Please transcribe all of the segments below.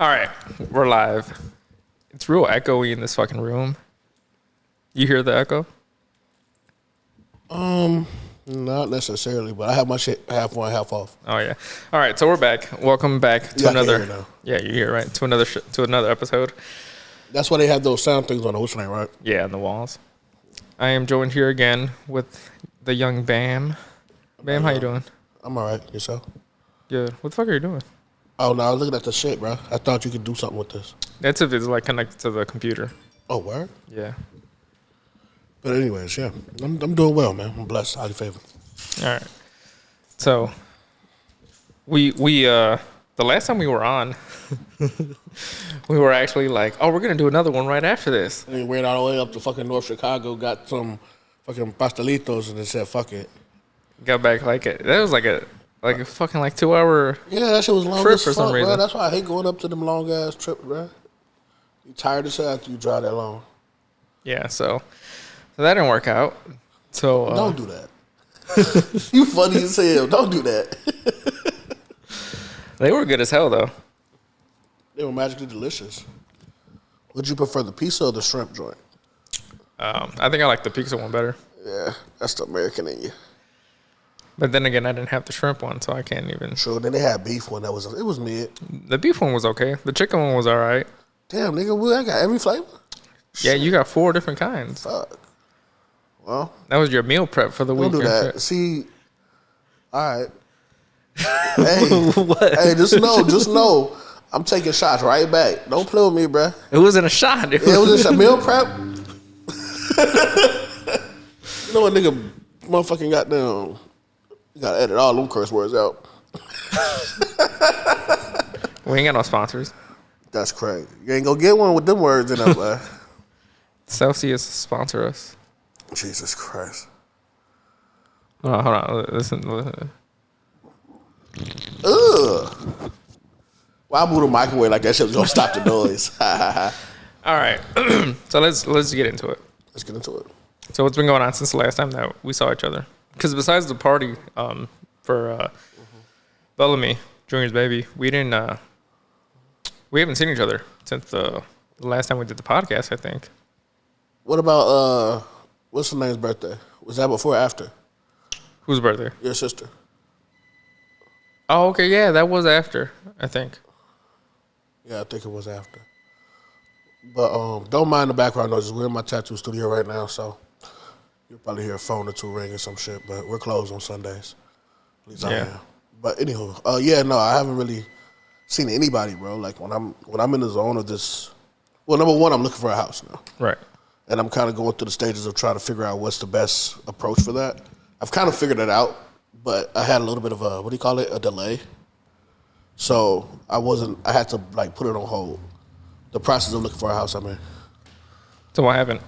All right, we're live. It's real echoey in this fucking room. You hear the echo? Not necessarily, but I have my shit half on, half off. Oh yeah. All right, so we're back. Welcome back to Yeah, I can hear another. it now. Yeah, you hear right to another episode. That's why they have those sound things on the whole right? Yeah, on the walls. I am joined here again with the young Bam. Bam, how you doing? I'm all right. Yourself? Good. What the fuck are you doing? Oh, no, I was looking at the shit, bro. I thought you could do something with this. That's if it's like connected to the computer. Oh, word? Yeah. But anyways, yeah. I'm doing well, man. I'm blessed. Highly favored. All right. So we the last time we were on, we were actually like, oh, we're gonna do another one right after this. And we went all the way up to fucking North Chicago, got some fucking pastelitos, and then said, fuck it. Got back that was like a fucking 2 hour. Yeah, that shit was long trip as for fuck, some reason. bro. That's why I hate going up to them long ass trips, bro. You tired as hell after you drive that long. Yeah, so that didn't work out. So Don't do that. You funny as hell. Don't do that. they were good as hell though. They were magically delicious. Would you prefer the pizza or the shrimp joint? I think I like the pizza one better. Yeah, that's the American in you. But then again, I didn't have the shrimp one, so I can't even. Sure. Then they had beef one it was mid. The beef one was okay. The chicken one was all right. Damn, nigga, I got every flavor. Yeah, you got 4 different kinds. Fuck. Well, That was your meal prep for the don't week. do that. See, all right. Hey, just know, I'm taking shots right back. Don't play with me, bruh. It wasn't a shot. It was a meal prep. You know what, nigga, motherfucking goddamn. You gotta edit all them curse words out. We ain't got no sponsors. That's crazy. You ain't gonna get one with them words in there, boy. Celsius sponsor us. Jesus Christ. Hold on. Listen. Ugh. Why move the microwave like that shit was gonna stop the noise? All right. So let's get into it. Let's get into it. So what's been going on since the last time that we saw each other? Because besides the party for Bellamy, Junior's baby, we haven't seen each other since the last time we did the podcast, I think. What about what's her name's birthday? Was that before or after? Whose birthday? Your sister. Oh, okay, yeah, that was after, I think. Yeah, I think it was after. But don't mind the background noises. We're in my tattoo studio right now, so you'll probably hear a phone or two ring or some shit. But we're closed on Sundays. At least I am. But anywho, I haven't really seen anybody, bro. Like when I'm in the zone of this. Well, number one, I'm looking for a house now. Right. And I'm kind of going through the stages of trying to figure out what's the best approach for that. I've kind of figured it out, but I had a little bit of a delay. So I had to like put it on hold. The process of looking for a house I'm in. So what happened?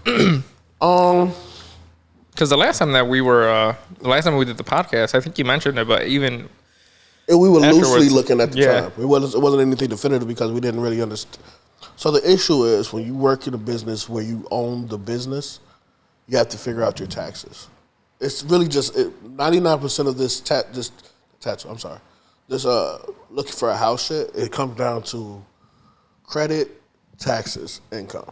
Because the last time we did the podcast, I think you mentioned it, but even And we were loosely afterwards, looking at the yeah. time. It wasn't anything definitive because we didn't really understand. So the issue is when you work in a business where you own the business, you have to figure out your taxes. It's really just 99% of this tattoo. I'm sorry. This looking for a house shit. It comes down to credit, taxes, income.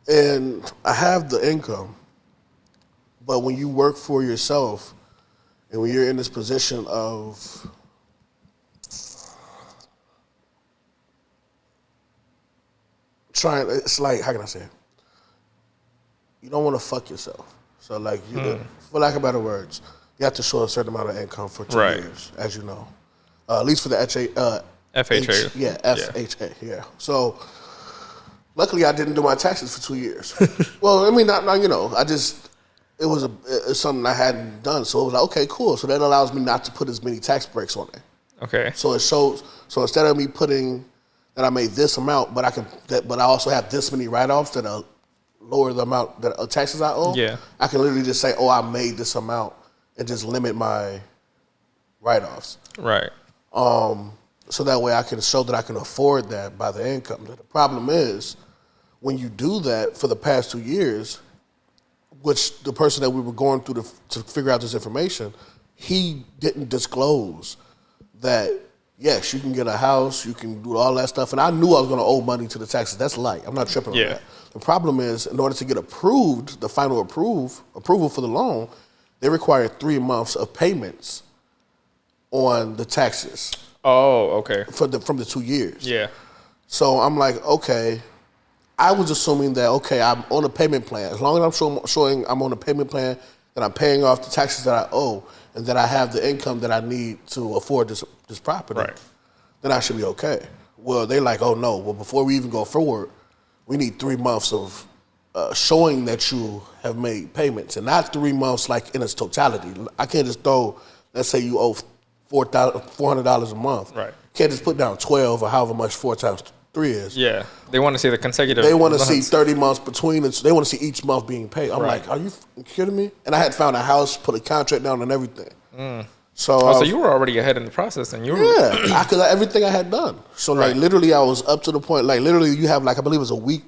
And I have the income, but when you work for yourself, and when you're in this position of it's like, how can I say it? You don't want to fuck yourself. So like, for lack of better words, you have to show a certain amount of income for 2 years, as you know. At least for the FHA. FHA, yeah. So luckily I didn't do my taxes for 2 years. Well, I mean, not it's something I hadn't done. So it was like, okay, cool. So that allows me not to put as many tax breaks on it. Okay. So it shows. So instead of me putting that I made this amount, but I also have this many write-offs that are lower the amount that taxes I owe. Yeah. I can literally just say, I made this amount and just limit my write-offs. Right. So that way I can show that I can afford that by the income. The problem is when you do that for the past 2 years, which the person that we were going through to figure out this information, he didn't disclose that yes, you can get a house, you can do all that stuff. And I knew I was going to owe money to the taxes. That's light. I'm not tripping on that. The problem is, in order to get approved, the final approval for the loan, they require 3 months of payments on the taxes. Oh, okay. From the 2 years. Yeah. So I'm like, okay. I was assuming that, okay, I'm on a payment plan. As long as I'm showing I'm on a payment plan, that I'm paying off the taxes that I owe, and that I have the income that I need to afford this property, then I should be okay. Well, they're like, oh no. Well, before we even go forward, we need 3 months of showing that you have made payments, and not 3 months like in its totality. I can't just throw, let's say you owe $400 a month. Right. Can't just put down 12 or however much 4 times 3 is. Yeah. They want to see the consecutive. They want to see 30 months between it. They want to see each month being paid. I'm like, are you kidding me? And I had found a house, put a contract down and everything. So you were already ahead in the process, and you were because everything I had done. So like literally, I was up to the point. Like literally, you have like I believe it's a week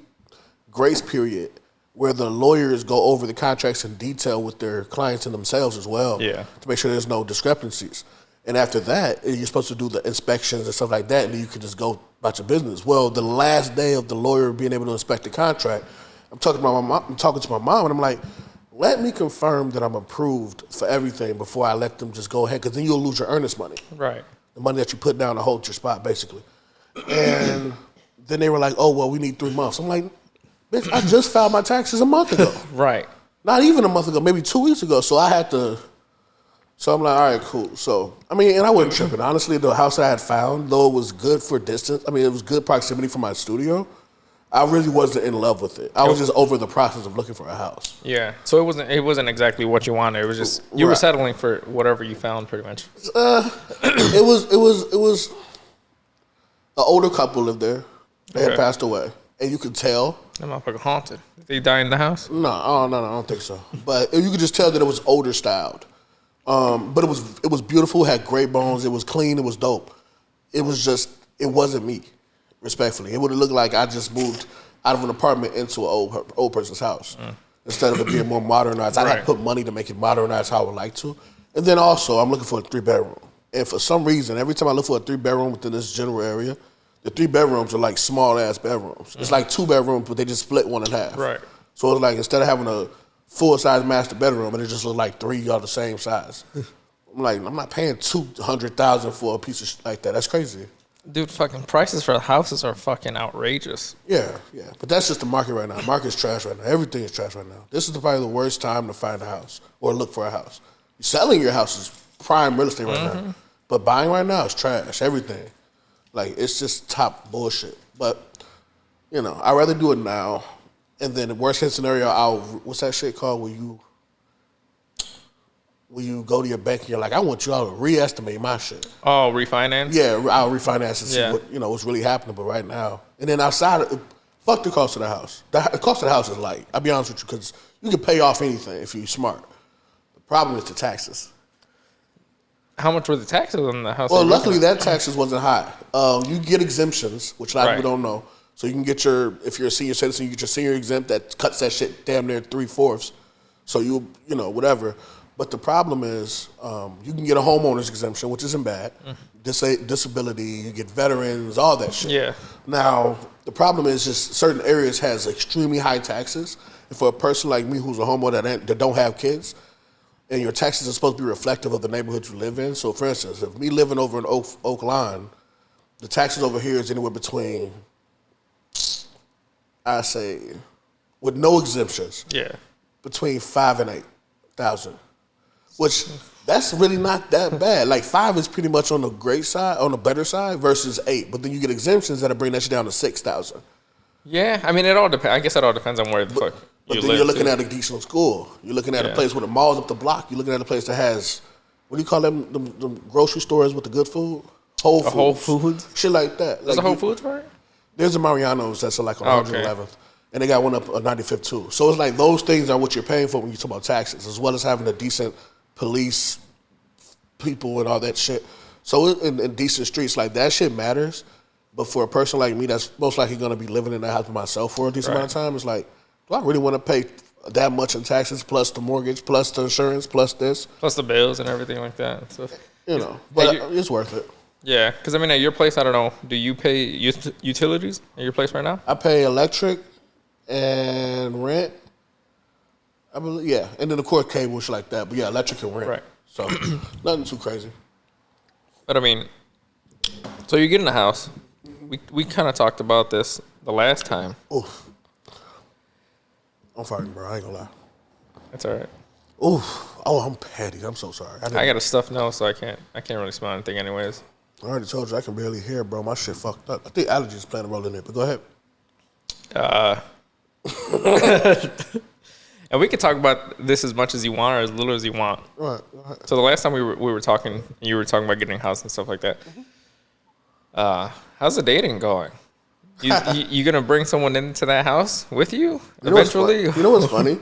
grace period where the lawyers go over the contracts in detail with their clients and themselves as well. Yeah. To make sure there's no discrepancies. And after that, you're supposed to do the inspections and stuff like that, and then you can just go about your business. Well, the last day of the lawyer being able to inspect the contract, I'm talking to my mom, and I'm like, let me confirm that I'm approved for everything before I let them just go ahead, because then you'll lose your earnest money. Right. The money that you put down to hold your spot, basically. And then they were like, oh, well, we need 3 months. I'm like, bitch, I just filed my taxes a month ago. Right. Not even a month ago, maybe 2 weeks ago. So I had to... So I'm like, all right, cool. So, I mean, and I wasn't tripping. Honestly, the house that I had found, though it was good for distance, I mean, it was good proximity for my studio, I really wasn't in love with it. I was just over the process of looking for a house. Yeah. So it wasn't exactly what you wanted. It was just, you were settling for whatever you found, pretty much. It was an older couple lived there. They had passed away. And you could tell. That motherfucker haunted. Did they die in the house? No, I don't think so. But you could just tell that it was older styled. But it was beautiful, had great bones, it was clean, it was dope. It wasn't me, respectfully. It would have looked like I just moved out of an apartment into an old person's house. Instead of it being more modernized. I had to put money to make it modernized how I would like to. And then also, I'm looking for a 3-bedroom. And for some reason, every time I look for a 3-bedroom within this general area, the 3 bedrooms are like small-ass bedrooms. It's like 2 bedrooms, but they just split one in half. Right. So it's like, instead of having a full-size master bedroom, and it just looked like 3 are the same size. I'm like, I'm not paying $200,000 for a piece of like that. That's crazy. Dude, fucking prices for houses are fucking outrageous. Yeah. But that's just the market right now. The market's trash right now. Everything is trash right now. This is probably the worst time to find a house or look for a house. Selling your house is prime real estate right now. But buying right now is trash. Everything. Like, it's just top bullshit. But, I'd rather do it now. And then the worst case scenario, what's that shit called when you go to your bank and you're like, I want you all to re-estimate my shit. Oh, refinance? Yeah, I'll refinance and see what's really happening. But right now, and then outside, fuck the cost of the house. The cost of the house is light. I'll be honest with you, because you can pay off anything if you're smart. The problem is the taxes. How much were the taxes on the house? Well, luckily that taxes wasn't high. You get exemptions, which a lot of people don't know. So you can get if you're a senior citizen, you get your senior exempt that cuts that shit damn near 3/4. So whatever. But the problem is, you can get a homeowner's exemption, which isn't bad. Disability, you get veterans, all that shit. Yeah. Now, the problem is just certain areas has extremely high taxes. And for a person like me who's a homeowner that don't have kids, and your taxes are supposed to be reflective of the neighborhood you live in. So for instance, if me living over in Oak Lawn, the taxes over here is anywhere between, I say, with no exemptions, between $5,000 and $8,000, which that's really not that bad. Like 5 is pretty much on the great side, on the better side, versus 8. But then you get exemptions that'll bring that shit down to 6,000. Yeah, I mean, it all depends. I guess it all depends on where the fuck you live. But then you're looking at a decent school. You're looking at a place with a mall's up the block. You're looking at a place that has, what do you call them, the grocery stores with the good food? Whole Foods. Whole Foods? Shit like that. There's a Whole Foods, right? There's a Mariano's that's like on 111th. And they got one up on 95th too. So it's like those things are what you're paying for when you talk about taxes, as well as having a decent police, people and all that shit. So in decent streets, like that shit matters. But for a person like me that's most likely going to be living in that house by myself for a decent amount of time, it's like, do I really want to pay that much in taxes, plus the mortgage, plus the insurance, plus this? Plus the bills and everything like that. So, but it's worth it. Yeah, because I mean, at your place, I don't know. Do you pay utilities at your place right now? I pay electric and rent. I believe, yeah, and then of course cable, shit like that. But yeah, electric and rent. Right. So nothing too crazy. But I mean, so you get in the house. We kind of talked about this the last time. Oof. I'm fighting, bro. I ain't gonna lie. That's all right. Oof. Oh, I'm petty. I'm so sorry. I got a stuffed nose, so I can't really smell anything, anyways. I already told you I can barely hear, bro. My shit fucked up. I think allergies playing a role in it. But go ahead. And we could talk about this as much as you want or as little as you want. Right. So the last time we were talking, you were talking about getting a house and stuff like that. How's the dating going? You gonna bring someone into that house with you eventually? You know what's funny?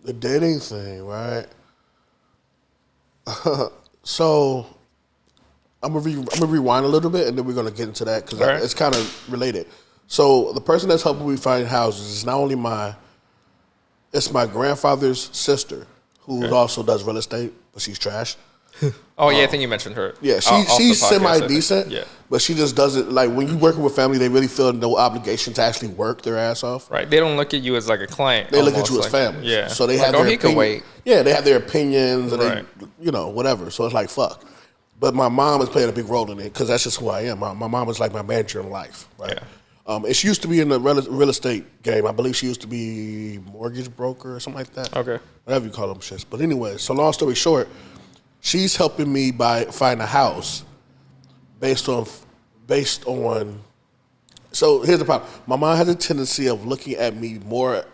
The dating thing, right? So I'm gonna rewind a little bit, and then we're gonna get into that because right. It's kind of related. So the person that's helping me find houses is not only my grandfather's sister, who also does real estate, but she's trash. Oh yeah, I think you mentioned her. Yeah, she's semi decent. Yeah, but she just doesn't like when you working with family. They really feel no obligation to actually work their ass off. Right. They don't look at you as like a client. They look at you as family. Yeah. So they have their he can wait. Yeah, they have their opinions and right. they, whatever. So it's like fuck. But my mom is playing a big role in it because that's just who I am. My mom is like my manager in life. Right. Yeah. And she used to be in the real estate game. I believe she used to be mortgage broker or something like that. Okay. Whatever you call them shits. But anyway, so long story short, she's helping me find a house based on. So here's the problem. My mom has a tendency of looking at me more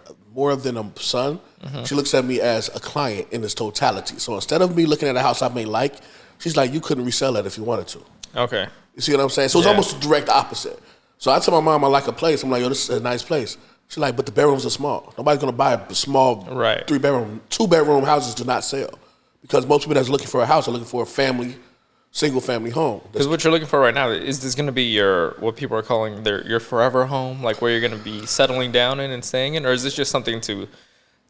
than a son. Mm-hmm. She looks at me as a client in its totality. So instead of me looking at a house I may like, she's like, you couldn't resell that if you wanted to. Okay. You see what I'm saying? So it's almost the direct opposite. So I tell my mom I like a place. I'm like, yo, this is a nice place. She's like, but the bedrooms are small. Nobody's gonna buy a small 3-bedroom, 2-bedroom houses do not sell. Because most people that's looking for a house are looking for a single family home. Because what you're looking for right now, is this going to be what people are calling your forever home, like where you're going to be settling down in and staying in, or is this just something to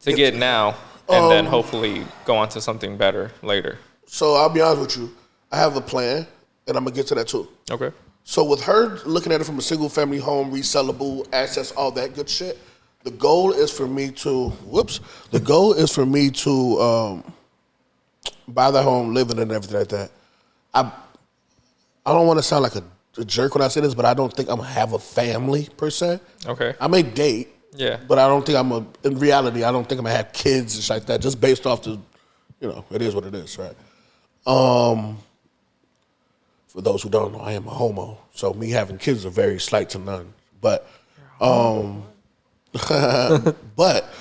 get now and then hopefully go on to something better later? So I'll be honest with you, I have a plan, and I'm gonna get to that too. Okay. So with her looking at it from a single family home, resellable assets, all that good shit, the goal is for me to buy the home, live in it, and everything like that. I don't want to sound like a jerk when I say this, but I don't think I'm gonna have a family per se. Okay. I may date. Yeah. But I don't think in reality, I don't think I'm gonna have kids and shit like that, just based off the, it is what it is, right? For those who don't know, I am a homo, so me having kids are very slight to none. But, but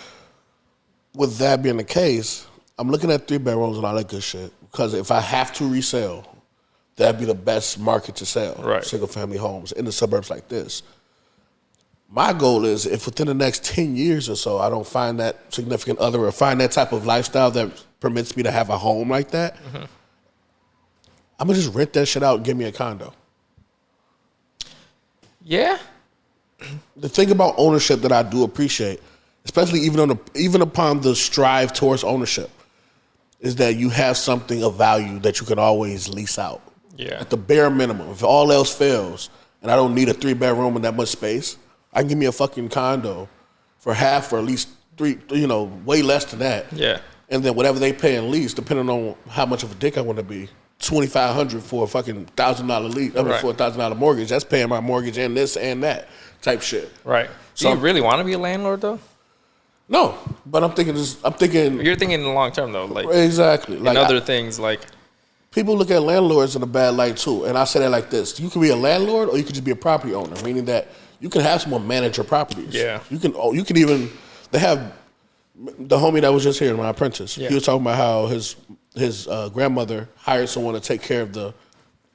with that being the case, I'm looking at 3-bedrooms and all that good shit because if I have to resell, that'd be the best market to sell. Right. Single family homes in the suburbs like this. My goal is if within the next 10 years or so I don't find that significant other or find that type of lifestyle that permits me to have a home like that, mm-hmm. I'm gonna just rent that shit out and give me a condo. Yeah. The thing about ownership that I do appreciate, especially even upon the strive towards ownership, is that you have something of value that you can always lease out. Yeah. At the bare minimum. If all else fails and I don't need a 3-bedroom and that much space, I can give me a fucking condo for half or at least way less than that. Yeah. And then whatever they pay in lease, depending on how much of a dick I want to be, $2,500 for a fucking $1,000 lease, for a $1,000 mortgage. That's paying my mortgage and this and that type shit. Right. So do you really want to be a landlord though? No, but I'm thinking. You're thinking in the long term though, like exactly. Like other things, like people look at landlords in a bad light too. And I say that like this: you can be a landlord, or you could just be a property owner, meaning that you can have someone manage your properties. Yeah. You can even. They have the homie that was just here, my apprentice. Yeah. He was talking about how his grandmother hired someone to take care of the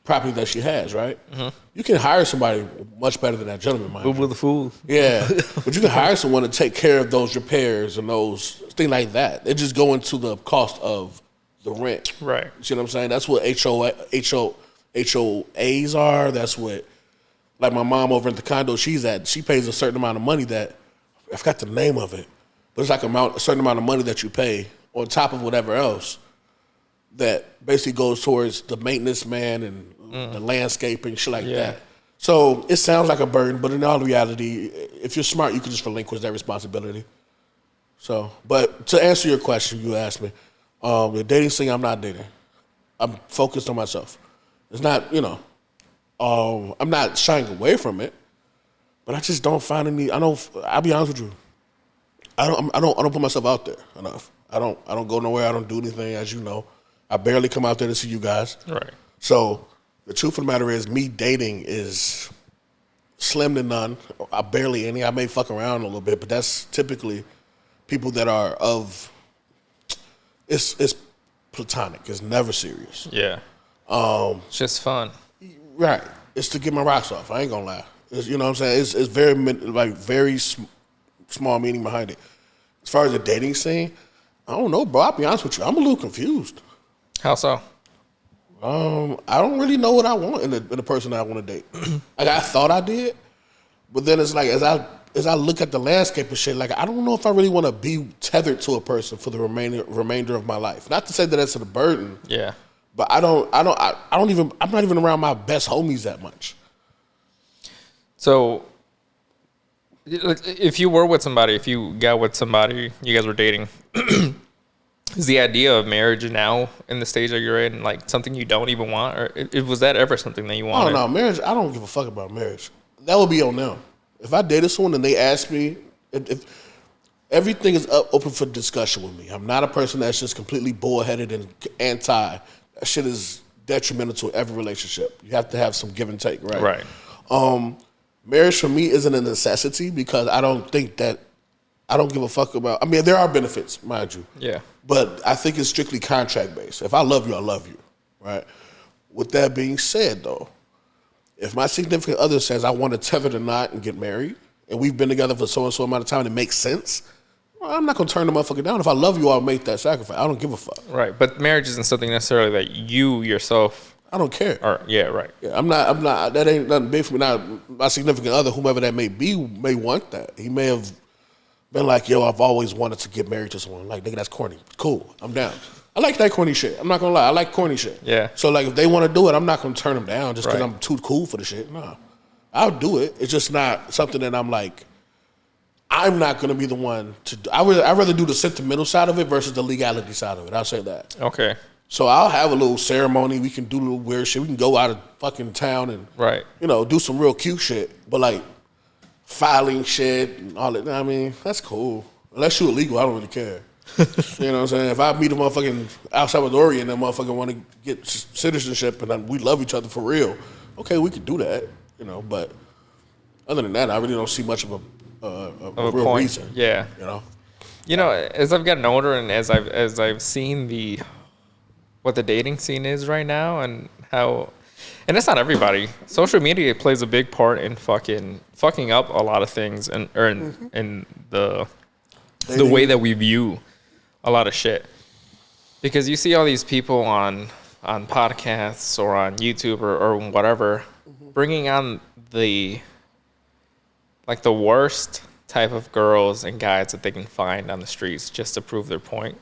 property that she has, right? Mm-hmm. You can hire somebody much better than that gentleman, man. With the fool. Yeah, but you can hire someone to take care of those repairs and those things like that. They just go into the cost of the rent. Right. You see what I'm saying? That's what HOAs are. That's what, like my mom over at the condo she's at, she pays a certain amount of money that, I forgot the name of it, but it's like a certain amount of money that you pay on top of whatever else that basically goes towards the maintenance man and the landscaping, shit like Yeah. that. So it sounds like a burden, but in all reality, if you're smart, you can just relinquish that responsibility. So, but to answer your question, you asked me, the dating scene, I'm not dating. I'm focused on myself. It's not, I'm not shying away from it, but I just don't find any. I'll be honest with you. I don't put myself out there enough. I don't go nowhere. I don't do anything, as you know. I barely come out there to see you guys. Right. So the truth of the matter is, me dating is slim to none. I barely any. I may fuck around a little bit, but that's typically people that are of. It's platonic. It's never serious. Yeah. It's just fun. Right. It's to get my rocks off. I ain't gonna lie. You know what I'm saying? It's very small meaning behind it. As far as the dating scene, I don't know, bro. I'll be honest with you. I'm a little confused. How so? I don't really know what I want in the person I want to date. Like, I thought I did, but then it's like as I look at the landscape and shit, like I don't know if I really want to be tethered to a person for the remainder of my life. Not to say that that's a burden. Yeah. But I'm not even around my best homies that much. So, if you were with somebody, if you got with somebody, you guys were dating, is the idea of marriage now in the stage that you're in like something you don't even want, or was that ever something that you wanted? Oh no, marriage. I don't give a fuck about marriage. That would be on them. If I dated someone and they asked me, if everything is open for discussion with me. I'm not a person that's just completely bullheaded and anti. That shit is detrimental to every relationship. You have to have some give and take, right? Right. Marriage for me isn't a necessity because I don't give a fuck about. I mean, there are benefits, mind you. Yeah. But I think it's strictly contract based. If I love you, I love you, right? With that being said, though, if my significant other says I want to tether the knot and get married, and we've been together for so and so amount of time and it makes sense, well, I'm not gonna turn the motherfucker down. If I love you, I'll make that sacrifice. I don't give a fuck. Right. But marriage isn't something necessarily that you yourself. I don't care. Yeah. Right. Yeah, I'm not. That ain't nothing big for me. Now, my significant other, whomever that may be, may want that. He may have been like, "Yo, I've always wanted to get married to someone." Like, nigga, that's corny. Cool, I'm down. I like that corny shit. I'm not gonna lie. I like corny shit. Yeah. So like, if they want to do it, I'm not gonna turn them down just because Right. I'm too cool for the shit. No, I'll do it. It's just not something that I'm like. I'm not gonna be the one to. I'd rather do the sentimental side of it versus the legality side of it. I'll say that. Okay. So I'll have a little ceremony. We can do a little weird shit. We can go out of fucking town and Right. do some real cute shit. But like filing shit and all that. I mean, that's cool. Unless you're illegal, I don't really care. You know what I'm saying? If I meet a motherfucking El Salvadorian and that motherfucker want to get citizenship and we love each other for real, okay, we could do that. But other than that, I really don't see much of a real point. reason. Yeah. As I've gotten older and as I've seen what the dating scene is right now and how, and it's not everybody. Social media plays a big part in fucking up a lot of things and in the way that we view a lot of shit. Because you see all these people on podcasts or on YouTube or whatever, bringing on the worst type of girls and guys that they can find on the streets just to prove their point.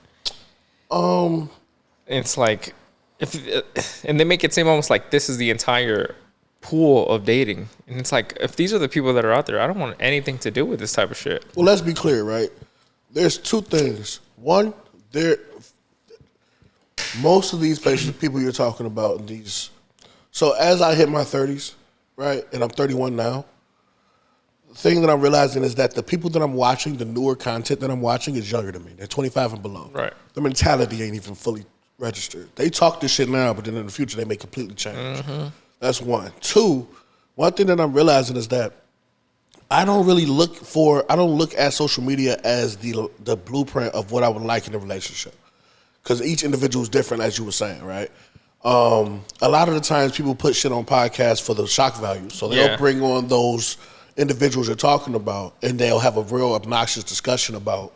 It's like, and they make it seem almost like this is the entire pool of dating. And it's like, if these are the people that are out there, I don't want anything to do with this type of shit. Well, let's be clear, right? There's two things. One, most of these people you're talking about, so as I hit my 30s, right, and I'm 31 now, the thing that I'm realizing is that the people that I'm watching, the newer content that I'm watching is younger than me. They're 25 and below. Right. The mentality ain't even fully registered. They talk this shit now, but then in the future they may completely change. Mm-hmm. That's one. Two, one thing that I'm realizing is that I don't look at social media as the blueprint of what I would like in a relationship. Because each individual is different, as you were saying, right? A lot of the times people put shit on podcasts for the shock value. So they'll bring on those individuals you're talking about, and they'll have a real obnoxious discussion about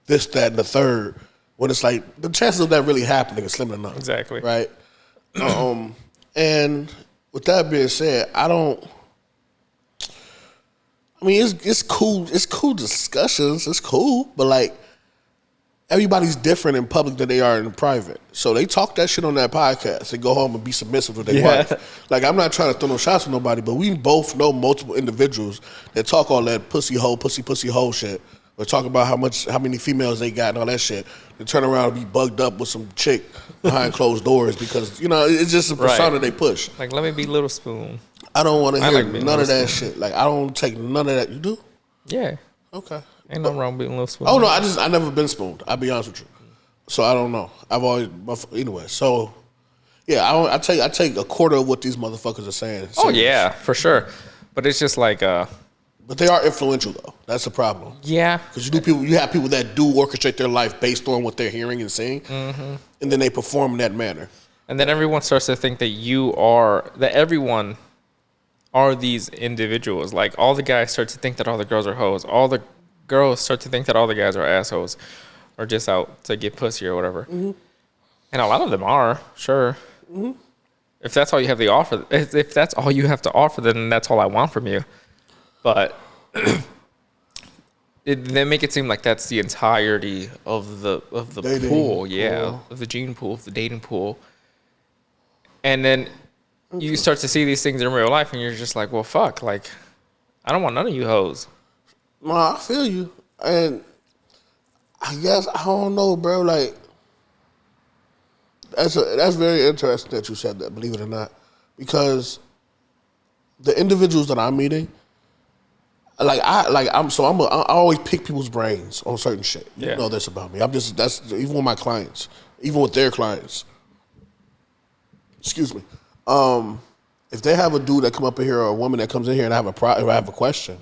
this, that, and the third. When it's like the chances of that really happening is slim to none. Exactly. Right. And with that being said, it's cool. It's cool discussions. It's cool, but like, everybody's different in public than they are in private. So they talk that shit on that podcast and go home and be submissive to their wife. Like, I'm not trying to throw no shots at nobody, but we both know multiple individuals that talk all that pussy hole shit. Or talk about how many females they got and all that shit. They turn around and be bugged up with some chick behind closed doors because, it's just a persona they push. Like, let me be Little Spoon. I don't want to hear none of that shit. Like, I don't take none of that. You do? Yeah. Okay. Ain't nothing wrong with being Little Spoon. Oh, no, I never been spooned. I'll be honest with you. So I don't know. I've always, anyway, so, yeah, I take a quarter of what these motherfuckers are saying. Oh, yeah, for sure. But it's just like, but they are influential, though. That's the problem. Yeah. Because you have people that do orchestrate their life based on what they're hearing and seeing, and then they perform in that manner. And then everyone starts to think that everyone are these individuals. Like, all the guys start to think that all the girls are hoes. All the girls start to think that all the guys are assholes or just out to get pussy or whatever. Mm-hmm. And a lot of them are, sure. Mm-hmm. If that's all you have to offer, if that's all you have to offer, then that's all I want from you. But they make it seem like that's the entirety of the dating pool, of the gene pool, of the dating pool. And then you start to see these things in real life, and you're just like, well, fuck, like, I don't want none of you hoes. No, I feel you, and I guess I don't know, bro. Like, that's very interesting that you said that. Believe it or not, because the individuals that I'm meeting. I always pick people's brains on certain shit. You know this about me. That's even with my clients, even with their clients. Excuse me. If they have a dude that come up in here or a woman that comes in here and I have a question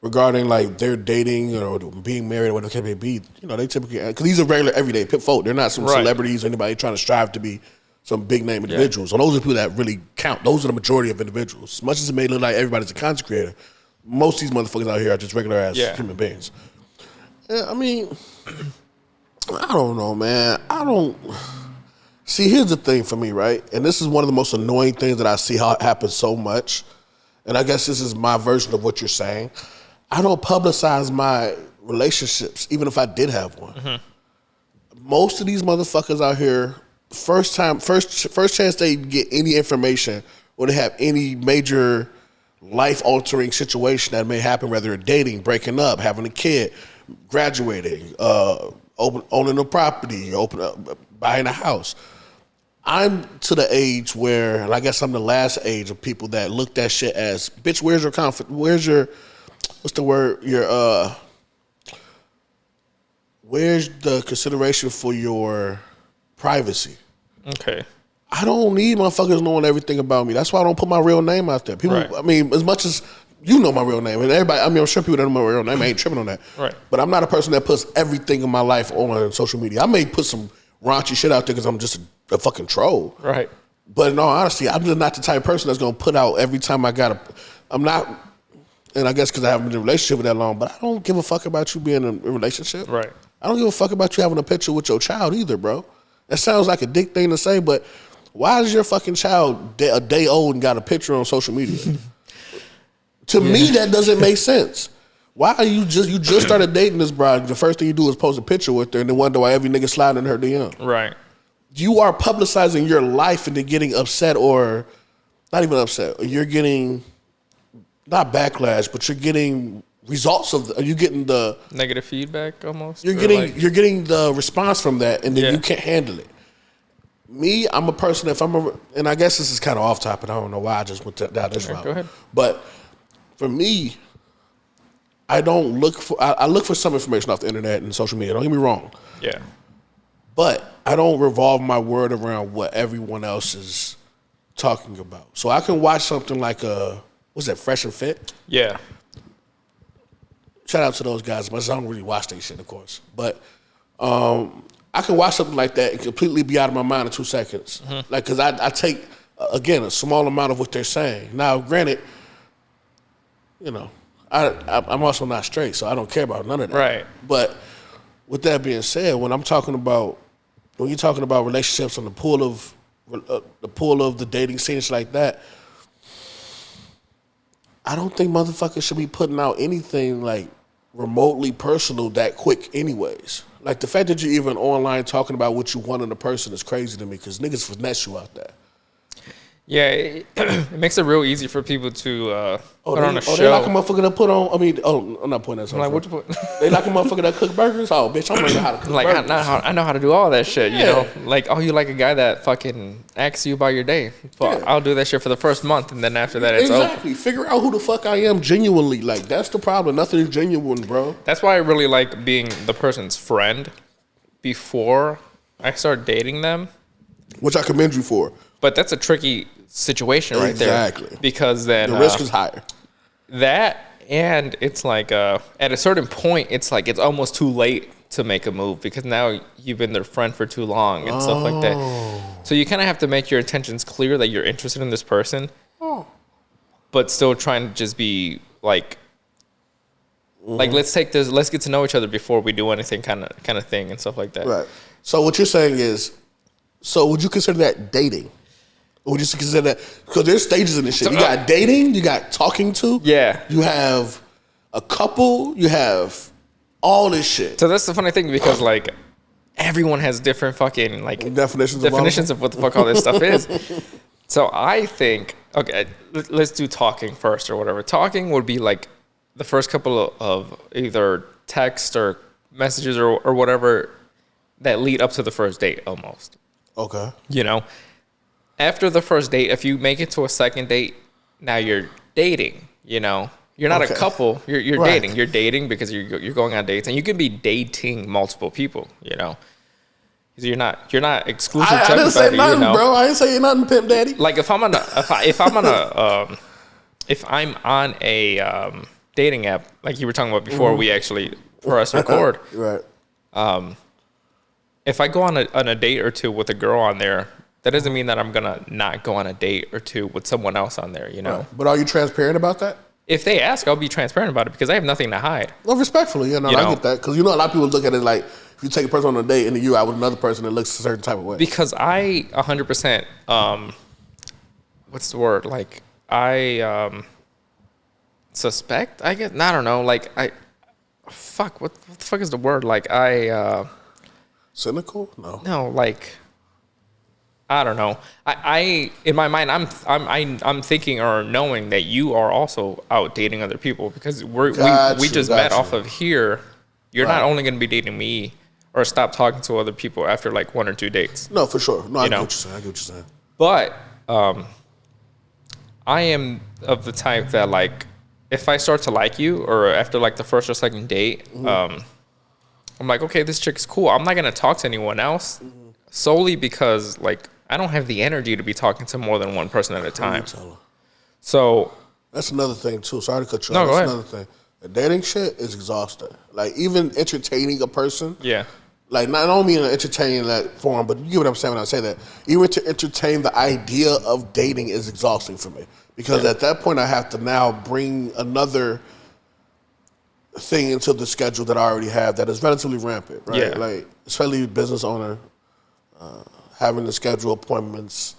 regarding like their dating or being married or whatever it may be, they typically, because these are regular everyday folk. They're not some celebrities or anybody trying to strive to be some big name individuals. So those are people that really count. Those are the majority of individuals. As much as it may look like everybody's a content creator, most of these motherfuckers out here are just regular ass human beings. Yeah, I mean, I don't know, man. See, here's the thing for me, right? And this is one of the most annoying things that I see how it happens so much. And I guess this is my version of what you're saying. I don't publicize my relationships, even if I did have one. Mm-hmm. Most of these motherfuckers out here, first chance they get any information or they have any major life-altering situation that may happen, whether it's dating, breaking up, having a kid, graduating, owning a property, buying a house. I'm to the age where, and I guess I'm the last age of people that look that shit as, bitch, where's your confidence? What's the word? Where's the consideration for your privacy? Okay. I don't need motherfuckers knowing everything about me. That's why I don't put my real name out there. People, I mean, as much as you know my real name, and everybody, I mean, I'm sure people that know my real name, I ain't tripping on that. Right. But I'm not a person that puts everything in my life on social media. I may put some raunchy shit out there because I'm just a fucking troll. Right. But in all honesty, I'm just not the type of person that's going to put out every time I'm not, and I guess because I haven't been in a relationship with that long, but I don't give a fuck about you being in a relationship. Right. I don't give a fuck about you having a picture with your child either, bro. That sounds like a dick thing to say, but why is your fucking child a day old and got a picture on social media? To me, that doesn't make sense. Why are you just started dating this bride? The first thing you do is post a picture with her and then wonder why every nigga sliding in her DM. Right. You are publicizing your life and then getting upset, or not even upset. You're getting not backlash, but you're getting results of. Are you getting the negative feedback almost? You're getting the response from that, and then you can't handle it. Me, I'm a person. And I guess this is kind of off topic. I don't know why I just went down this route. Go ahead. But for me, I don't look for. I look for some information off the internet and social media. Don't get me wrong. Yeah. But I don't revolve my word around what everyone else is talking about. So I can watch something like what's that, Fresh and Fit? Yeah. Shout out to those guys. But I don't really watch that shit, of course. But I can watch something like that and completely be out of my mind in 2 seconds. Mm-hmm. Like, because I take, again, a small amount of what they're saying. Now, granted, I'm also not straight, so I don't care about none of that. Right. But with that being said, when you're talking about relationships on the pool of the dating scene, shit like that, I don't think motherfuckers should be putting out anything like remotely personal that quick anyways. Like the fact that you're even online talking about what you want in a person is crazy to me because niggas finesse you out there. Yeah, it makes it real easy for people to put on a show. They like a motherfucker that put on. I mean, I'm not putting that. I'm like, what you put? They like a motherfucker that cook burgers. Oh, bitch, I'm learning how to cook burgers. I know how to do all that shit. You know, like, oh, you like a guy that fucking asks you about your day. Well, I'll do that shit for the first month, and then after that, it's over. Exactly. Figure out who the fuck I am genuinely. Like that's the problem. Nothing is genuine, bro. That's why I really like being the person's friend before I start dating them. Which I commend you for. But that's a tricky situation right there. Exactly. Because then the risk is higher. That, and it's like at a certain point, it's like it's almost too late to make a move because now you've been their friend for too long and stuff like that. So you kind of have to make your intentions clear that you're interested in this person, but still trying to just be like let's take this, let's get to know each other before we do anything kind of thing and stuff like that. Right. So what you're saying is, so would you consider that dating? Or would you consider that, because there's stages in this shit. You got dating, you got talking to. Yeah. You have a couple, you have all this shit. So that's the funny thing because like everyone has different fucking like definitions of what the fuck all this stuff is. So I think, okay, let's do talking first or whatever. Talking would be like the first couple of either text or messages or whatever that lead up to the first date almost. Okay. You know, after the first date, if you make it to a second date, now you're dating, you know. You're not a couple, you're right. Dating. You're dating because you're going on dates, and you can be dating multiple people, you know. Because you're not exclusive to everybody. I didn't say nothing, bro. I didn't say nothing, pimp daddy. Like if I'm on a dating app, like you were talking about before we actually press record. Right. If I go on a date or two with a girl on there, that doesn't mean that I'm gonna not go on a date or two with someone else on there, you know. Right. But are you transparent about that? If they ask, I'll be transparent about it because I have nothing to hide. Well, respectfully, I get that. Because, a lot of people look at it like, if you take a person on a date and then you're out with another person that looks a certain type of way. Because I 100%, what's the word? Like, I suspect, I guess? I don't know. Like, what the fuck is the word? Like, cynical? No. No, like... I don't know. I in my mind, I'm thinking or knowing that you are also out dating other people because we just met off of here. You're not only going to be dating me or stop talking to other people after like 1 or 2 dates. No, for sure. No, I get what you're saying. But I am of the type that like if I start to like you or after like the first or second date, I'm like, okay, this chick is cool. I'm not going to talk to anyone else solely because like. I don't have the energy to be talking to more than one person at a time. So that's another thing too. Sorry to cut you off. No, that's another thing. The dating shit is exhausting. Like even entertaining a person. Yeah. Like not only in an entertaining that form, but you get what I'm saying when I say that. Even to entertain the idea of dating is exhausting for me. Because at that point I have to now bring another thing into the schedule that I already have that is relatively rampant, right? Yeah. Like especially business owner, having to schedule appointments,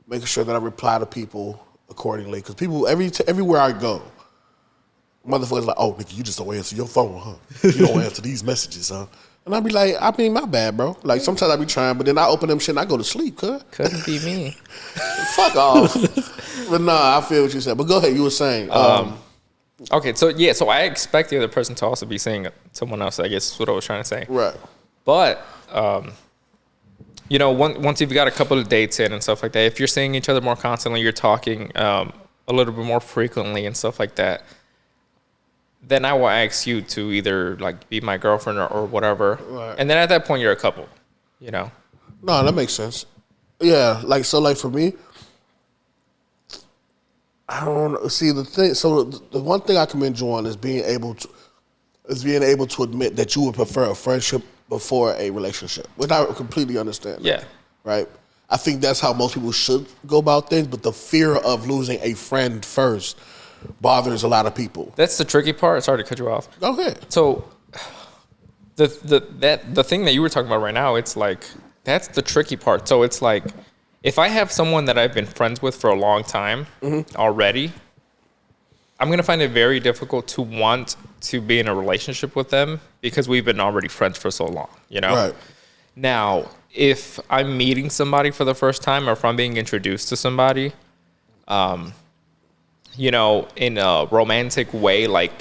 making sure that I reply to people accordingly. Because people, everywhere I go, motherfuckers like, oh, nigga, you just don't answer your phone, huh? You don't answer these messages, huh? And I be like, I mean, my bad, bro. Like, sometimes I be trying, but then I open them shit and I go to sleep, cuz. Couldn't be me. Fuck off. But nah, I feel what you said. But go ahead, you were saying. Okay, so I expect the other person to also be saying someone else, I guess is what I was trying to say. Right. But, once you've got a couple of dates in and stuff like that, if you're seeing each other more constantly, you're talking a little bit more frequently and stuff like that, then I will ask you to either like be my girlfriend or whatever. Right. And then at that point, you're a couple, you know? No, that makes sense. Yeah, like for me, I don't see the thing. So the one thing I commend you on is being able to admit that you would prefer a friendship before a relationship, which I completely understand. Yeah. Right? I think that's how most people should go about things, but the fear of losing a friend first bothers a lot of people. That's the tricky part. Sorry to cut you off. Go ahead. So the thing that you were talking about right now, it's like, that's the tricky part. So it's like, if I have someone that I've been friends with for a long time already, I'm going to find it very difficult to want to be in a relationship with them because we've been already friends for so long, you know? Right. Now, if I'm meeting somebody for the first time or if I'm being introduced to somebody, you know, in a romantic way, like,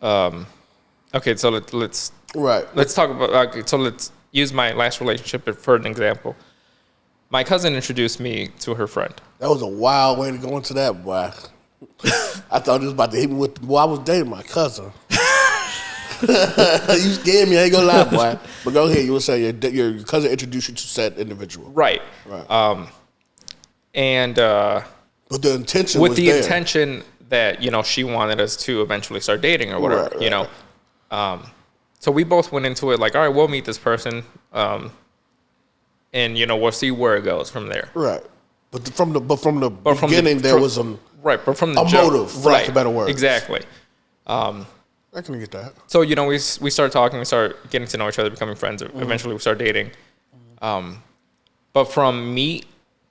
okay, so let's talk about, okay, so let's use my last relationship for an example. My cousin introduced me to her friend. That was a wild way to go into that, boy. I thought you was about to hit me with, well, I was dating my cousin. You scared me, I ain't gonna lie, boy. But go ahead, you were saying your cousin introduced you to said individual. Right. Right. But the intention with was the there. intention that, you know, she wanted us to eventually start dating or whatever, Right, you know. So we both went into it like, all right, we'll meet this person, and, you know, we'll see where it goes from there. Right. But from the beginning, there was right, but from the motive, for lack of better words. Exactly. I can get that. So, you know, we start talking, we start getting to know each other, becoming friends. Eventually, we start dating. But from me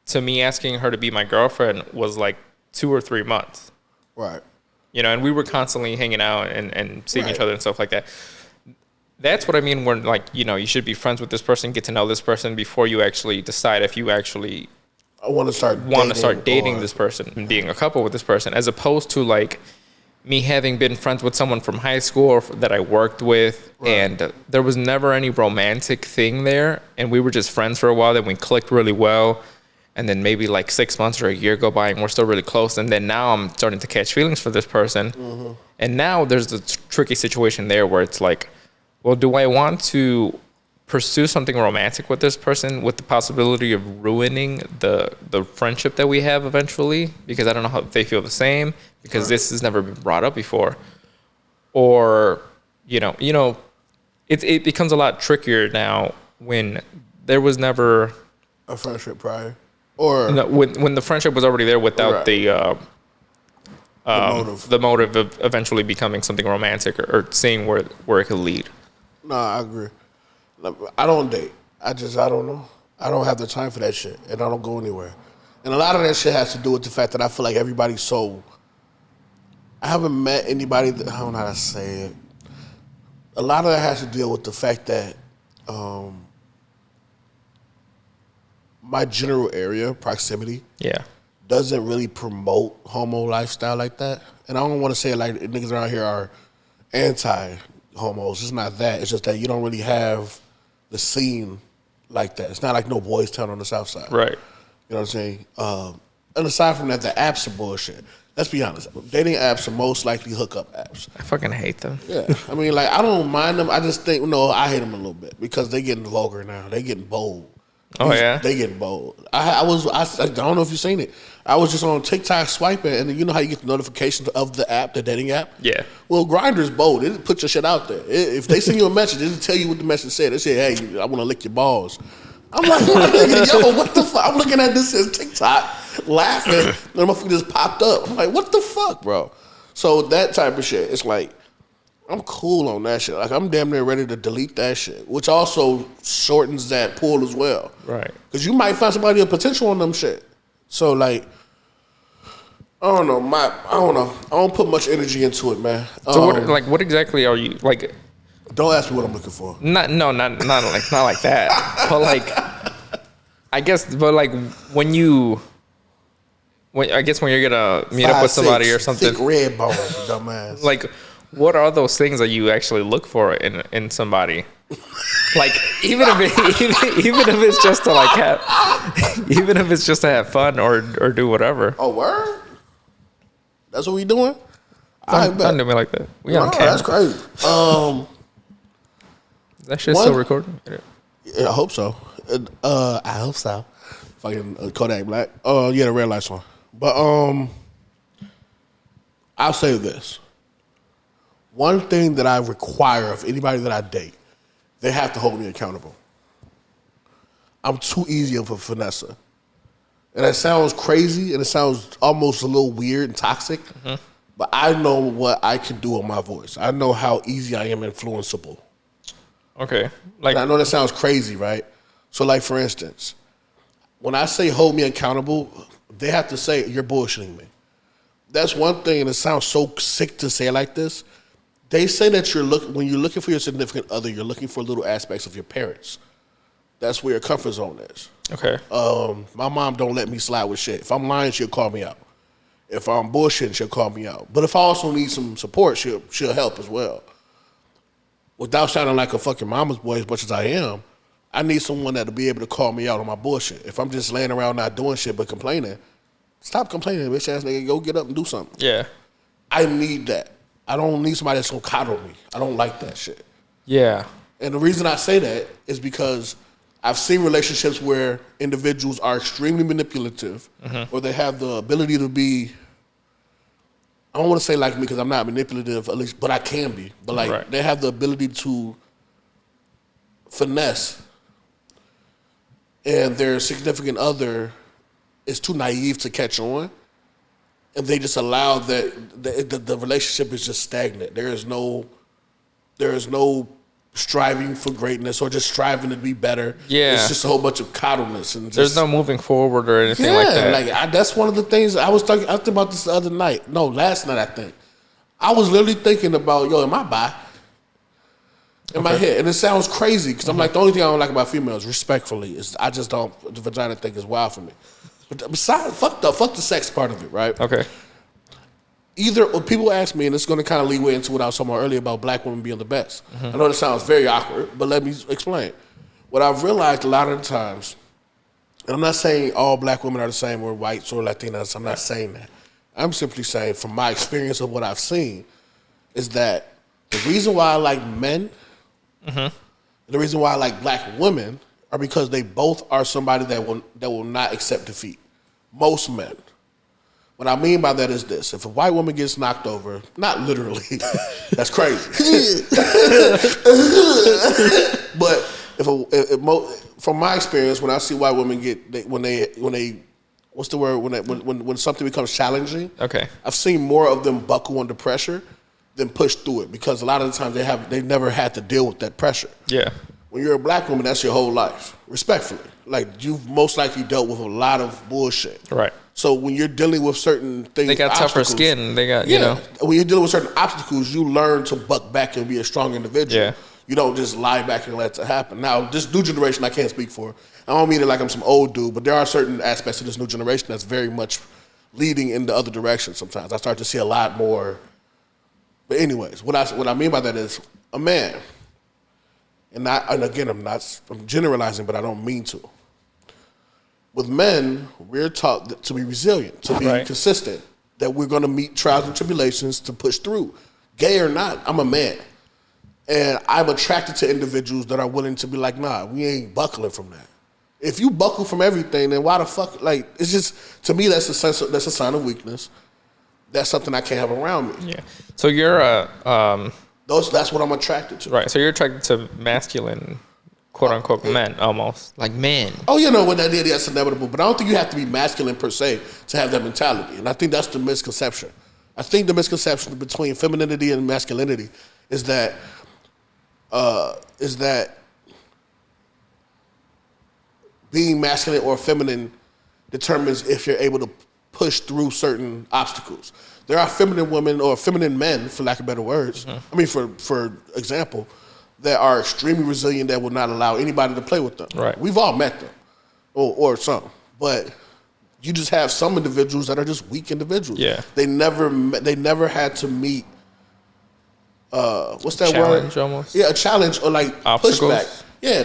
to me asking her to be my girlfriend was like 2 or 3 months. Right. You know, and we were constantly hanging out and seeing each other and stuff like that. That's what I mean when, like, you know, you should be friends with this person, get to know this person before you actually decide if you actually want to start dating this person and being a couple with this person, as opposed to, like, me having been friends with someone from high school or that I worked with, and there was never any romantic thing there, and we were just friends for a while, then we clicked really well, and then maybe like 6 months or a year go by and we're still really close, and then now I'm starting to catch feelings for this person, and now there's the tricky situation there where it's like, well, do I want to pursue something romantic with this person with the possibility of ruining the friendship that we have eventually, because I don't know how they feel the same, because this has never been brought up before, or you know it becomes a lot trickier now when there was never a friendship prior, or no, when the friendship was already there without the motive of eventually becoming something romantic or seeing where it could lead. No, I agree. I don't date. I don't know. I don't have the time for that shit, and I don't go anywhere. And a lot of that shit has to do with the fact that I feel like everybody's so. I haven't met anybody that, I don't know how to say it. A lot of that has to deal with the fact that my general area, proximity, doesn't really promote homo lifestyle like that. And I don't want to say like niggas around here are anti-homos. It's not that. It's just that you don't really have the scene like that. It's not like no boys town on the south side. Right. You know what I'm saying? And aside from that, the apps are bullshit. Let's be honest. Dating apps are most likely hookup apps. I fucking hate them. Yeah. I mean, like, I don't mind them. I just think, no, I hate them a little bit because they getting vulgar now. They getting bold. Oh, yeah? They getting bold. I don't know if you've seen it. I was just on TikTok swiping, and you know how you get the notifications of the app, the dating app? Yeah. Well, Grindr's bold. It put your shit out there. If they send you a message, it'll tell you what the message said. They say, hey, I want to lick your balls. I'm like, yo, what the fuck? I'm looking at this as TikTok, laughing, and the motherfucker just popped up. I'm like, what the fuck, bro? So that type of shit, it's like, I'm cool on that shit. Like, I'm damn near ready to delete that shit, which also shortens that pool as well. Right. Because you might find somebody with potential on them shit. So, like, I don't know. I don't put much energy into it, man. So, what exactly are you, like... Don't ask me what I'm looking for. Not like that. But, like, I guess, when you're gonna meet up with somebody or something... Thick red bones, dumbass. Like... What are those things that you actually look for in somebody? Like, even if it's just to like even if it's just to have fun or do whatever. Oh, word? That's what we doing? Don't do me like that. We on camera. That's crazy. That shit's still recording? Yeah, I hope so. I hope so. Fucking Kodak Black. Yeah, the red light's on. But I'll say this. One thing that I require of anybody that I date, they have to hold me accountable. I'm too easy of a finesser. And that sounds crazy, and it sounds almost a little weird and toxic, but I know what I can do with my voice. I know how easy I am influenceable. Okay. And I know that sounds crazy, right? So, like, for instance, when I say hold me accountable, they have to say, you're bullshitting me. That's one thing, and it sounds so sick to say like this. They say that when you're looking for your significant other, you're looking for little aspects of your parents. That's where your comfort zone is. Okay. My mom don't let me slide with shit. If I'm lying, she'll call me out. If I'm bullshitting, she'll call me out. But if I also need some support, she'll help as well. Without sounding like a fucking mama's boy as much as I am, I need someone that'll be able to call me out on my bullshit. If I'm just laying around not doing shit but complaining, stop complaining, bitch ass nigga. Go get up and do something. Yeah. I need that. I don't need somebody that's gonna coddle me. I don't like that shit. Yeah. And the reason I say that is because I've seen relationships where individuals are extremely manipulative, or they have the ability to be. I don't want to say like me because I'm not manipulative, at least, but I can be. But like they have the ability to finesse, and their significant other is too naive to catch on, and they just allow that the relationship is just stagnant. There is no striving for greatness or just striving to be better. Yeah, it's just a whole bunch of coddleness and there's no moving forward or anything like that. That's one of the things I was talking about this the other night. No, last night I think. I was literally thinking about, am I bi? In my head, and it sounds crazy because I'm like, the only thing I don't like about females, respectfully, is I just don't. The vagina thing is wild for me. But besides, fuck the sex part of it, right? Okay. Either people ask me, and it's going to kind of lead way into what I was talking about earlier about black women being the best. I know this sounds very awkward, but let me explain. What I've realized a lot of the times, and I'm not saying all black women are the same or whites or Latinas. I'm not saying that. I'm simply saying from my experience of what I've seen is that the reason why I like men, the reason why I like black women are because they both are somebody that will not accept defeat. Most men. What I mean by that is this. If a white woman gets knocked over, not literally, that's crazy. But from my experience, when I see white women when something becomes challenging, I've seen more of them buckle under pressure than push through it because a lot of the times they never had to deal with that pressure. Yeah. When you're a black woman, that's your whole life. Respectfully. Like, you've most likely dealt with a lot of bullshit. Right. So when you're dealing with certain things, they got tougher skin. They got, When you're dealing with certain obstacles, you learn to buck back and be a strong individual. Yeah. You don't just lie back and let it happen. Now, this new generation, I can't speak for. I don't mean it like I'm some old dude, but there are certain aspects of this new generation that's very much leading in the other direction sometimes. I start to see a lot more. But anyways, what I mean by that is a man, and again, I'm generalizing, but I don't mean to. With men, we're taught to be resilient, to be consistent, that we're going to meet trials and tribulations to push through. Gay or not, I'm a man. And I'm attracted to individuals that are willing to be like, nah, we ain't buckling from that. If you buckle from everything, then why the fuck, like, it's just, to me, that's a sign of weakness. That's something I can't have around me. Yeah. So you're that's what I'm attracted to. Right. So you're attracted to masculine, quote unquote, men, almost like men. Oh, what that is, that's inevitable. But I don't think you have to be masculine per se to have that mentality. And I think that's the misconception. I think the misconception between femininity and masculinity is that being masculine or feminine determines if you're able to push through certain obstacles. There are feminine women or feminine men, for lack of better words. I mean, for example, that are extremely resilient that will not allow anybody to play with them. Right. We've all met them, or some, but you just have some individuals that are just weak individuals. Yeah. They never had to meet. What's that challenge word? Almost. Yeah, a challenge or like obstacles. Pushback. Yeah,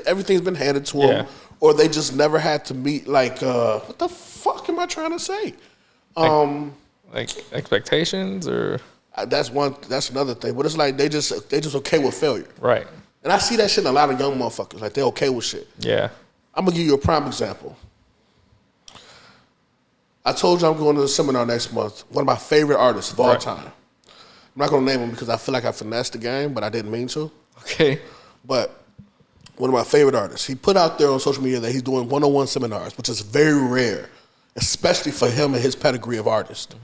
everything's been handed to them, or they just never had to meet like what the fuck am I trying to say? Like expectations or that's another thing. But it's like they just okay with failure. Right. And I see that shit in a lot of young motherfuckers. Like they're okay with shit. Yeah. I'm gonna give you a prime example. I told you I'm going to a seminar next month. One of my favorite artists of all time. I'm not gonna name him because I feel like I finessed the game, but I didn't mean to. Okay. But one of my favorite artists, he put out there on social media that he's doing one-on-one seminars, which is very rare, especially for him and his pedigree of artist.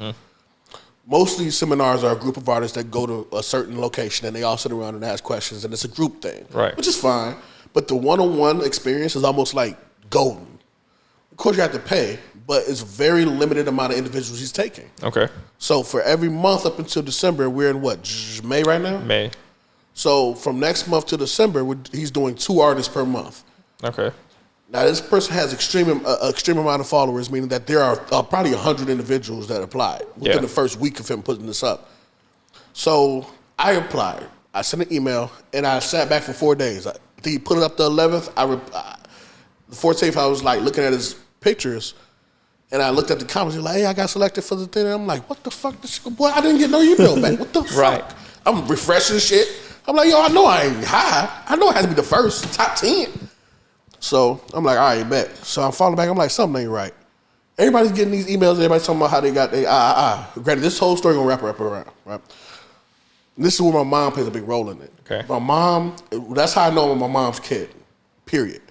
Most of these seminars are a group of artists that go to a certain location and they all sit around and ask questions, and it's a group thing, right? Which is fine. But the one-on-one experience is almost like golden. Of course, you have to pay, but it's a very limited amount of individuals he's taking. Okay. So for every month up until December, we're in what, May right now? May. So from next month to December, he's doing 2 artists per month. Okay. Now this person has extreme amount of followers, meaning that there are probably 100 individuals that applied within the first week of him putting this up. So I applied. I sent an email, and I sat back for 4 days. He put it up the 11th. The 14th, I was like looking at his pictures, and I looked at the comments. He's like, "Hey, I got selected for the thing." And I'm like, "What the fuck? Boy, I didn't get no email back. What the fuck?" Right. I'm refreshing shit. I'm like, "Yo, I know I ain't high. I know I had to be the first, top 10." So I'm like, "All right, bet." So I'm following back. I'm like, something ain't right. Everybody's getting these emails. Everybody's talking about how they got Granted, this whole story gonna wrap around, right? This is where my mom plays a big role in it. Okay. My mom, that's how I know I'm my mom's kid, period.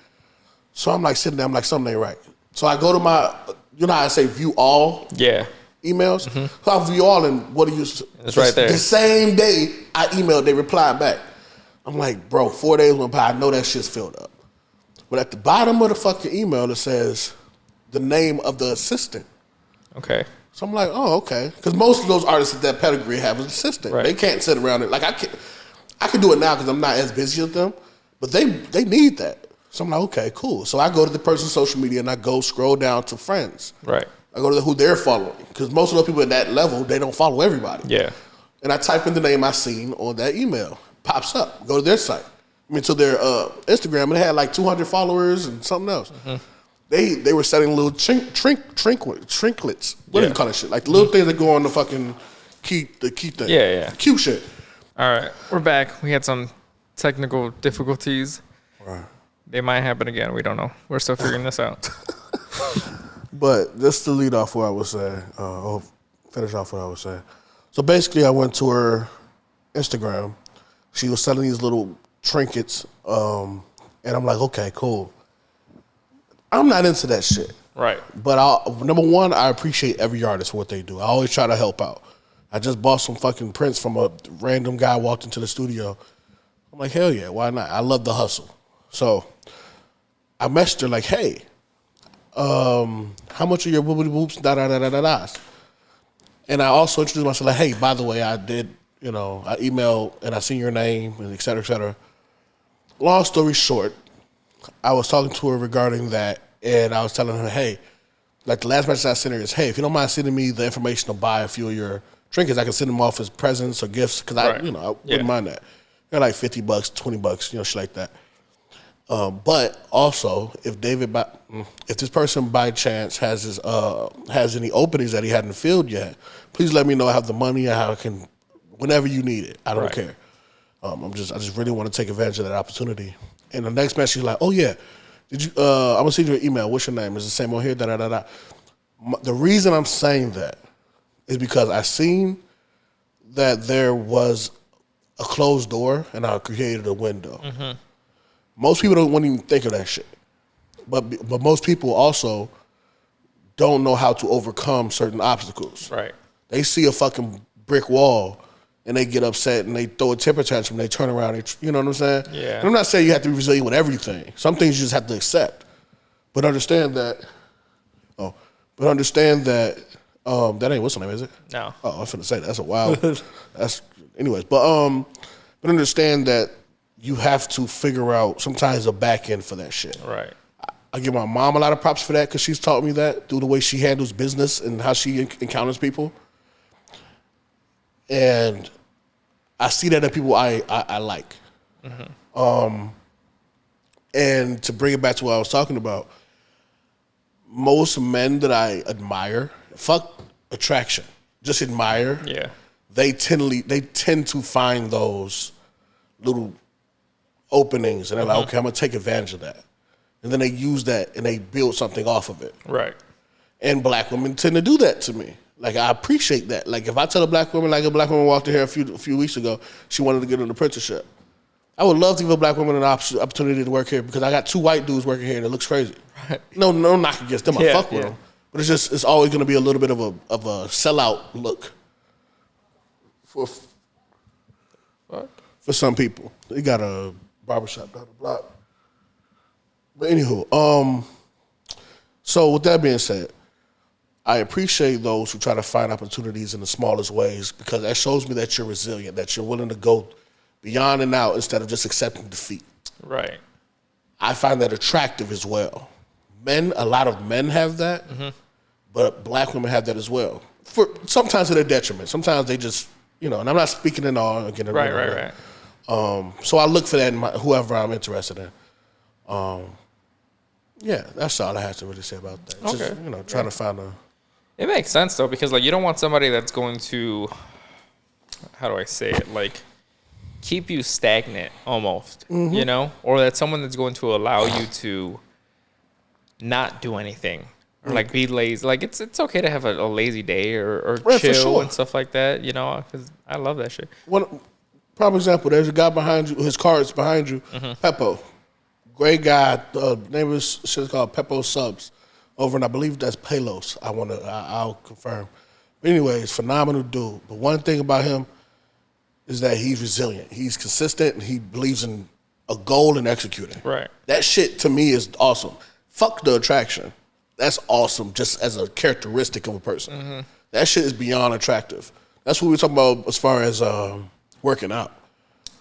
So I'm like sitting there, I'm like, something ain't right. So I go to my, you know how I say view all emails? Mm-hmm. So I view all, and what do you, it's right there. The same day I emailed, they replied back. I'm like, bro, 4 days went by, I know that shit's filled up. But at the bottom of the fucking email, it says the name of the assistant. Okay. So I'm like, oh, okay. Because most of those artists at that pedigree have an assistant. Right. They can't sit around it. Like, I can do it now because I'm not as busy as them, but they need that. So I'm like, okay, cool. So I go to the person's social media and I go scroll down to friends. Right. I go to who they're following because most of those people at that level, they don't follow everybody. Yeah. And I type in the name I seen on that email. Pops up. Go to their site. To their Instagram, and they had like 200 followers and something else. Mm-hmm. They were selling little trinklets. What do you call that shit? Like the little things that go on the fucking key thing. Yeah. Cute shit. All right, we're back. We had some technical difficulties. Right. They might happen again. We don't know. We're still figuring this out. But just to lead off what I was saying, finish off what I was saying. So basically, I went to her Instagram. She was selling these little trinkets, and I'm like, okay, cool. I'm not into that shit. Right. But number one, I appreciate every artist for what they do. I always try to help out. I just bought some fucking prints from a random guy walked into the studio. I'm like, hell yeah, why not? I love the hustle. So I messaged her like, hey, how much are your boobity boops, da-da-da-da-da-das? And I also introduced myself like, hey, by the way, I emailed and I seen your name and et cetera, et cetera. Long story short, I was talking to her regarding that, and I was telling her, hey, like the last message I sent her is, hey, if you don't mind sending me the information to buy a few of your trinkets, I can send them off as presents or gifts, because I wouldn't mind that. They're like $50, $20, shit like that. But also, if this person by chance has any openings that he hadn't filled yet, please let me know. I have the money. I can, whenever you need it. I don't care. I just really want to take advantage of that opportunity. And the next message, she's like, oh yeah, did you? I'm gonna send you an email. What's your name? Is the same on here? Da da da da. The reason I'm saying that is because I seen that there was a closed door, and I created a window. Mm-hmm. Most people wouldn't even think of that shit, but most people also don't know how to overcome certain obstacles. Right. They see a fucking brick wall and they get upset and they throw a temper tantrum. They turn around. You know what I'm saying? Yeah. And I'm not saying you have to be resilient with everything. Some things you just have to accept, but understand that. That ain't what's the name, is it? No. Oh, I was finna say that. That's a wild. Anyways, but understand that you have to figure out sometimes a back end for that shit. Right. I give my mom a lot of props for that because she's taught me that through the way she handles business and how she encounters people. And I see that in people I like. Mm-hmm. And to bring it back to what I was talking about, most men that I admire, fuck attraction, just admire. Yeah. They tend to find those little openings, and they're like, okay, I'm gonna take advantage of that. And then they use that and they build something off of it. Right. And black women tend to do that to me. Like, I appreciate that. Like, if I tell a black woman, like a black woman walked in here a few weeks ago, she wanted to get an apprenticeship. I would love to give a black woman an opportunity to work here because I got 2 white dudes working here and it looks crazy. Right. No knock against them. I fuck with them. But it's always going to be a little bit of a sellout look for some people. They got a barbershop down the block. But anywho, So with that being said, I appreciate those who try to find opportunities in the smallest ways because that shows me that you're resilient, that you're willing to go beyond and out instead of just accepting defeat. Right. I find that attractive as well. A lot of men have that, but black women have that as well. For sometimes to their detriment. Sometimes they just, and I'm not speaking in all again. Right. So I look for that in whoever I'm interested in. Yeah, that's all I have to really say about that. Okay. Just, trying to find a... It makes sense, though, because, you don't want somebody that's going to, how do I say it, keep you stagnant almost, Or that's someone that's going to allow you to not do anything or, be lazy. It's okay to have a lazy day or chill and stuff like that, because I love that shit. One prime example, there's a guy behind you, his car is behind you, Peppo. Great guy. The name of his shit is called Peppo Subs. Over, and I believe that's Palos. I'll confirm. But anyways, phenomenal dude. But one thing about him is that he's resilient. He's consistent, and he believes in a goal and executing. Right. That shit, to me, is awesome. Fuck the attraction. That's awesome just as a characteristic of a person. That shit is beyond attractive. That's what we're talking about as far as working out.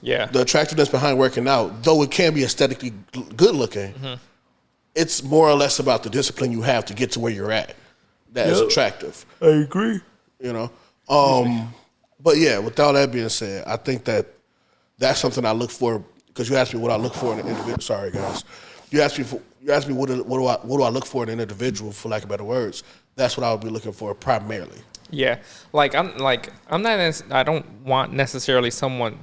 Yeah. The attractiveness behind working out, though it can be aesthetically good looking, it's more or less about the discipline you have to get to where you're at. That is attractive. I agree. But yeah, with all that being said, I think that's something I look for, because you asked me what I look for in an individual. Sorry, guys. You asked me what do I look for in an individual, for lack of better words. That's what I would be looking for primarily. Yeah. I'm not, I don't want necessarily someone,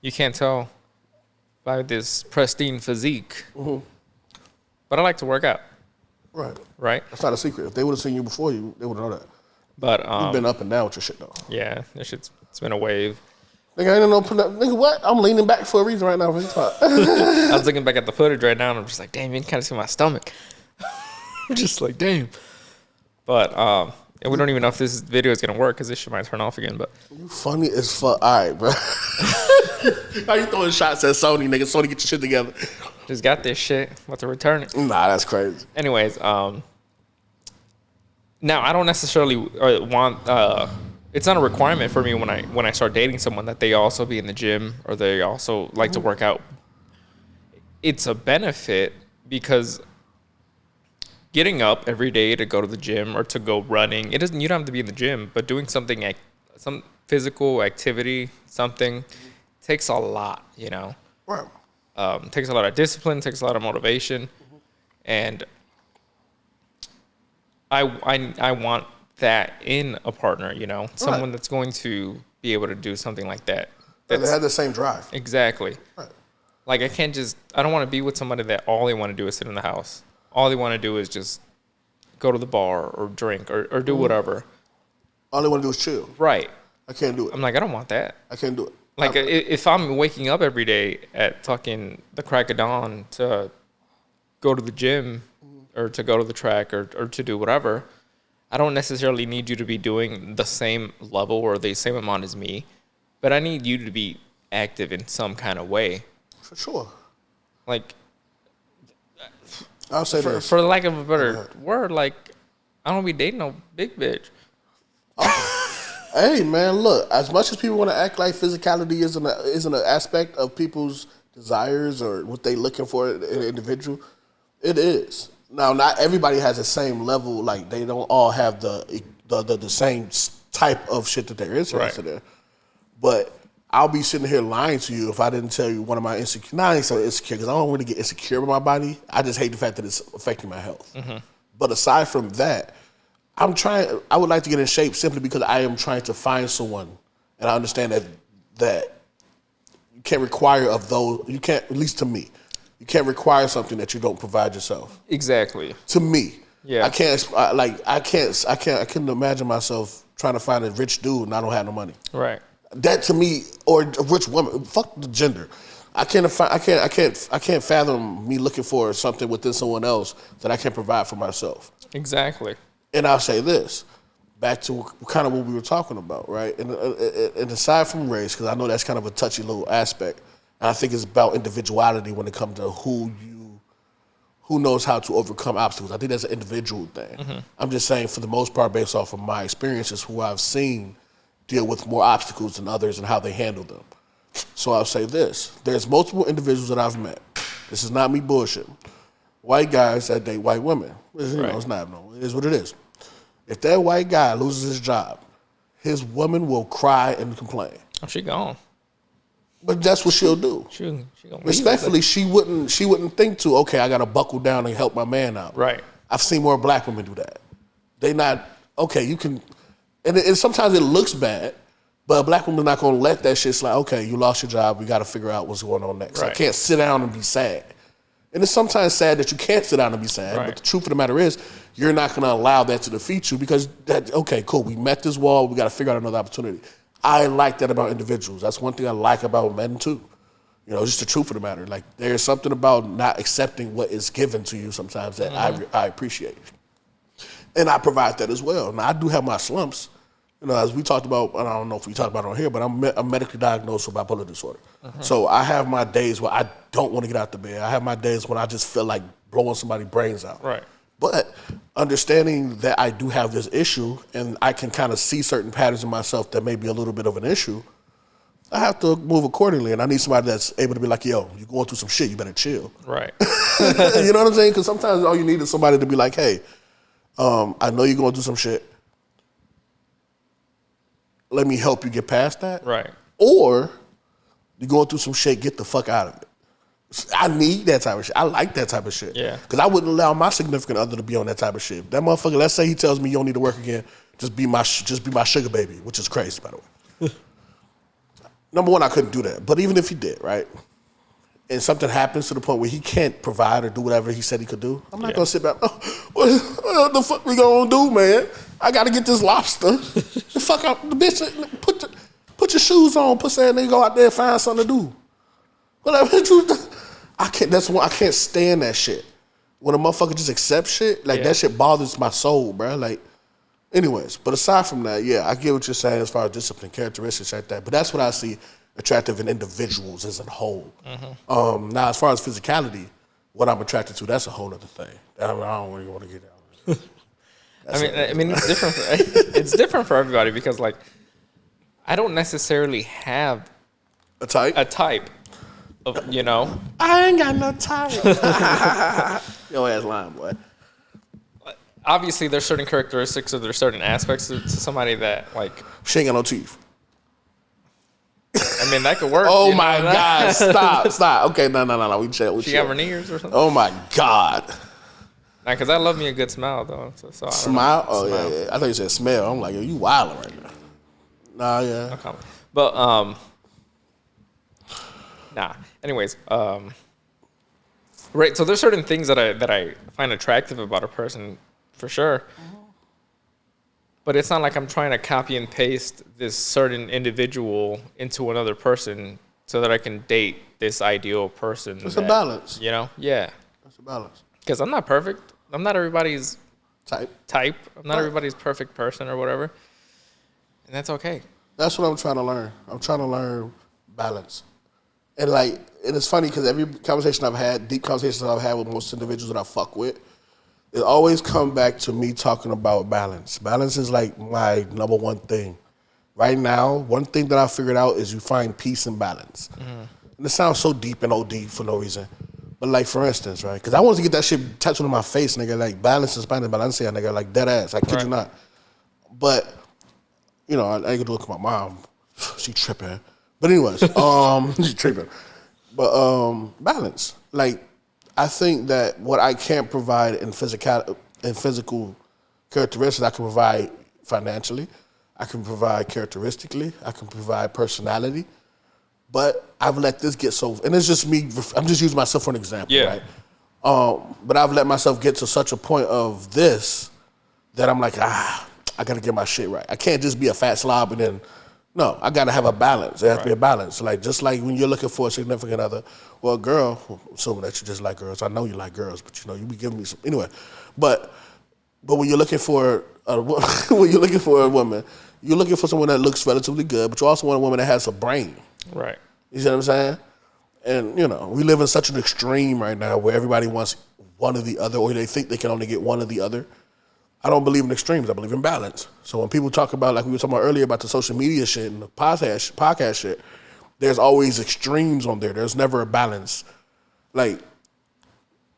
you can't tell by this pristine physique. But I like to work out. Right? That's not a secret. If they would have seen you before, they would know that. But you've been up and down with your shit, though. Yeah, it's been a wave. Nigga, I ain't no nigga. What? I'm leaning back for a reason right now. I was looking back at the footage right now, and I'm just like, damn, you can kind of see my stomach. I'm just like, damn. But and we don't even know if this video is gonna work because this shit might turn off again. But you funny as fuck. All right, bro. How you throwing shots at Sony, nigga? Sony, get your shit together. Just got this shit. About to return it. Nah, that's crazy. Anyways, now I don't necessarily want. It's not a requirement for me when I start dating someone that they also be in the gym or they also like to work out. It's a benefit because getting up every day to go to the gym or to go running, you don't have to be in the gym, but doing something, some physical activity, something takes a lot, Right. Takes a lot of discipline, takes a lot of motivation, and I want that in a partner, someone that's going to be able to do something like that. They have the same drive. Exactly. Right. I don't want to be with somebody that all they want to do is sit in the house. All they want to do is just go to the bar or drink or do whatever. All they want to do is chill. Right. I can't do it. I'm like, I don't want that. I can't do it. If I'm waking up every day at fucking the crack of dawn to go to the gym or to go to the track or to do whatever, I don't necessarily need you to be doing the same level or the same amount as me, but I need you to be active in some kind of way. For sure. I'll say this. For the lack of a better word, I don't be dating no big bitch. Hey, man, look, as much as people want to act like physicality isn't an aspect of people's desires or what they looking for in an individual, it is. Now, not everybody has the same level. They don't all have the same type of shit that they're interested in. But I'll be sitting here lying to you if I didn't tell you one of my insecure. Not insecure because I don't really get insecure with my body. I just hate the fact that it's affecting my health. But aside from that, I would like to get in shape simply because I am trying to find someone, and I understand that you can't require of those. You can't, at least to me, you can't require something that you don't provide yourself. Exactly. To me, yeah, I couldn't imagine myself trying to find a rich dude and I don't have no money. Right. That to me, or a rich woman. Fuck the gender. I can't fathom me looking for something within someone else that I can't provide for myself. Exactly. And I'll say this, back to kind of what we were talking about, right? And aside from race, because I know that's kind of a touchy little aspect, and I think it's about individuality when it comes to who who knows how to overcome obstacles. I think that's an individual thing. I'm just saying, for the most part, based off of my experiences, who I've seen deal with more obstacles than others and how they handle them. So I'll say this. There's multiple individuals that I've met. This is not me bullshitting. White guys that date white women. You know, it's not, no, it is what it is. If that white guy loses his job, his woman will cry and complain. Oh, she gone. But that's what she'll do. She gonna Respectfully, she wouldn't think to, okay, I gotta buckle down and help my man out. Right. I've seen more black women do that. They not, okay, you can, and sometimes it looks bad, but a black woman's not gonna let that shit slide. Okay, you lost your job, we gotta figure out what's going on next. Right. I can't sit down and be sad. And it's sometimes sad that you can't sit down and be sad, but the truth of the matter is, you're not gonna allow that to defeat you because, okay, cool, we met this wall, we gotta figure out another opportunity. I like that about individuals. That's one thing I like about men too. You know, just the truth of the matter. Like, there's something about not accepting what is given to you sometimes that I appreciate. And I provide that as well. Now, I do have my slumps. You know, as we talked about, I don't know if we talked about it on here, but I'm medically diagnosed with bipolar disorder. So I have my days where I don't want to get out the bed. I have my days when I just feel like blowing somebody's brains out. Right. But understanding that I do have this issue and I can kind of see certain patterns in myself that may be a little bit of an issue, I have to move accordingly. And I need somebody that's able to be like, yo, you're going through some shit, you better chill. Right. You know what I'm saying? Because sometimes all you need is somebody to be like, hey, I know you're going through some shit. Let me help you get past that. Right. Or you're going through some shit, get the fuck out of it. I need that type of shit. I like that type of shit. Yeah. Because I wouldn't allow my significant other to be on that type of shit. That motherfucker, let's say he tells me you don't need to work again, just be my sugar baby, which is crazy, by the way. Number one, I couldn't do that. But even if he did, right? And something happens to the point where he can't provide or do whatever he said he could do, I'm not going to sit back, what the fuck we going to do, man? I got to get this lobster. The fuck out, the bitch, put your shoes on, pussy, and then go out there and find something to do. Whatever. I can't stand that shit. When a motherfucker just accepts shit, like that shit bothers my soul, bro. Like, anyways, but aside from that, yeah, I get what you're saying as far as discipline, characteristics like that. But that's what I see attractive in individuals as a whole. Now, as far as physicality, what I'm attracted to, that's a whole other thing. I don't really want to get down. I mean, it's different. It's different for everybody because, like, I don't necessarily have a type. Of, you know, I ain't got no type. Your ass lying, boy. Obviously, there's certain characteristics or there's certain aspects to somebody that, like, she ain't got no teeth. I mean, that could work. Oh my God! Stop. Okay, no. We chill. She got veneers or something. Oh my God! Nah, because I love me a good smile though. So smile? Oh smile. Yeah. I thought you said smell. I'm like, yo, you wilding right now. Nah, yeah. Okay. But nah. Anyways, right. So there's certain things that I find attractive about a person, for sure. But it's not like I'm trying to copy and paste this certain individual into another person so that I can date this ideal person. It's a balance. You know? Yeah. It's a balance. Because I'm not perfect. I'm not everybody's type. I'm not everybody's perfect person or whatever. And that's okay. That's what I'm trying to learn. I'm trying to learn balance. And it's funny because every conversation I've had, deep conversations I've had with most individuals that I fuck with, it always come back to me talking about balance. Balance is like my number one thing. Right now, one thing that I figured out is you find peace and balance. And it sounds so deep and OD for no reason. But like, for instance, right? Because I wanted to get that shit tattooed on my face, nigga. Like, balance is Spanish, balancea, nigga. Like, dead ass. I kid you not. But, you know, I ain't gonna look at my mom. She tripping. But anyways, she tripping. But balance. Like, I think that what I can't provide in physical characteristics, I can provide financially. I can provide characteristically. I can provide personality. But I've let this get so, and it's just me, I'm just using myself for an example, right? But I've let myself get to such a point of this that I'm like, I gotta get my shit right. I can't just be a fat slob and then, no, I gotta have a balance. There has to be a balance. Like, just like when you're looking for a significant other, well, a girl, assuming that you just like girls, I know you like girls, but you know, you be giving me some, anyway. But when you're looking for a woman, you're looking for someone that looks relatively good, but you also want a woman that has a brain. Right. You see what I'm saying? And, you know, we live in such an extreme right now where everybody wants one or the other, or they think they can only get one or the other. I don't believe in extremes. I believe in balance. So when people talk about, like we were talking about earlier, about the social media shit and the podcast shit, there's always extremes on there. There's never a balance. Like,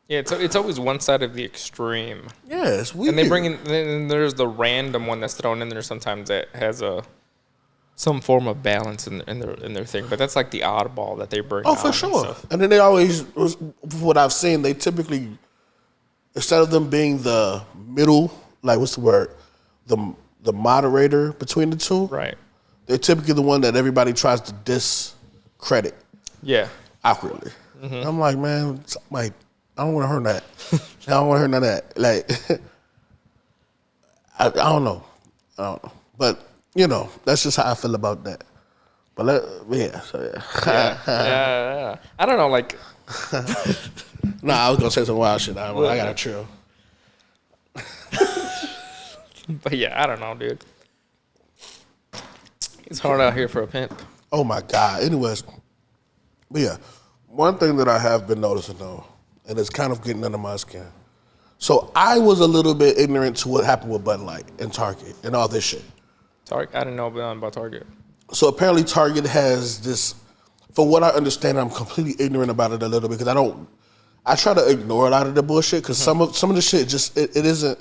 yeah, it's always one side of the extreme. yeah, it's weird. And they bring in, then there's the random one that's thrown in there sometimes that has some form of balance in their thing. But that's like the oddball that they bring. Oh, for sure. And then they always, what I've seen, they typically, instead of them being the middle, like what's the word, the moderator between the two, right? They're typically the one that everybody tries to discredit. Yeah, awkwardly. Mm-hmm. I'm like, man, like I don't want to hear that. I don't want to hear none of that. Like, I don't know. But you know, that's just how I feel about that. But yeah, so yeah. yeah. I don't know, like. Nah, I was gonna say some wild shit. I gotta chill. But yeah, I don't know, dude. It's hard out here for a pimp. Oh my God. Anyways, but yeah, one thing that I have been noticing though, and it's kind of getting under my skin. So I was a little bit ignorant to what happened with Bud Light and Target and all this shit. Target, I didn't know about Target. So apparently Target has this. For what I understand, I'm completely ignorant about it a little bit because I try to ignore a lot of the bullshit because some of the shit just it isn't.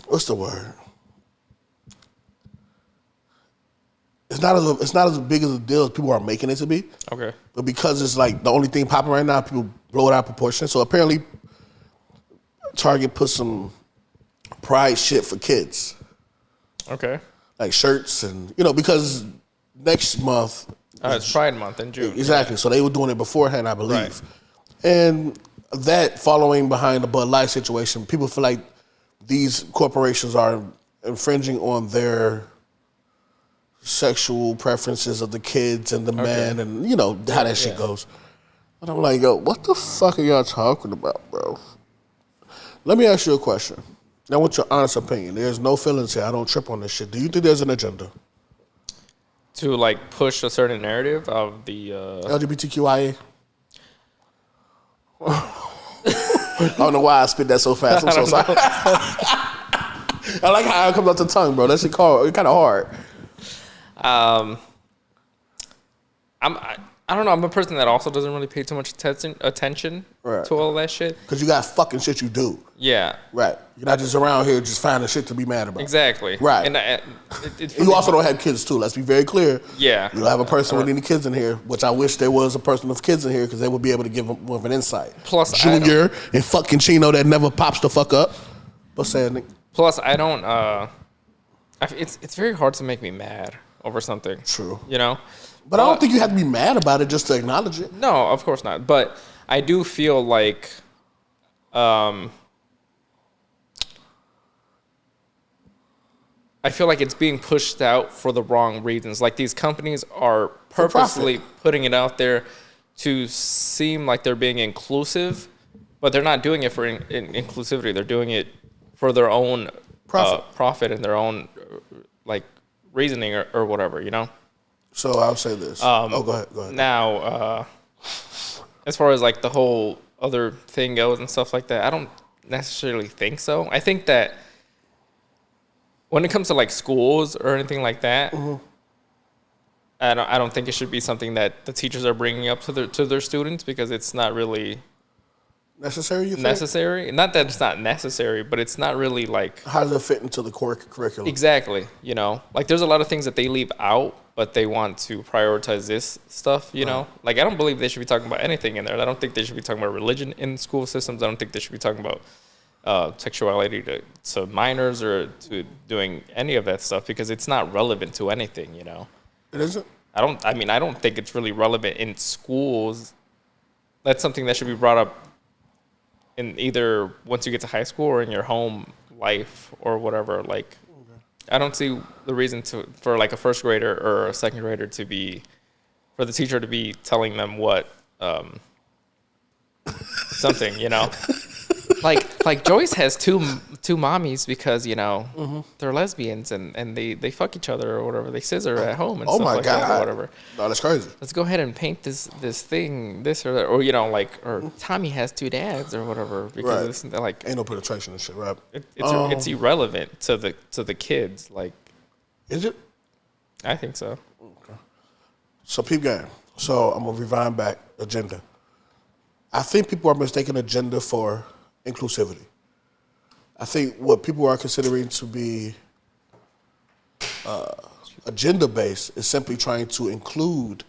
What's the word? It's not as big as a deal as people are making it to be. Okay. But because it's like the only thing popping right now, people blow it out of proportion. So apparently, Target put some pride shit for kids. Okay. Like shirts and because next month. It's Pride Month in June. Exactly. Yeah. So they were doing it beforehand, I believe. Right. And that following behind the Bud Light situation, people feel like these corporations are infringing on their sexual preferences of the kids and the men and, how that shit goes. And I'm like, yo, what the fuck are y'all talking about, bro? Let me ask you a question. Now, what's your honest opinion? There's no feelings here. I don't trip on this shit. Do you think there's an agenda? To, like, push a certain narrative of the... LGBTQIA? I don't know why I spit that so fast. I'm so sorry. I like how it comes out the tongue, bro. That shit kind of hard. I don't know. I'm a person that also doesn't really pay too much attention to all that shit. Because you got fucking shit you do. Yeah. Right. You're not just around here just finding shit to be mad about. Exactly. Right. And you also don't have kids, too. Let's be very clear. Yeah. You don't have a person with any kids in here, which I wish there was a person with kids in here because they would be able to give them more of an insight. Plus, Junior and fucking Chino that never pops the fuck up. What's saying, Nick? Plus, I don't... it's very hard to make me mad over something. True. But I don't think you have to be mad about it just to acknowledge it. No, of course not. But I do feel like I feel like it's being pushed out for the wrong reasons. Like these companies are purposely putting it out there to seem like they're being inclusive, but they're not doing it for inclusivity. They're doing it for their own profit and their own like reasoning or whatever, So I'll say this. Go ahead. Now, as far as like the whole other thing goes and stuff like that, I don't necessarily think so. I think that when it comes to like schools or anything like that, I don't think it should be something that the teachers are bringing up to their students because it's not really necessary. You think? Necessary? Not that it's not necessary, but it's not really like. How does it fit into the core curriculum? Exactly. Like there's a lot of things that they leave out, but they want to prioritize this stuff. Like I don't believe they should be talking about anything in there. I don't think they should be talking about religion in school systems. I don't think they should be talking about sexuality to minors or to doing any of that stuff because it's not relevant to anything. It isn't. I don't think it's really relevant in schools. That's something that should be brought up in either once you get to high school or in your home life or whatever. Like, I don't see the reason for like a first grader or a second grader for the teacher to be telling them what something, like Joyce has two mommies because they're lesbians and they fuck each other or whatever. They scissor at home and Oh stuff my like God. that or whatever. No, that's crazy. Let's go ahead and paint this thing, this or that, or Tommy has two dads or whatever because it's like ain't no penetration and shit, right? It's irrelevant to the kids. Like, is it? I think so. Okay. So peep game. So I'm gonna rewind back agenda. I think people are mistaking agenda for inclusivity. I think what people are considering to be agenda based is simply trying to include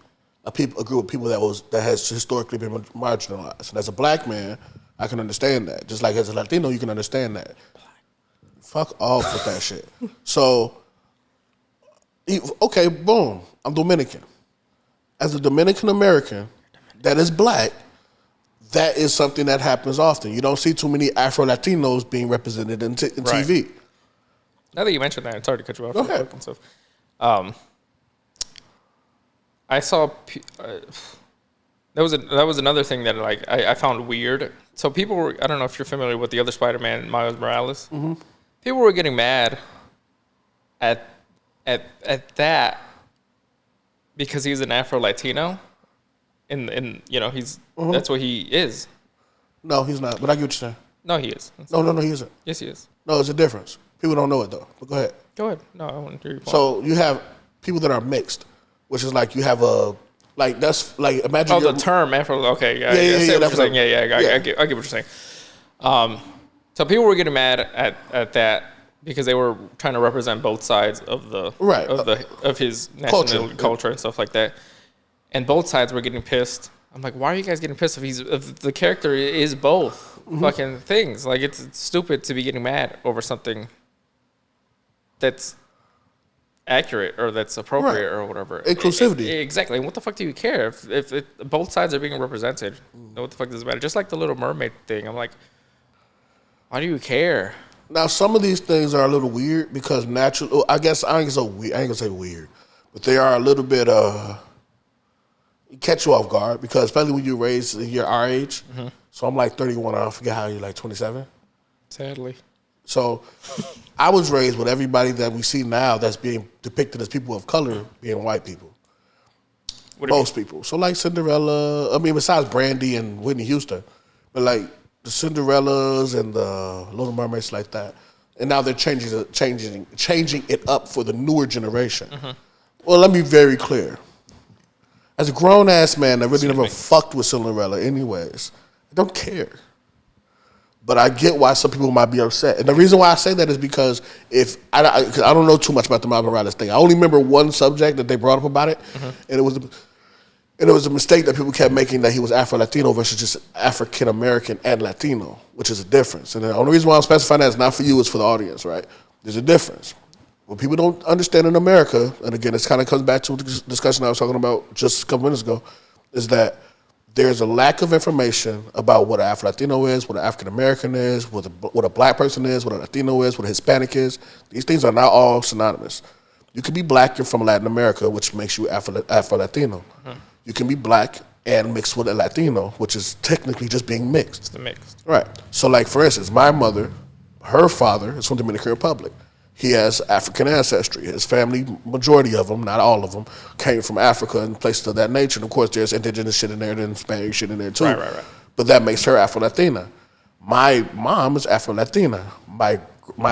a group of people that has historically been marginalized. And as a black man, I can understand that. Just like as a Latino, you can understand that. Fuck off with that shit. So, okay, boom. I'm Dominican. As a Dominican American that is black, that is something that happens often. You don't see too many Afro Latinos being represented in TV. Now that you mentioned that, it's hard to cut you off. Go ahead. And stuff. I saw that was another thing that I found weird. So people were, I don't know if you're familiar with the other Spider-Man, Miles Morales. Mm-hmm. People were getting mad at that because he's an Afro Latino, and he's that's what he is. No, he's not. But I get what you're saying. No, he is. No, he isn't. Yes, he is. No, it's a difference. People don't know it though. But go ahead. Go ahead. No, I want to hear your point. So you have people that are mixed, which is like you have that's like imagine. Oh, the term Afro. Okay, yeah. I get what you're saying. So people were getting mad at that because they were trying to represent both sides of of his national culture and stuff like that, and both sides were getting pissed. I'm like, why are you guys getting pissed if the character is both fucking things? Like, it's stupid to be getting mad over something that's accurate or that's appropriate or whatever. Inclusivity. Exactly. And what the fuck do you care if both sides are being represented? What the fuck does it matter? Just like the Little Mermaid thing. I'm like, why do you care? Now, some of these things are a little weird because natural. I guess I ain't gonna say weird, but they are a little bit catch you off guard because especially when you're raised, you're our age. Mm-hmm. So I'm like 31. I forget how you're like 27. Sadly. So I was raised with everybody that we see now that's being depicted as people of color being white people. Most people. So like Cinderella. I mean, besides Brandy and Whitney Houston, but like the Cinderellas and the Little Mermaids like that. And now they're changing it up for the newer generation. Mm-hmm. Well, let me be very clear. As a grown-ass man that really never fucked with Cinderella anyways, I don't care. But I get why some people might be upset. And the reason why I say that is because cause I don't know too much about the Miles Morales thing. I only remember one subject that they brought up about it, and it was a mistake that people kept making that he was Afro-Latino versus just African-American and Latino, which is a difference. And the only reason why I'm specifying that is not for you, it's for the audience, right? There's a difference. What people don't understand in America, and again, this kind of comes back to the discussion I was talking about just a couple minutes ago, is that there's a lack of information about what an Afro-Latino is, what an African-American is, what a black person is, what a Latino is, what a Hispanic is. These things are not all synonymous. You can be black and from Latin America, which makes you Afro-Latino. Mm-hmm. You can be black and mixed with a Latino, which is technically just being mixed. It's the mixed. Right. So like, for instance, my mother, her father is from the Dominican Republic. He has African ancestry. His family, majority of them, not all of them, came from Africa and places of that nature. And of course, there's indigenous shit in there, and Spanish shit in there too. Right. But that makes her Afro-Latina. My mom is Afro-Latina. My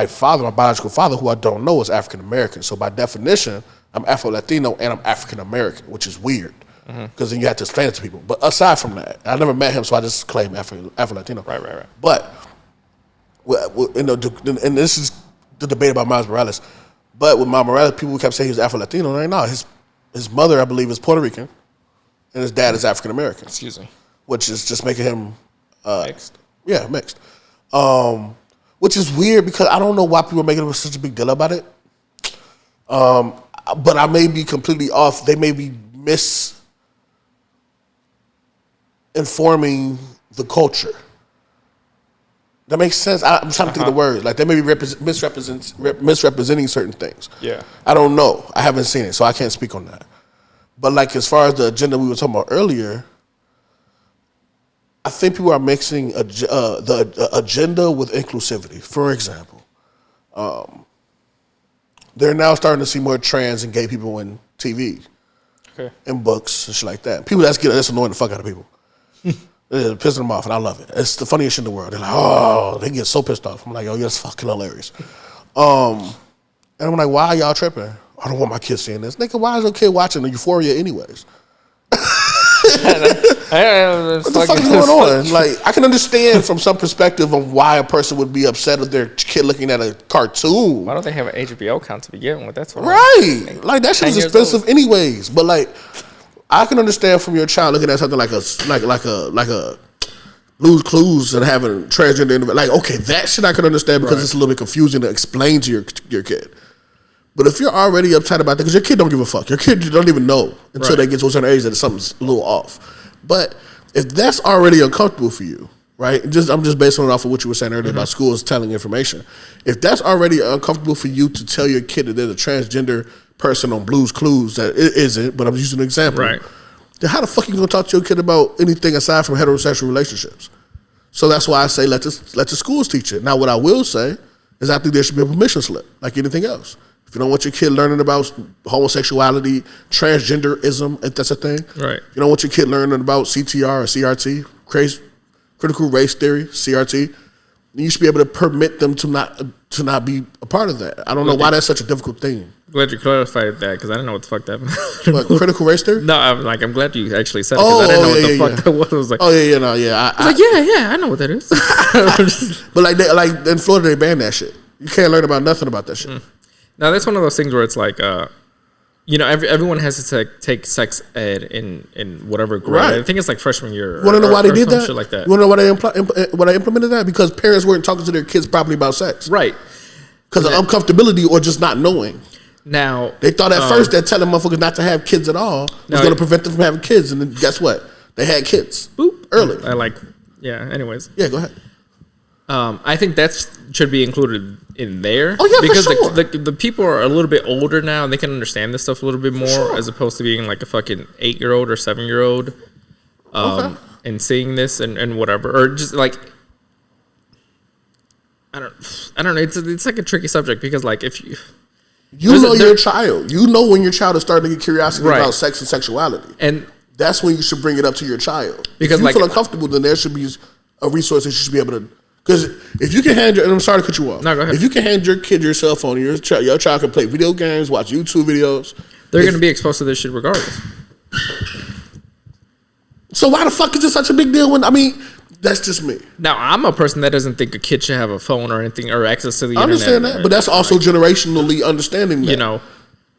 father, my biological father, who I don't know, is African-American. So by definition, I'm Afro-Latino and I'm African-American, which is weird. Because then you have to explain it to people. But aside from that, I never met him, so I just claim Afro-Latino. Right. But, and this is the debate about Miles Morales. But with Miles Morales, people kept saying he was Afro-Latino. And no, his mother, I believe, is Puerto Rican, and his dad is African-American. Excuse me. Which is just making him... mixed? Yeah, mixed. Which is weird because I don't know why people are making such a big deal about it. But I may be completely off. They may be misinforming the culture. That makes sense. I'm trying to think of the words. Like they may be misrepresenting certain things. Yeah. I don't know. I haven't seen it, so I can't speak on that. But like as far as the agenda we were talking about earlier, I think people are mixing the agenda with inclusivity. For example, they're now starting to see more trans and gay people in TV, in books and shit like that. People that's annoying the fuck out of people. It's pissing them off, and I love it. It's the funniest shit in the world. They're like, oh, they get so pissed off. I'm like, oh, yeah, that's fucking hilarious. And I'm like, why are y'all tripping? I don't want my kids seeing this. Nigga, why is your kid watching the Euphoria anyways? What the fuck is going on? Like, I can understand from some perspective of why a person would be upset if their kid looking at a cartoon. Why don't they have an HBO account to begin with? That's what right. Like that shit is expensive anyways. But like, I can understand from your child looking at something like a Blue's Clues and having transgender. Like, okay, that shit I can understand because it's a little bit confusing to explain to your kid. But if you're already uptight about that, because your kid don't give a fuck. Your kid don't even know until they get to a certain age that something's a little off. But if that's already uncomfortable for you, right? I'm just basing it off of what you were saying earlier about schools telling information. If that's already uncomfortable for you to tell your kid that there's a transgender person on Blue's Clues that it isn't, but I'm using an example. Right. Then how the fuck are you going to talk to your kid about anything aside from heterosexual relationships? So that's why I say let the schools teach it. Now, what I will say is I think there should be a permission slip, like anything else. If you don't want your kid learning about homosexuality, transgenderism, if that's a thing. Right. If you don't want your kid learning about CTR or CRT, critical race theory, CRT, then you should be able to permit them to not be a part of that. I don't know why that's such a difficult thing. Glad you clarified that because I didn't know what the fuck that meant. What, critical race theory? No, I'm glad you actually said it because I didn't know what the fuck that was. I was like, I know what that is. But like in Florida, they banned that shit. You can't learn about nothing about that shit. Now that's one of those things where it's like, everyone has to take sex ed in whatever grade. Right. I think it's like freshman year. You want to know why they did that? Shit like that. You want to know why they implemented that? Because parents weren't talking to their kids properly about sex. Right. Because of uncomfortability or just not knowing. Now they thought at first that telling motherfuckers not to have kids at all was going to prevent them from having kids, and then guess what? They had kids. Boop. Early. Anyways. Yeah. Go ahead. I think that should be included in there. Oh yeah, because for sure. the people are a little bit older now and they can understand this stuff a little bit more as opposed to being like a fucking 8-year-old or 7-year-old and seeing this and whatever, or just like I don't know. It's like a tricky subject because like if you know your child, you know when your child is starting to get curiosity about sex and sexuality, and that's when you should bring it up to your child. Because if you feel uncomfortable, then there should be a resource that you should be able to. Because if you can hand and I'm sorry to cut you off. No, go ahead. If you can hand your kid your cell phone, your child can play video games, watch YouTube videos. They're going to be exposed to this shit regardless. So why the fuck is this such a big deal? That's just me. Now, I'm a person that doesn't think a kid should have a phone or anything or access to the internet. I understand that, but that's also generationally understanding that. You know.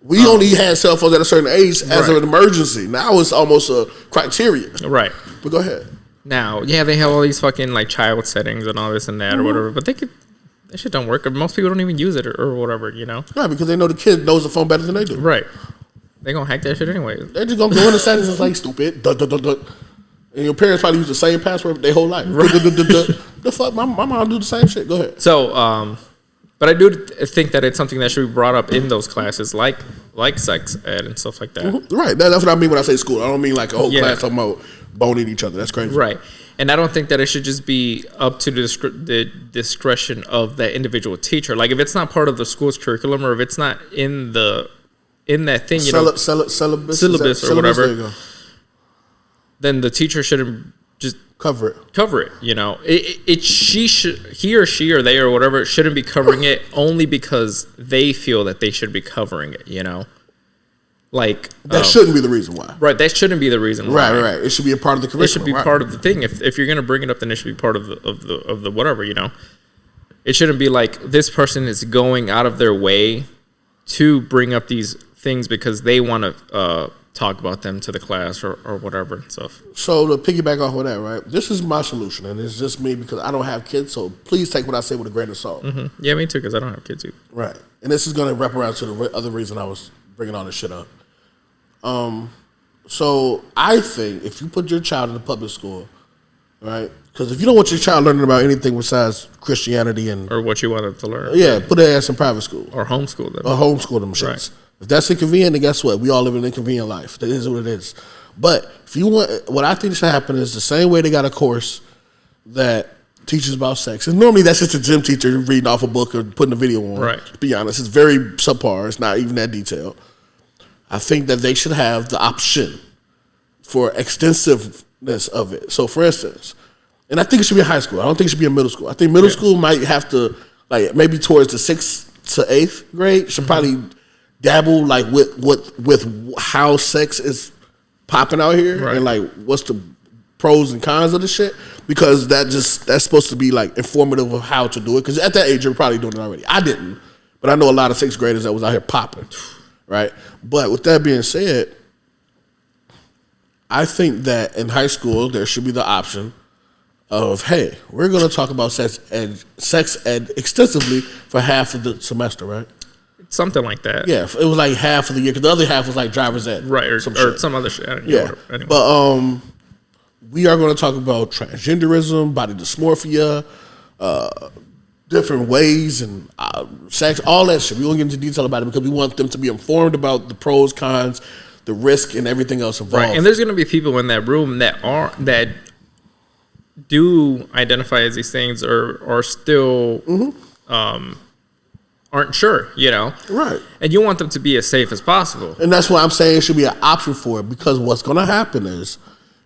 We only had cell phones at a certain age as an emergency. Now it's almost a criteria. Right. But go ahead. Now, yeah, they have all these fucking like child settings and all this and that or whatever, but that shit don't work. Most people don't even use it or whatever, you know? Right, because they know the kid knows the phone better than they do. Right. They gonna hack that shit anyway. They're just gonna go in the settings and like stupid. And your parents probably use the same password their whole life. Right. The fuck, my mom do the same shit. Go ahead. So, but I do think that it's something that should be brought up in those classes, like sex ed and stuff like that. Mm-hmm. Right. That's what I mean when I say school. I don't mean like a whole class talking about boning each other. That's crazy. Right. And I don't think that it should just be up to the discretion of that individual teacher. Like if it's not part of the school's curriculum or if it's not in that thing, syllabus or whatever, then the teacher shouldn't just cover it. You know, he or she or they or whatever shouldn't be covering it only because they feel that they should be covering it. You know. Like that shouldn't be the reason why. Right, that shouldn't be the reason why. Right. It should be a part of the curriculum. It should be part of the thing. If you're gonna bring it up, then it should be part of the whatever, you know. It shouldn't be like this person is going out of their way to bring up these things because they want to talk about them to the class or whatever and stuff. So to piggyback off of that, right? This is my solution, and it's just me because I don't have kids. So please take what I say with a grain of salt. Mm-hmm. Yeah, me too, because I don't have kids either. Right, and this is gonna wrap around to the other reason I was bringing all this shit up. So I think if you put your child in a public school, right? Because if you don't want your child learning about anything besides Christianity or what you want them to learn, put their ass in private school or homeschool them. Or homeschool them shits. Right. If that's inconvenient, then guess what? We all live an inconvenient life. That is what it is. But if you want, what I think should happen is the same way they got a course that teaches about sex. And normally that's just a gym teacher reading off a book or putting a video on. Right. To be honest, it's very subpar. It's not even that detailed. I think that they should have the option for extensiveness of it. So, for instance, and I think it should be in high school. I don't think it should be in middle school. I think middle school might have to, like, maybe towards the 6th to 8th grade, should probably dabble, like, with how sex is popping out here and, like, what's the pros and cons of the shit, because that's supposed to be, like, informative of how to do it. Because at that age, you're probably doing it already. I didn't, but I know a lot of 6th graders that was out here popping, right? But with that being said, I think that in high school there should be the option of, hey, we're going to talk about sex ed extensively for half of the semester, right? Something like that. Yeah, it was like half of the year, because the other half was like driver's ed, right? Or some other shit. Yeah, anyway. But we are going to talk about transgenderism, body dysmorphia, different ways and sex, all that shit. We won't get into detail about it because we want them to be informed about the pros, cons, the risk, and everything else involved. Right, and there's going to be people in that room that do identify as these things or are still aren't sure, Right. And you want them to be as safe as possible. And that's why I'm saying it should be an option for it, because what's going to happen is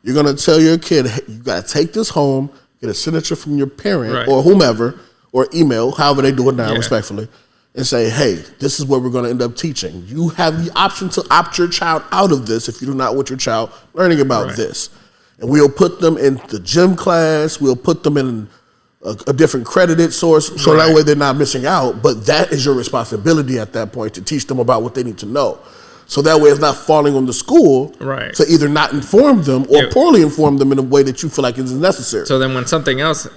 you're going to tell your kid, hey, you got to take this home, get a signature from your parent or whomever, or email, however they do it now, respectfully, and say, hey, this is what we're going to end up teaching. You have the option to opt your child out of this if you do not want your child learning about this. And we'll put them in the gym class. We'll put them in a different credited source, so that way they're not missing out. But that is your responsibility at that point, to teach them about what they need to know. So that way it's not falling on the school to either not inform them or poorly inform them in a way that you feel like is necessary. So then when something else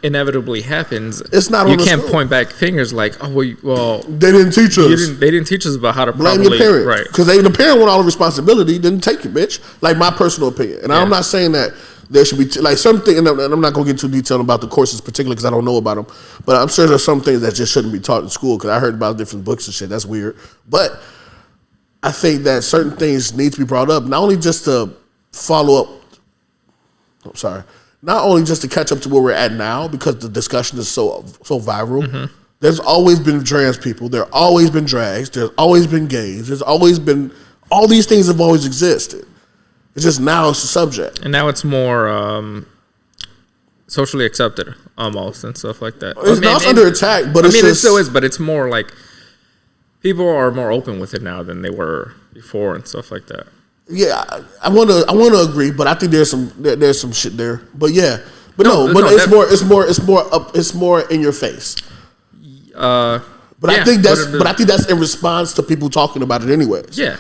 inevitably happens, it's not you can't point back fingers like, oh, well they didn't teach us. They didn't teach us about how to blame properly, your parent, right? Because the parent want all the responsibility, didn't take it, bitch. Like, my personal opinion, and I'm not saying that there should be like something, and I'm not going to get too detailed about the courses particularly because I don't know about them, but I'm sure there's some things that just shouldn't be taught in school, because I heard about different books and shit. That's weird, but I think that certain things need to be brought up, not only just to follow up. I'm sorry. Not only just to catch up to where we're at now, because the discussion is so viral. There's always been trans people. There always been drags. There's always been gays. There's always been, all these things have always existed. It's just now it's a subject. And now it's more socially accepted almost and stuff like that. It's under attack, but it still is, but it's more like people are more open with it now than they were before and stuff like that. Yeah, I want to agree, but I think there's some shit there. But it's more in your face. I think that's in response to people talking about it anyways. Yeah.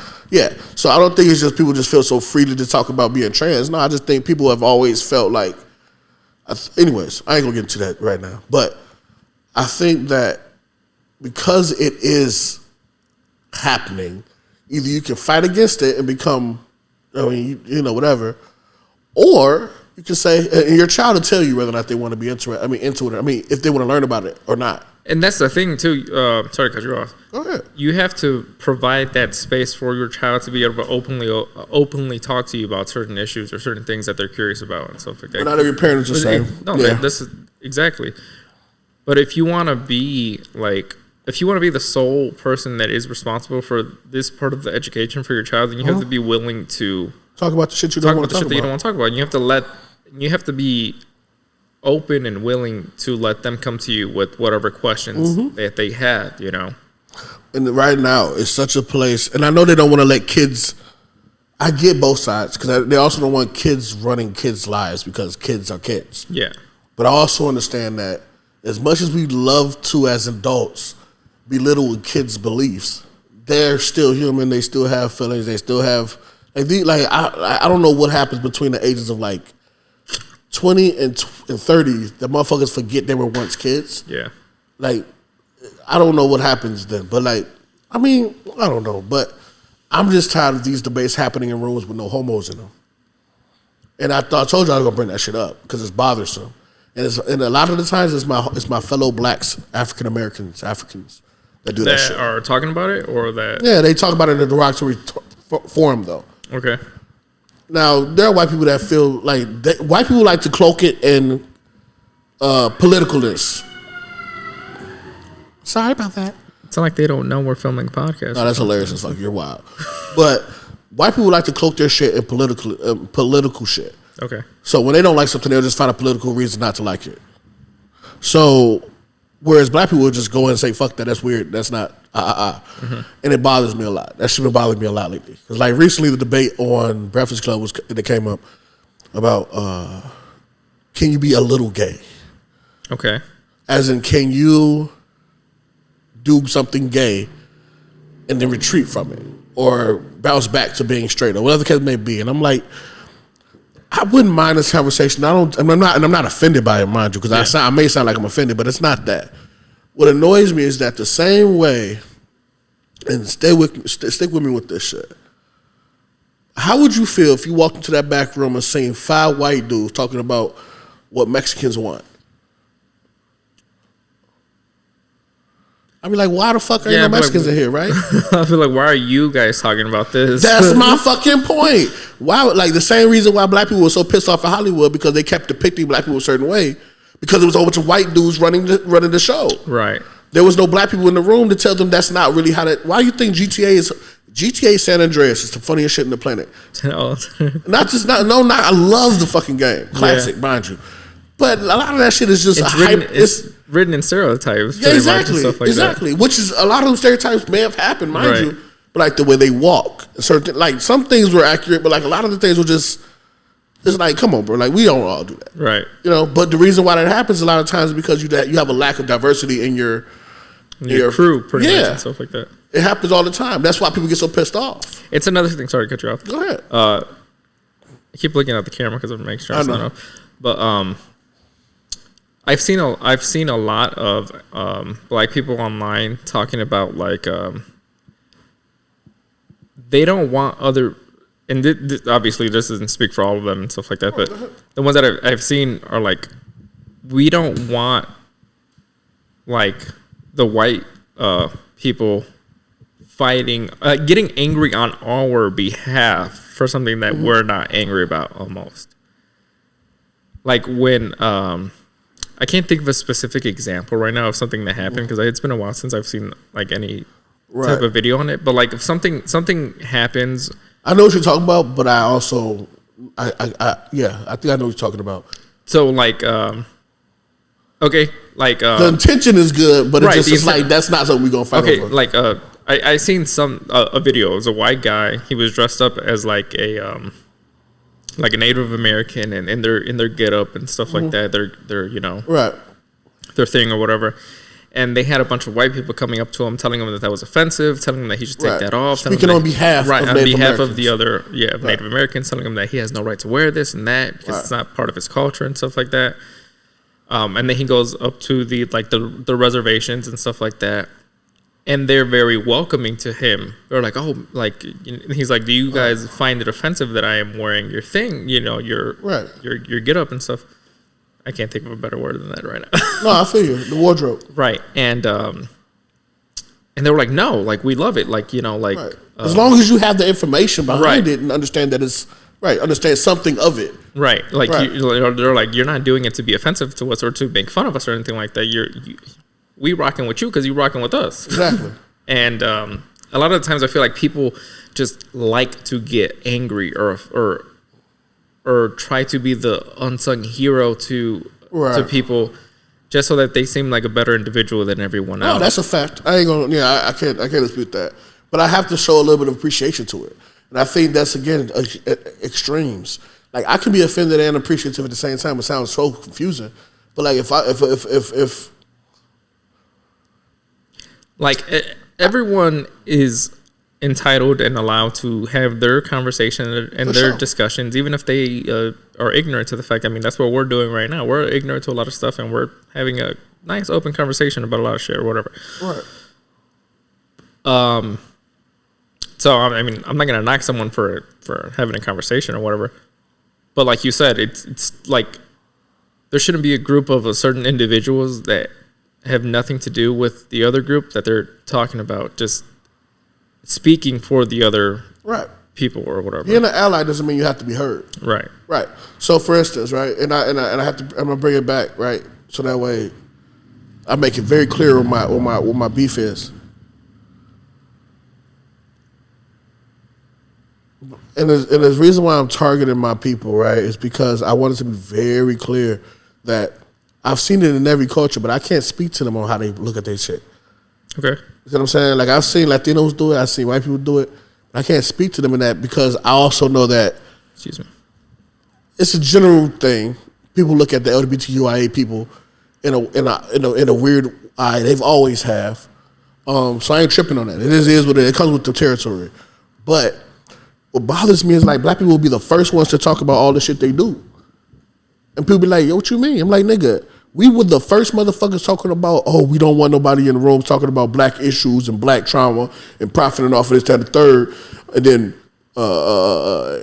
So I don't think it's just people just feel so free to just talk about being trans. No, I just think people have always felt like. Anyways, I ain't gonna get into that right now. But I think that because it is happening, either you can fight against it and become, whatever, or you can say, and your child will tell you whether or not they want to be into it. If they want to learn about it or not. And that's the thing too. Sorry to cut you off. Go ahead. You have to provide that space for your child to be able to openly talk to you about certain issues or certain things that they're curious about and stuff like that. But not every parent is the same. No, this is exactly. But if you want to be the sole person that is responsible for this part of the education for your child, then you have to be willing to talk about the shit you don't want to talk about. That you don't want to talk about. And you have to be open and willing to let them come to you with whatever questions that they had, And right now, it's such a place, and I know they don't want to let kids. I get both sides, because they also don't want kids running kids' lives, because kids are kids. Yeah. But I also understand that as much as we love to, as adults, belittle kids' beliefs, they're still human. They still have feelings. They still have I don't know what happens between the ages of 20 and 30. The motherfuckers forget they were once kids. Yeah. I don't know what happens then, but I don't know. But I'm just tired of these debates happening in rooms with no homos in them. And I told you I was gonna bring that shit up because it's bothersome. And a lot of the times it's my fellow blacks, African Americans that do that shit. Are talking about it, or that? Yeah, they talk about it in a derogatory form though. Okay. Now there are white people that feel like white people like to cloak it in politicalness. Sorry about that. It's not like they don't know we're filming a podcast. No, that's hilarious as fuck. You're wild. But white people like to cloak their shit in political shit. Okay. So when they don't like something, they'll just find a political reason not to like it. So whereas black people will just go and say, fuck that, that's weird, that's not, And it bothers me a lot. That shit been bothering me a lot lately. Because like recently the debate on Breakfast Club that came up about can you be a little gay? Okay. As in, can you do something gay and then retreat from it? Or bounce back to being straight or whatever the case may be. And I'm like, I wouldn't mind this conversation. I'm not offended by it, mind you, because I may sound like I'm offended, but it's not that. What annoys me is that the same way, and stick with me with this shit. How would you feel if you walked into that back room and seen 5 white dudes talking about what Mexicans want? I'd be like, why the fuck ain't no Mexicans in here, right? I feel like, why are you guys talking about this? That's my fucking point. Why? Like the same reason why black people were so pissed off at Hollywood because they kept depicting black people a certain way because it was a whole bunch of white dudes running the show. Right. There was no black people in the room to tell them that's not really how that. Why do you think GTA San Andreas is the funniest shit in the planet? I love the fucking game. Classic, mind you. But a lot of that shit is just it's written in stereotypes. Yeah, exactly. Stuff like exactly. That. Which is a lot of them stereotypes may have happened, mind you. But like the way they walk, certain like some things were accurate, but like a lot of the things were just it's like, come on, bro. Like we don't all do that. Right. You know, but the reason why that happens a lot of times is because you have a lack of diversity in your crew, pretty much, and stuff like that. It happens all the time. That's why people get so pissed off. It's another thing. Sorry to cut you off. Go ahead. I keep looking at the camera because I'm making sure I know. But I've seen a lot of black people online talking about like they don't want other, and obviously this doesn't speak for all of them and stuff like that, but the ones that I've seen are like, we don't want like the white people fighting, getting angry on our behalf for something that we're not angry about almost. Like when I can't think of a specific example right now of something that happened because it's been a while since I've seen like any type of video on it. But like if something happens, I know what you're talking about, but I also, I think I know what you're talking about. So like, okay, like the intention is good, but it's like that's not something we're gonna fight over. Like I seen a video. It was a white guy. He was dressed up as like a Native American and in their getup and stuff like that. They're their thing or whatever. And they had a bunch of white people coming up to him, telling him that was offensive, telling him that he should take that off. Speaking on behalf of Native Americans. Of the other Native Americans, telling him that he has no right to wear this and that because it's not part of his culture and stuff like that. And then he goes up to the reservations and stuff like that. And they're very welcoming to him. They're like, oh, like, he's like, do you guys find it offensive that I am wearing your thing? You know, your get up and stuff. I can't think of a better word than that right now. No, I feel you. The wardrobe. Right. And they were like, no, like, we love it. Like, you know, like. Right. As long as you have the information behind it and understand that it's, understand something of it. Right. Like, they're like, you're not doing it to be offensive to us or to make fun of us or anything like that. We rocking with you because you rocking with us. Exactly. And a lot of the times I feel like people just like to get angry or try to be the unsung hero to people just so that they seem like a better individual than everyone else. No, that's a fact. I ain't gonna. Yeah, I can't dispute that. But I have to show a little bit of appreciation to it, and I think that's again extremes. Like I can be offended and appreciative at the same time. It sounds so confusing. But like if like everyone is entitled and allowed to have their conversation and their discussions, even if they are ignorant to the fact. I mean, that's what we're doing right now. We're ignorant to a lot of stuff, and we're having a nice open conversation about a lot of shit or whatever. Right. So I mean, I'm not gonna knock someone for having a conversation or whatever, but like you said, it's like there shouldn't be a group of a certain individuals that have nothing to do with the other group that they're talking about, just speaking for the other people or whatever. Being an ally doesn't mean you have to be heard. Right. Right. So for instance, right, and I have to, I'm gonna bring it back, right, so that way I make it very clear what my beef is. And the reason why I'm targeting my people, right, is because I want it to be very clear that I've seen it in every culture, but I can't speak to them on how they look at their shit. Okay. You know what I'm saying? Like, I've seen Latinos do it. I've seen white people do it. I can't speak to them in that because I also know that Excuse me. It's a general thing. People look at the LGBTQIA people in a weird eye. They've always have. So I ain't tripping on that. It is what it comes with the territory. But what bothers me is like black people will be the first ones to talk about all the shit they do. And people be like, yo, what you mean? I'm like, nigga, we were the first motherfuckers talking about, oh, we don't want nobody in the room talking about black issues and black trauma and profiting off of this, that, and the third. And then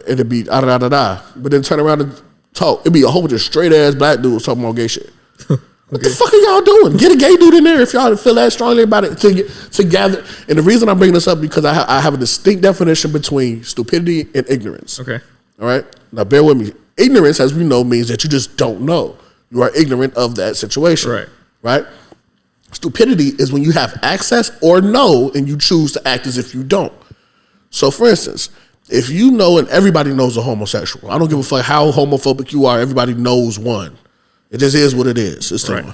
it'd be da-da-da-da. But then turn around and talk. It'd be a whole bunch of straight-ass black dudes talking about gay shit. What the fuck are y'all doing? Get a gay dude in there if y'all feel that strongly about it to gather. And the reason I'm bringing this up because I have a distinct definition between stupidity and ignorance. Okay. All right? Now, bear with me. Ignorance, as we know, means that you just don't know. You are ignorant of that situation. Right. Right? Stupidity is when you have access or know and you choose to act as if you don't. So, for instance, if you know and everybody knows a homosexual, I don't give a fuck how homophobic you are, everybody knows one. It just is what it is. It's right.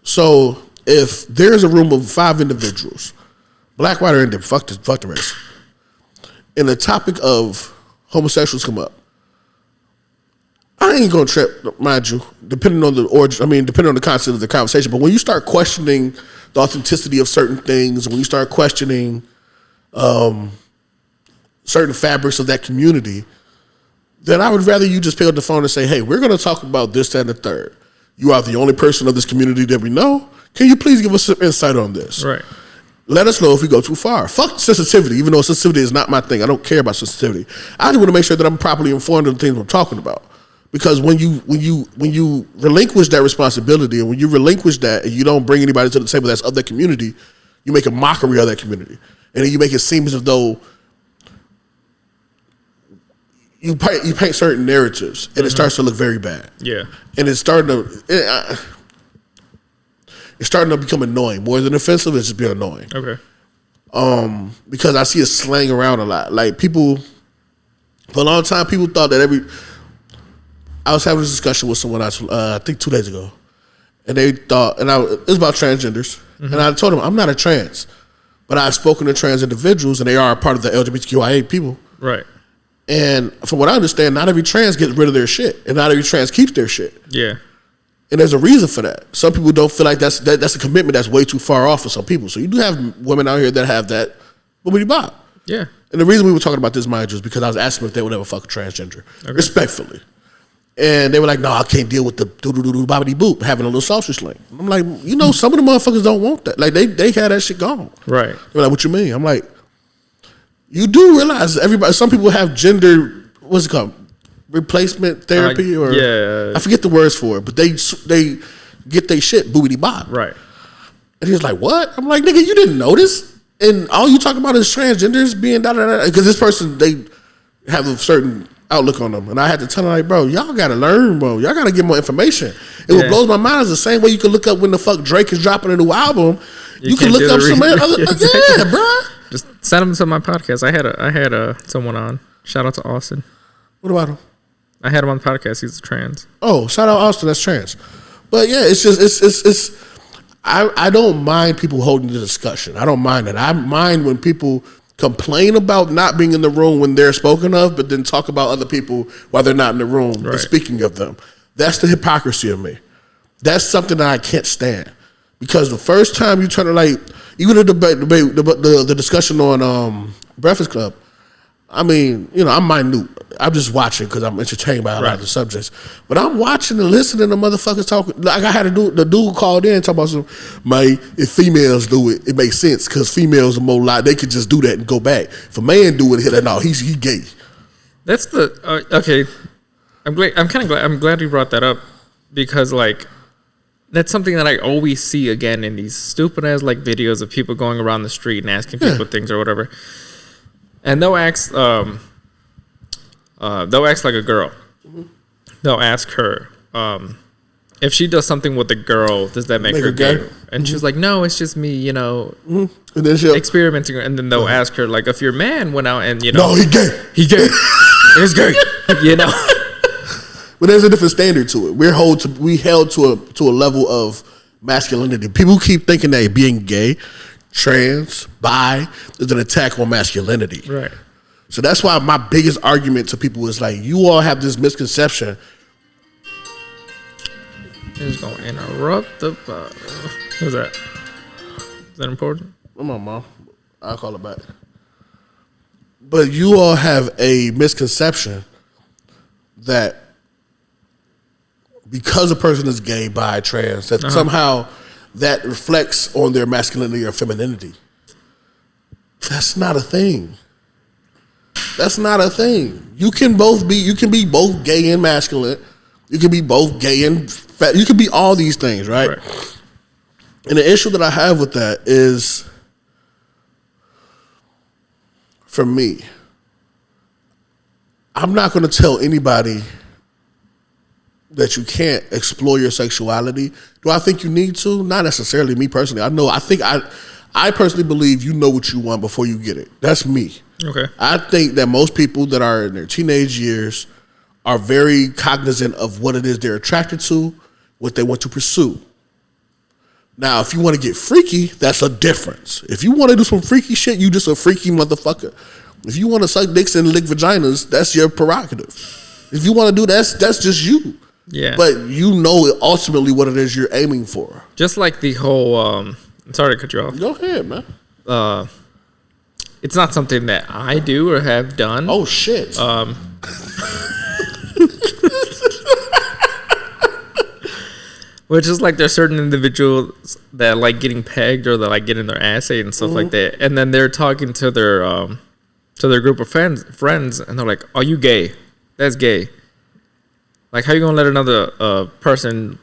So if there's a room of 5 individuals, black, white, or Indian, fuck the race, and the topic of homosexuals come up, I ain't gonna trip, mind you, depending on the origin. I mean, depending on the content of the conversation. But when you start questioning the authenticity of certain things, when you start questioning certain fabrics of that community, then I would rather you just pick up the phone and say, hey, we're going to talk about this, that, and the third. You are the only person of this community that we know. Can you please give us some insight on this? Right. Let us know if we go too far. Fuck sensitivity, even though sensitivity is not my thing. I don't care about sensitivity. I just want to make sure that I'm properly informed of the things we're talking about. Because when you relinquish that responsibility and when you relinquish that and you don't bring anybody to the table that's of that community, you make a mockery of that community. And then you make it seem as though you paint certain narratives, and it starts to look very bad. Yeah, and it's starting to become annoying more than offensive. It's just being annoying. Okay. Because I see it slang around a lot. Like people, for a long time, people thought that I was having this discussion with someone I think 2 days ago, and they thought, it was about transgenders, and I told them I'm not a trans, but I've spoken to trans individuals, and they are a part of the LGBTQIA people. Right. And from what I understand, not every trans gets rid of their shit, and not every trans keeps their shit. Yeah. And there's a reason for that. Some people don't feel like that's a commitment that's way too far off for some people. So you do have women out here that have that boobity bop. Yeah. And the reason we were talking about this, mind you, is because I was asking them if they would ever fuck a transgender, respectfully. And they were like, no, I can't deal with the doo-doo-doo-doo bobbity boop, having a little sausage sling. I'm like, some of the motherfuckers don't want that. Like, they had that shit gone. Right. They're like, what you mean? I'm like, you do realize some people have gender, what's it called? Replacement therapy or yeah. I forget the words for it, but they get their shit boobity bop. Right. And he's like, what? I'm like, nigga, you didn't notice? And all you talk about is transgenders being da-da-da. Because this person, they have a certain outlook on them. And I had to tell them, like, bro, y'all got to learn, bro. Y'all got to get more information. What blows my mind is the same way you can look up when the fuck Drake is dropping a new album. You can look up some other, yeah, bro. Just send them to my podcast. I had someone on. Shout out to Austin. What about him? I had him on the podcast. He's a trans. Oh, shout out Austin. That's trans. But yeah, it's just I don't mind people holding the discussion. I don't mind it. I mind when people complain about not being in the room when they're spoken of, but then talk about other people while they're not in the room and speaking of them. That's the hypocrisy of me. That's something that I can't stand. Because the first time you turn to, like, even the discussion on Breakfast Club, I mean, I'm minute. I'm just watching because I'm entertained by a lot of the subjects. But I'm watching and listening to motherfuckers talking. Like I had the dude called in talking about if females do it, it makes sense because females are more like they could just do that and go back. If a man do it, no, he gay. That's the okay. I'm glad you brought that up because like. That's something that I always see again in these stupid ass like videos of people going around the street and asking people things or whatever. and they'll ask like a girl. Mm-hmm. They'll ask her if she does something with a girl, does that make her gay? And she's like, no, it's just me, you know, and then experimenting. And then they'll ask her, like, if your man went out and, you no, know, he gay. He's gay, you know. But there's a different standard to it. We held to a level of masculinity. People keep thinking that being gay, trans, bi is an attack on masculinity. Right. So that's why my biggest argument to people is like, you all have this misconception. It's going to interrupt the... what's that? Is that important? I'm on, Mom. I'll call it back. But you all have a misconception that because a person is gay, bi, trans, that somehow that reflects on their masculinity or femininity. That's not a thing. That's not a thing. You can be both gay and masculine. You can be both gay and fat. You can be all these things, right? And the issue that I have with that is, for me, I'm not going to tell anybody that you can't explore your sexuality. Do I think you need to? Not necessarily. Me personally, I personally believe you know what you want before you get it. That's me. Okay. I think that most people that are in their teenage years are very cognizant of what it is they're attracted to, what they want to pursue. Now, if you want to get freaky, that's a difference. If you want to do some freaky shit, you just a freaky motherfucker. If you want to suck dicks and lick vaginas, that's your prerogative. If you want to do that's just you. Yeah. But you know ultimately what it is you're aiming for. Just like the whole... sorry to cut you off. Go ahead, man. It's not something that I do or have done. Oh, shit. Which is like there's certain individuals that like getting pegged or that like getting their ass ate and stuff like that, and then they're talking to their group of friends, and they're like, "Are you gay? That's gay. Like, how you gonna let another person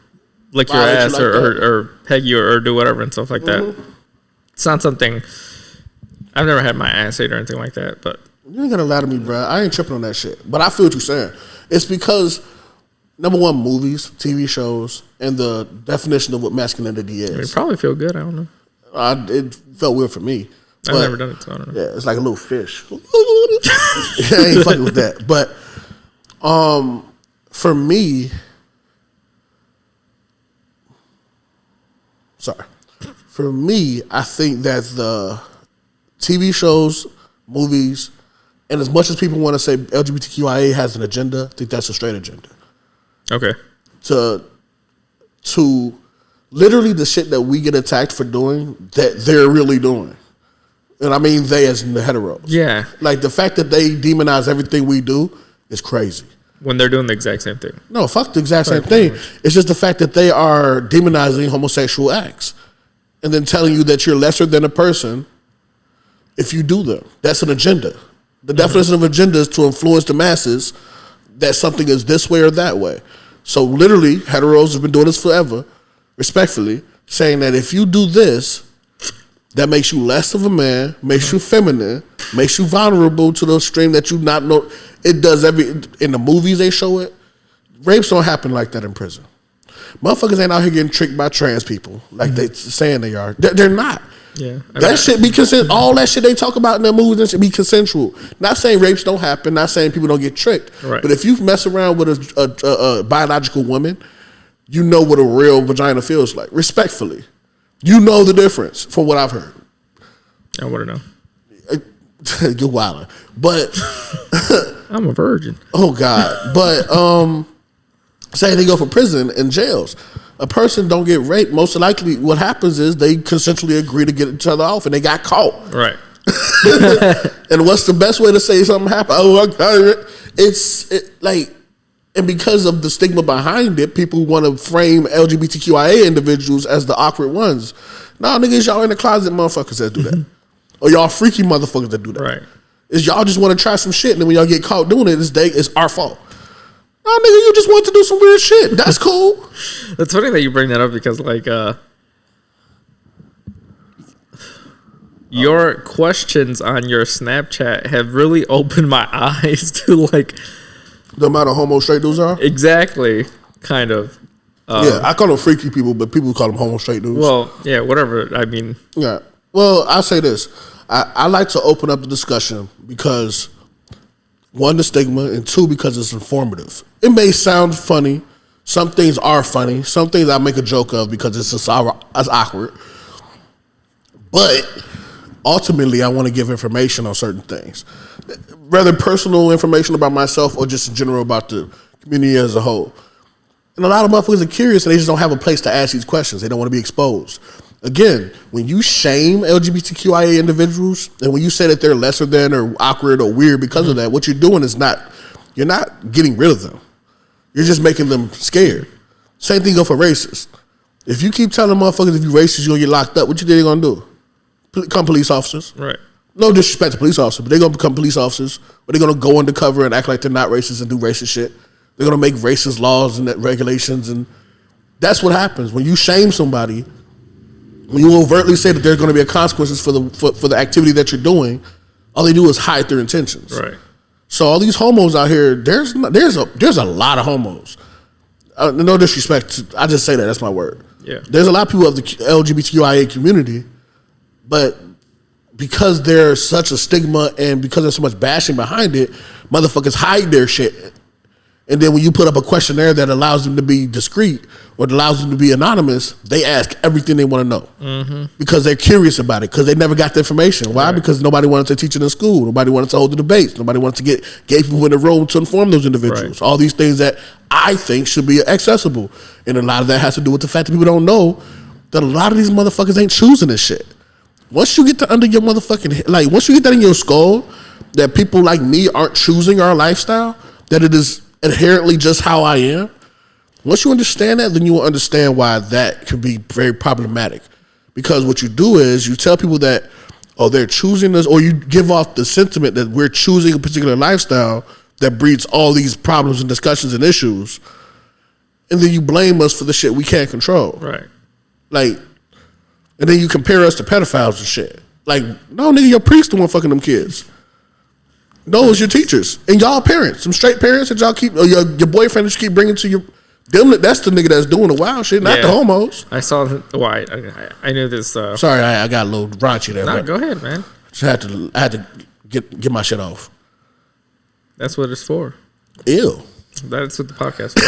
lick your ass like or peg you or do whatever and stuff like that?" It's not something. I've never had my ass ate or anything like that, but you ain't gonna lie to me, bro. I ain't tripping on that shit. But I feel what you're saying. It's because, number one, movies, TV shows, and the definition of what masculinity is. It probably feel good. I don't know. It felt weird for me. I've never done it, so I don't know. Yeah, it's like a little fish. I ain't fucking with that. But for me, I think that the TV shows, movies, and as much as people want to say LGBTQIA has an agenda, I think that's a straight agenda. Okay. To literally the shit that we get attacked for doing, that they're really doing. And I mean they as in the heteros. Yeah. Like the fact that they demonize everything we do is crazy. When they're doing the exact same thing. No, fuck the exact same thing. It's just the fact that they are demonizing homosexual acts and then telling you that you're lesser than a person if you do them. That's an agenda. The definition of agenda is to influence the masses that something is this way or that way. So literally, heteros have been doing this forever, respectfully, saying that if you do this, that makes you less of a man, makes you feminine, makes you vulnerable to the stream that you not know. It does in the movies they show it. Rapes don't happen like that in prison. Motherfuckers ain't out here getting tricked by trans people like they saying they are. They're not. Yeah, that shit be all that shit they talk about in their movies and shit be consensual. Not saying rapes don't happen, not saying people don't get tricked. Right. But if you mess around with a biological woman, you know what a real vagina feels like. Respectfully, you know the difference from what I've heard. I want to know. You're wilding, but I'm a virgin. Oh God, but say they go for prison and jails. A person don't get raped, most likely what happens is they consensually agree to get each other off and they got caught. Right. And what's the best way to say something happened? Oh, I got it. It's like, and because of the stigma behind it, people want to frame LGBTQIA individuals as the awkward ones. Nah, niggas, y'all in the closet motherfuckers that do that. Or y'all freaky motherfuckers that do that. Right. Is y'all just want to try some shit and then when y'all get caught doing it, it's our fault. Oh, nigga, you just want to do some weird shit. That's cool. It's funny that you bring that up because, like, Your questions on your Snapchat have really opened my eyes to like the amount of homo straight dudes are. Exactly, kind of. Yeah, I call them freaky people, but people call them homo straight dudes. Well, yeah, whatever. I mean, yeah. Well, I say this. I like to open up the discussion because one, the stigma, and two, because it's informative. It may sound funny. Some things are funny. Some things I make a joke of because it's just awkward. But ultimately, I want to give information on certain things, rather personal information about myself or just in general about the community as a whole. And a lot of motherfuckers are curious and they just don't have a place to ask these questions. They don't want to be exposed. Again, when you shame LGBTQIA individuals and when you say that they're lesser than or awkward or weird because of that, what you're doing is you're not getting rid of them. You're just making them scared. Same thing go for racists. If you keep telling motherfuckers if you racist, you're going to get locked up, what you think they're going to do? Become police officers. Right. No disrespect to police officers, but they're going to become police officers, but they're going to go undercover and act like they're not racist and do racist shit. They're going to make racist laws and regulations, and that's what happens. When you shame somebody, when you overtly say that there's going to be consequences for the activity that you're doing, all they do is hide their intentions. Right. So all these homos out here, there's a lot of homos. No disrespect, I just say that. That's my word. Yeah. There's a lot of people of the LGBTQIA community, but because there's such a stigma and because there's so much bashing behind it, motherfuckers hide their shit. And then when you put up a questionnaire that allows them to be discreet or allows them to be anonymous, they ask everything they want to know because they're curious about it because they never got the information. Why? Right. Because nobody wanted to teach it in school. Nobody wanted to hold the debates. Nobody wanted to get gay people in the room to inform those individuals. Right. All these things that I think should be accessible. And a lot of that has to do with the fact that people don't know that a lot of these motherfuckers ain't choosing this shit. Once you get to under your motherfucking, like once you get that in your skull that people like me aren't choosing our lifestyle, that it is inherently just how I am. Once you understand that, then you will understand why that can be very problematic. Because what you do is you tell people that, oh, they're choosing this, or you give off the sentiment that we're choosing a particular lifestyle that breeds all these problems and discussions and issues, and then you blame us for the shit we can't control. Right. Like, and then you compare us to pedophiles and shit. Like, no, nigga, your priest the one fucking them kids. No, it's your teachers and y'all parents, some straight parents that y'all keep, or your boyfriend that you keep bringing to them. That's the nigga that's doing the wild shit, not the homos. I saw. Why? I knew this. Sorry, I got a little raunchy there. No, go ahead, man. I had to get my shit off. That's what it's for. Ew. That's what the podcast is.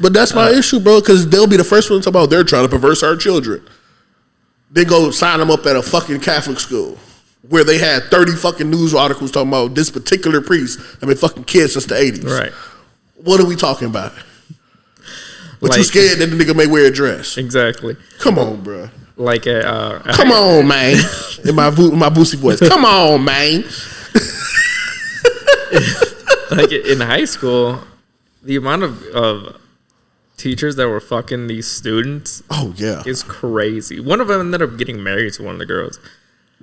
But that's my issue, bro, because they'll be the first one to talk about they're trying to perverse our children. They go sign them up at a fucking Catholic school where they had 30 fucking news articles talking about this particular priest. I mean, fucking kids since the 80s. Right. What are we talking about? But like, you scared that the nigga may wear a dress. Exactly. Come on, bro. Like come on, man. In my Boosie voice. Come on, man. Like in high school, the amount of teachers that were fucking these students is crazy. One of them ended up getting married to one of the girls.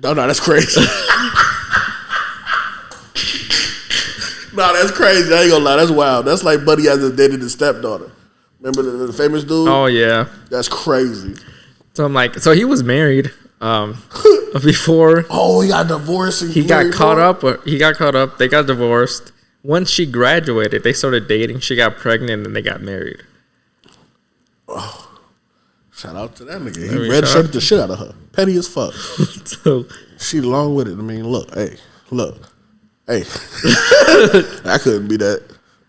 No, that's crazy. No, that's crazy. I ain't gonna lie. That's wild. That's like Buddy has dated his stepdaughter. Remember the famous dude? Oh, yeah. That's crazy. So I'm like, so he was married before. Oh, he got divorced. He got caught up. They got divorced. Once she graduated, they started dating. She got pregnant and they got married. Oh. Shout out to that nigga. He redshirted the shit out of her. Petty as fuck. So she long with it. I mean, look. Hey. I couldn't be that.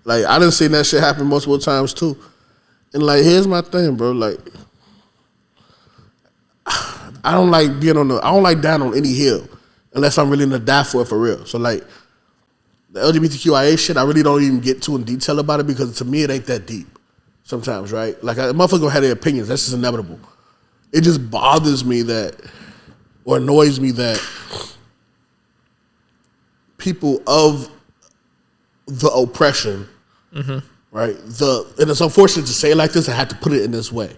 Like, I done seen that shit happen multiple times too. And like, here's my thing, bro. Like, I don't like dying on any hill unless I'm really gonna die for it for real. So like, the LGBTQIA shit, I really don't even get too in detail about it because to me it ain't that deep. Sometimes, right? Like, a motherfucker gonna have their opinions. That's just inevitable. It just bothers me that, or annoys me that people of the oppression, right? And it's unfortunate to say it like this. I had to put it in this way.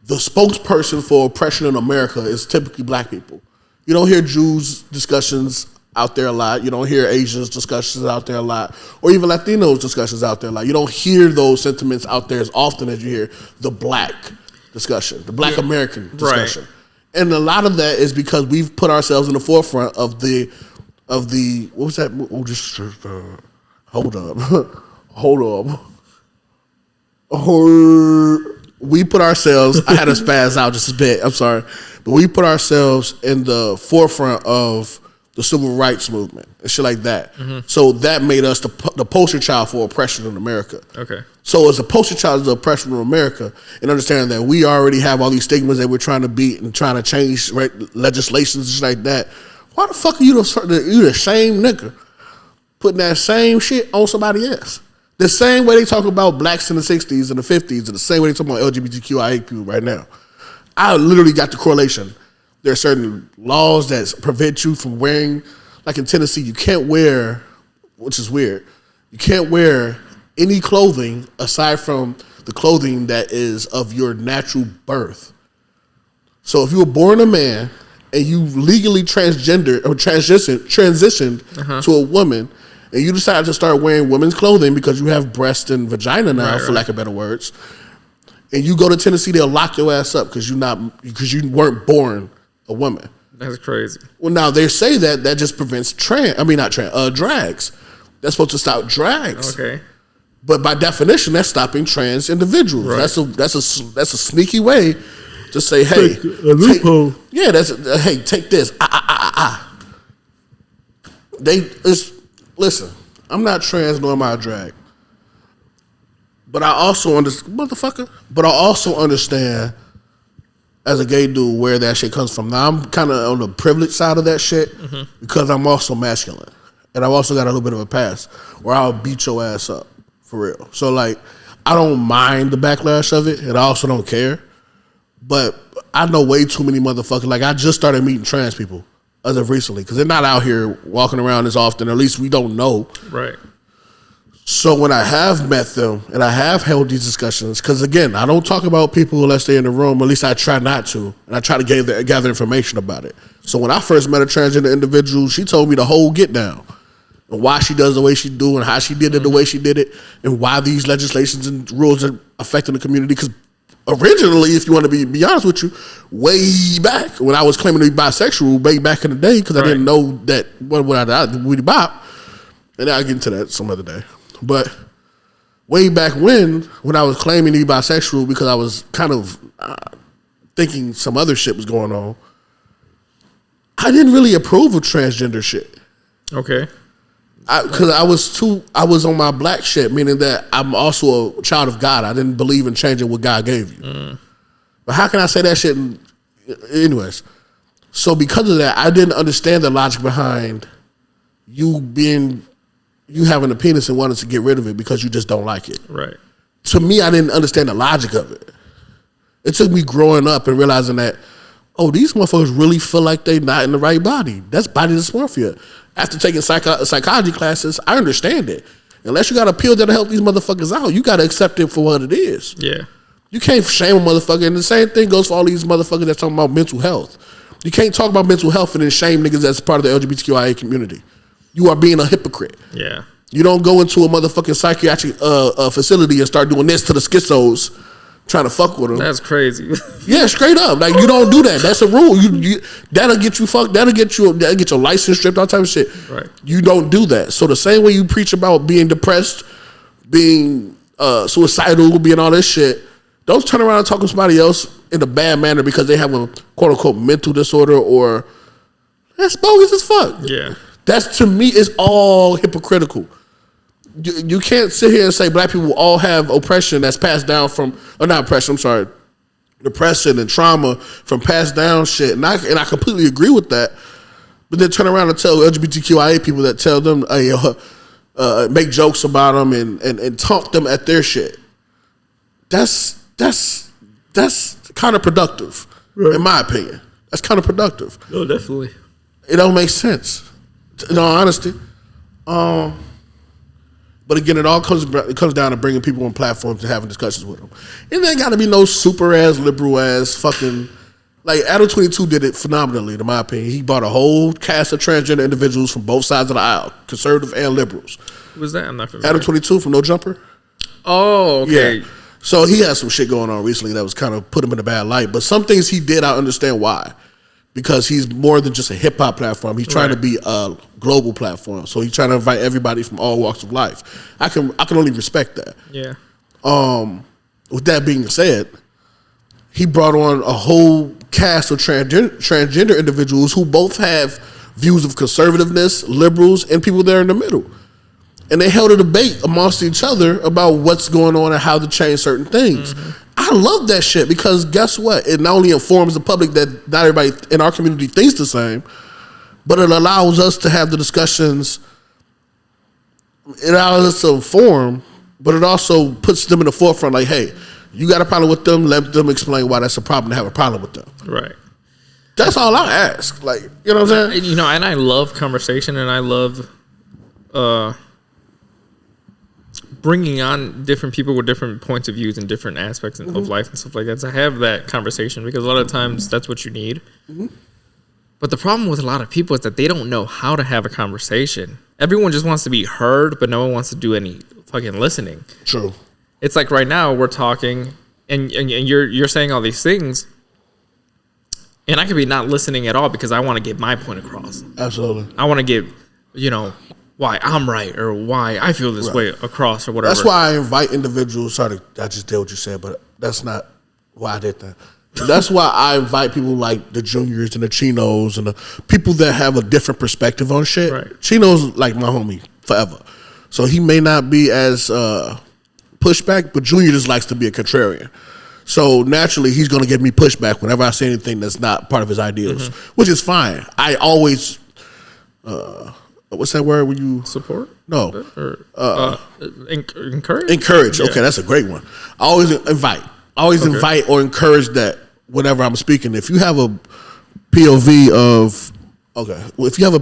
The spokesperson for oppression in America is typically black people. You don't hear Jews discussions out there a lot. You don't hear Asians discussions out there a lot, or even Latinos discussions out there a lot. You don't hear those sentiments out there as often as you hear the black discussion, the Black American discussion. Right. And a lot of that is because we've put ourselves in the forefront of the what was that? Oh, just hold up. We put ourselves. I had to spaz out just a bit. I'm sorry, but we put ourselves in the forefront of the civil rights movement and shit like that. Mm-hmm. So that made us the poster child for oppression in America. Okay. So as a poster child of the oppression in America, and understanding that we already have all these stigmas that we're trying to beat and trying to change legislations and shit like that, why the fuck are you the same nigga putting that same shit on somebody else? The same way they talk about blacks in the 60s and the 50s and the same way they talk about LGBTQIA people right now. I literally got the correlation. There are certain laws that prevent you from wearing, like in Tennessee, you can't wear, which is weird, you can't wear any clothing aside from the clothing that is of your natural birth. So if you were born a man and you legally transitioned to a woman and you decide to start wearing women's clothing because you have breast and vagina now, for lack of better words, and you go to Tennessee, they'll lock your ass up because you weren't born a woman. That's crazy. Well, now they say that just prevents drags. That's supposed to stop drags. Okay. But by definition, that's stopping trans individuals. Right. That's a sneaky way to say, hey, loophole. Take this. Listen. I'm not trans nor am I a drag, but I also understand as a gay dude where that shit comes from. Now I'm kind of on the privileged side of that shit because I'm also masculine, and I've also got a little bit of a past where I'll beat your ass up for real. So like, I don't mind the backlash of it, and I also don't care. But I know way too many motherfuckers. Like I just started meeting trans people as of recently because they're not out here walking around as often. Or at least we don't know. Right. So when I have met them and I have held these discussions, because again, I don't talk about people unless they're in the room. At least I try not to, and I try to gather information about it. So when I first met a transgender individual, she told me the whole get down and why she does the way she do and how she did it the way she did it and why these legislations and rules are affecting the community. Because originally, if you want to be honest with you, way back when I was claiming to be bisexual, way back in the day, because I didn't know that what I would bop, and I'll get into that some other day. But way back when I was claiming to be bisexual because I was kind of thinking some other shit was going on, I didn't really approve of transgender shit. Okay. Because I was on my black shit, meaning that I'm also a child of God. I didn't believe in changing what God gave you. But how can I say that shit? Anyways, so because of that, I didn't understand the logic behind you having a penis and wanting to get rid of it because you just don't like it. Right. To me, I didn't understand the logic of it. It took me growing up and realizing that, oh, these motherfuckers really feel like they're not in the right body. That's body dysmorphia. After taking psychology classes, I understand it. Unless you got a pill that'll help these motherfuckers out, you got to accept it for what it is. Yeah. You can't shame a motherfucker. And the same thing goes for all these motherfuckers that's talking about mental health. You can't talk about mental health and then shame niggas that's part of the LGBTQIA community. You are being a hypocrite. Yeah. You don't go into a motherfucking psychiatric facility and start doing this to the schizos, trying to fuck with them. That's crazy. Yeah, straight up. Like, you don't do that. That's a rule. That'll get you fucked. That'll get your license stripped, all type of shit. Right. You don't do that. So the same way you preach about being depressed, being suicidal, being all this shit, don't turn around and talk to somebody else in a bad manner because they have a quote unquote mental disorder or that's bogus as fuck. Yeah. That's, to me, is all hypocritical. You can't sit here and say black people all have oppression that's passed down from, or not oppression, I'm sorry, depression and trauma from passed down shit. And I completely agree with that. But then turn around and tell LGBTQIA people that tell them, make jokes about them and taunt them at their shit. That's counterproductive, right, in my opinion. That's counterproductive. No, definitely. It don't make sense, in all honesty. But again, it all comes down to bringing people on platforms and having discussions with them. And there got to be no super ass, liberal ass fucking, like Adam 22 did it phenomenally, in my opinion. He brought a whole cast of transgender individuals from both sides of the aisle, conservative and liberals. Who was that? I'm not familiar. Adam 22 from No Jumper. Oh, okay. Yeah. So he had some shit going on recently that was kind of put him in a bad light. But some things he did, I understand why. Because he's more than just a hip hop platform. He's trying to be a global platform. So he's trying to invite everybody from all walks of life. I can only respect that. Yeah. With that being said, he brought on a whole cast of transgender individuals who both have views of conservativeness, liberals, and people there in the middle. And they held a debate amongst each other about what's going on and how to change certain things. I love that shit because guess what? It not only informs the public that not everybody in our community thinks the same, but it allows us to have the discussions. It allows us to inform, but it also puts them in the forefront like, hey, you got a problem with them, let them explain why that's a problem to have a problem with them. Right. That's all I ask. Like, you know what I'm saying? You know, and I love conversation and I love bringing on different people with different points of views and different aspects of life and stuff like that. To have that conversation because a lot of times that's what you need. But the problem with a lot of people is that they don't know how to have a conversation. Everyone just wants to be heard, but no one wants to do any fucking listening. True. It's like right now we're talking and you're saying all these things and I could be not listening at all because I want to get my point across. Absolutely. I want to get, you know, why I'm right or why I feel this way across or whatever. That's why I invite individuals. Sorry, I just did what you said, but that's not why I did that. That's why I invite people like the Juniors and the Chinos and the people that have a different perspective on shit. Right. Chino's like my homie forever. So he may not be as pushback, but Junior just likes to be a contrarian. So naturally, he's going to give me pushback whenever I say anything that's not part of his ideals, which is fine. I always, what's that word when you support? No, or encourage. Encourage. Yeah. Okay, that's a great one. I always invite. Invite or encourage that whenever I'm speaking. If you have a POV of, if you have a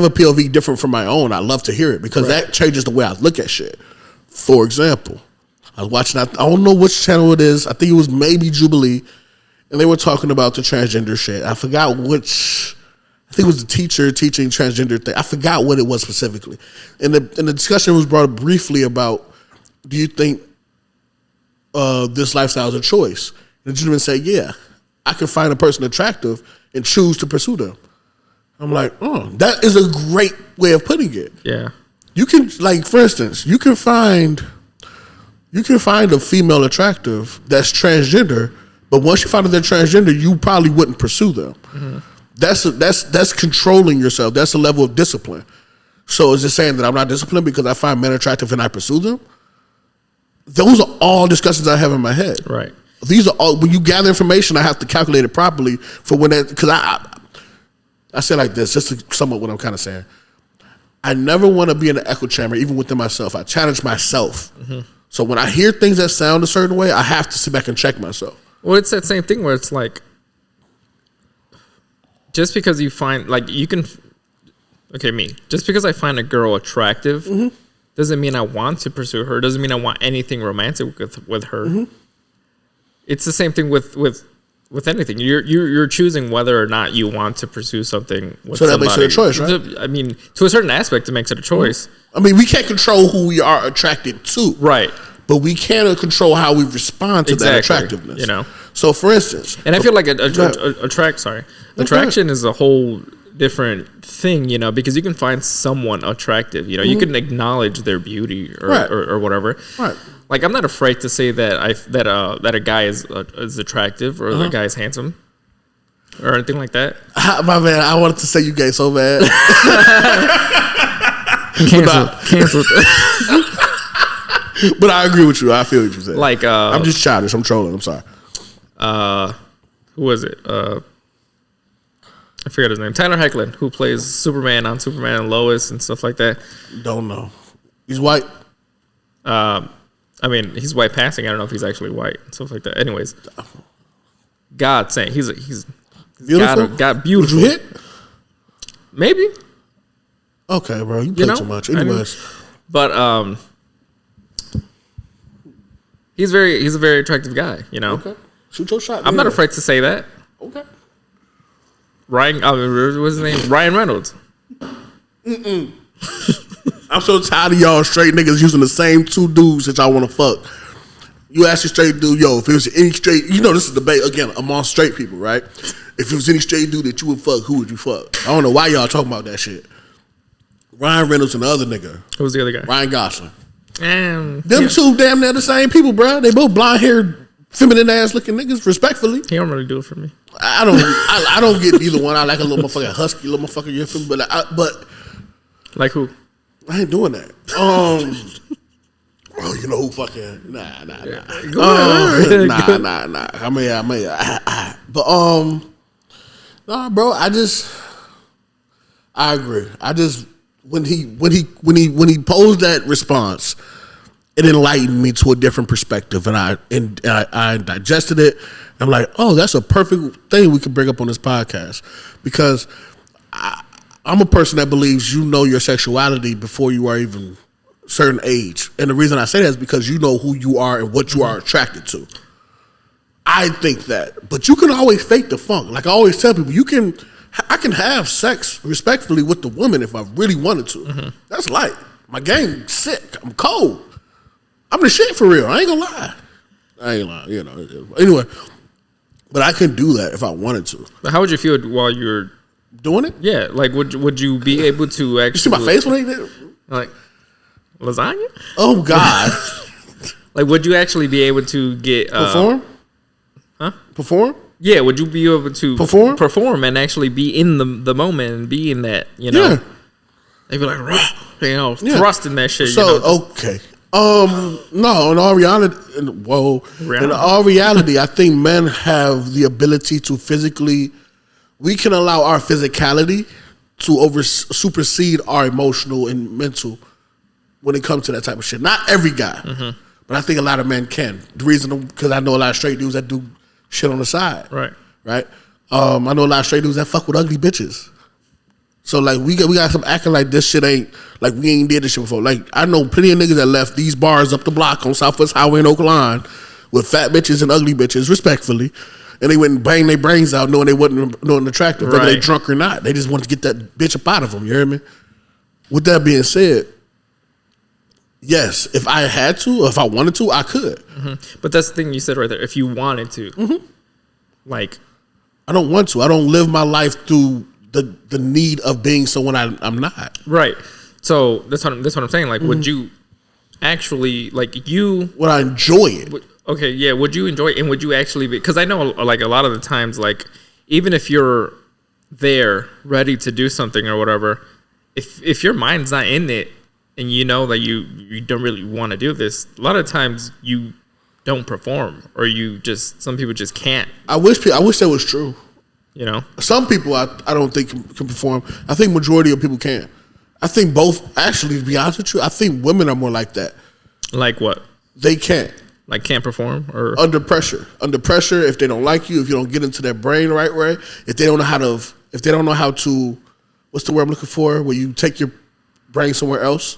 POV different from my own, I love to hear it because that changes the way I look at shit. For example, I was watching, I don't know which channel it is. I think it was maybe Jubilee, and they were talking about the transgender shit. I forgot which. I think it was the teacher teaching transgender thing. I forgot what it was specifically. And the discussion was brought up briefly about, do you think this lifestyle is a choice? And the gentleman said, yeah, I can find a person attractive and choose to pursue them. I'm like, oh, that is a great way of putting it. Yeah. You can, like, for instance, you can find a female attractive that's transgender, but once you find out they're transgender, you probably wouldn't pursue them. That's controlling yourself. That's a level of discipline. So is it saying that I'm not disciplined because I find men attractive and I pursue them? Those are all discussions I have in my head. Right. These are all, when you gather information, I have to calculate it properly for when that, because I say like this, just to sum up what I'm kind of saying. I never want to be in an echo chamber, even within myself. I challenge myself. So when I hear things that sound a certain way, I have to sit back and check myself. Well, it's that same thing where it's like, just because you find, like, you can, just because I find a girl attractive doesn't mean I want to pursue her. Doesn't mean I want anything romantic with her. It's the same thing with anything. You're choosing whether or not you want to pursue something with somebody. So that makes it a choice, right? I mean, to a certain aspect, it makes it a choice. I mean, we can't control who we are attracted to. Right. But we can control how we respond to that attractiveness. You know? So, for instance... And I feel like attraction is a whole different thing, you know, because you can find someone attractive. You know, you can acknowledge their beauty or whatever. Right. Like, I'm not afraid to say that a guy is attractive or the guy is handsome or anything like that. My man, I wanted to say you gay so bad. Cancel. But I agree with you. I feel what you said. Like, I'm just childish. I'm trolling. I'm sorry. Who was it? I forgot his name. Tyler Hoechlin, who plays Superman on Superman and Lois and stuff like that. Don't know. He's white. I mean, he's white passing. I don't know if he's actually white and stuff like that. Anyways, God saying he's beautiful. God beautiful. Did you hit? Maybe. Okay, bro. You play too much. Anyways, but he's a very attractive guy. You know. Okay. Shoot your shot. I'm not afraid to say that. Okay. What's his name? Ryan Reynolds. I'm so tired of y'all straight niggas using the same two dudes that y'all want to fuck. You ask a straight dude, yo, if it was any straight, this is debate again among straight people, right? If it was any straight dude that you would fuck, who would you fuck? I don't know why y'all talking about that shit. Ryan Reynolds and the other nigga. Who's the other guy? Ryan Gosling. Them two damn near the same people, bro. They both blonde haired, feminine ass looking niggas. Respectfully, he don't really do it for me. I don't get either one. I like a little motherfucking husky, little motherfucker. You feel me? But like who? I ain't doing that. Oh, you know who fucking nah. I may. But nah, bro. I agree. When he posed that response, it enlightened me to a different perspective, and I digested it. I'm like, oh, that's a perfect thing we could bring up on this podcast, because I'm a person that believes you know your sexuality before you are even a certain age, and the reason I say that is because you know who you are and what you are attracted to. I think that, but you can always fake the funk. Like I always tell people, I can have sex respectfully with the woman if I really wanted to. Mm-hmm. That's light. My game's sick. I'm cold. I'm the shit for real. I ain't gonna lie. I ain't lying. Anyway, but I can do that if I wanted to. But how would you feel while you're doing it? Yeah, like would you be able to actually? You see my face when I did it? Like lasagna? Oh God! Like, would you actually be able to get perform? Huh? Perform? Yeah, would you be able to perform and actually be in the moment and be in that? Yeah. They'd be like, thrusting that shit. So okay. No, in all reality, I think men have the ability to physically, we can allow our physicality to supersede our emotional and mental when it comes to that type of shit. Not every guy, but I think a lot of men can. The reason, because I know a lot of straight dudes that do shit on the side. Right. I know a lot of straight dudes that fuck with ugly bitches. So like we got some acting like this shit ain't, like we ain't did this shit before. Like I know plenty of niggas that left these bars up the block on Southwest Highway in Oak Line with fat bitches and ugly bitches, respectfully, and they went and banged their brains out knowing they wasn't attractive, whether they drunk or not. They just wanted to get that bitch up out of them. You hear me? With that being said, yes, if I had to, or if I wanted to, I could. Mm-hmm. But that's the thing you said right there. If you wanted to, like, I don't want to. I don't live my life through the need of being someone I'm not. Right. So that's what I'm saying. Like, would you actually would I enjoy it? Okay, yeah. Would you enjoy it, and would you actually be? Because I know, like, a lot of the times, like, even if you're there ready to do something or whatever, if your mind's not in it, and you know that you don't really want to do this, a lot of times you don't perform, or some people just can't. I wish that was true. Some people I don't think can perform. I think majority of people can. I think both. Actually, to be honest with you, I think women are more like that. Like what? They can't. Like can't perform, or under pressure. Under pressure, if they don't like you, if you don't get into their brain the right way, if they don't know how to, what's the word I'm looking for? Where you take your brain somewhere else.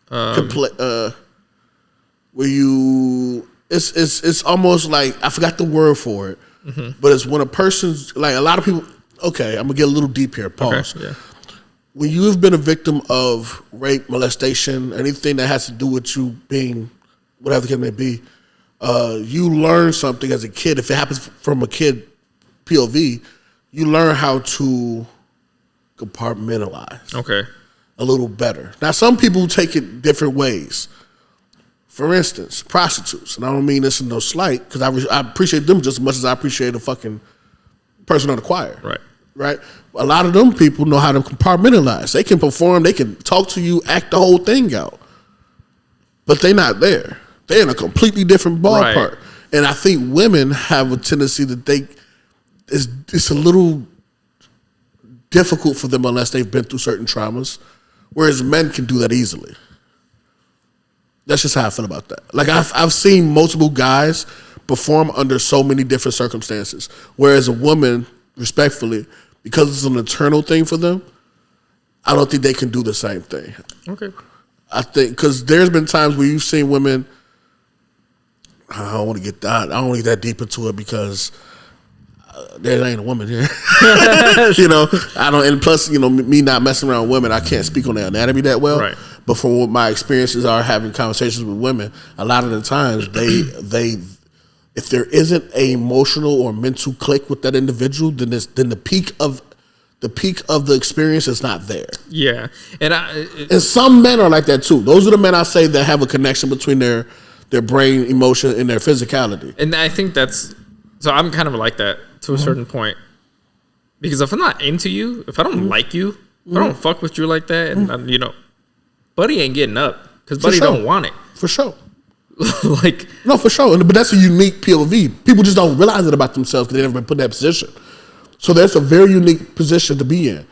Where you, it's almost like, I forgot the word for it. But it's when a person's, like, a lot of people, okay, I'm gonna get a little deep here, pause. Okay, yeah. When you have been a victim of rape, molestation, anything that has to do with you being, whatever the case may be, you learn something as a kid. If it happens from a kid POV, you learn how to compartmentalize. Okay. A little better. Now, some people take it different ways. For instance, prostitutes, and I don't mean this in no slight, because I appreciate them just as much as I appreciate a fucking person on the choir. Right? A lot of them people know how to compartmentalize. They can perform, they can talk to you, act the whole thing out. But they're not there. They're in a completely different ballpark. Right. And I think women have a tendency that it's a little difficult for them unless they've been through certain traumas, whereas men can do that easily. That's just how I feel about that. Like, I've seen multiple guys perform under so many different circumstances, whereas a woman, respectfully, because it's an internal thing for them, I don't think they can do the same thing. Okay. I think, because there's been times where you've seen women, I don't want to get that deep into it, because there ain't a woman here. I don't, and plus, me not messing around with women, I can't speak on their anatomy that well. Right. But from what my experiences are having conversations with women, a lot of the times they if there isn't a emotional or mental click with that individual, then the peak of the experience is not there. Yeah, and some men are like that too. Those are the men I say that have a connection between their brain, emotion, and their physicality. And I think that's so. I'm kind of like that to a certain point, because if I'm not into you, if I don't like you, if I don't fuck with you like that, and you know, Buddy ain't getting up because Buddy don't want it for sure. Like no, for sure. But that's a unique POV. People just don't realize it about themselves because they never been put in that position. So that's a very unique position to be in.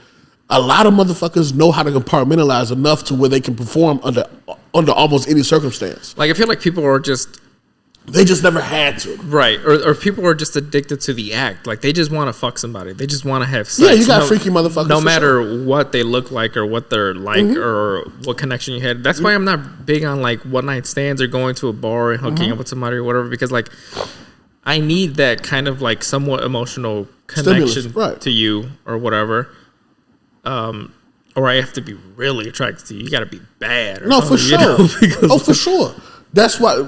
A lot of motherfuckers know how to compartmentalize enough to where they can perform under almost any circumstance. I feel like people are just... They just never had to. Right. Or people are just addicted to the act. Like, they just want to fuck somebody. They just want to have sex. Yeah, you got freaky motherfuckers. No matter what they look like or what they're like or what connection you had. That's why I'm not big on, like, one-night stands or going to a bar and hooking up with somebody or whatever. Because, like, I need that kind of, like, somewhat emotional connection to you or whatever. Or I have to be really attracted to you. You got to be bad. Or for sure. You know, for sure. That's why.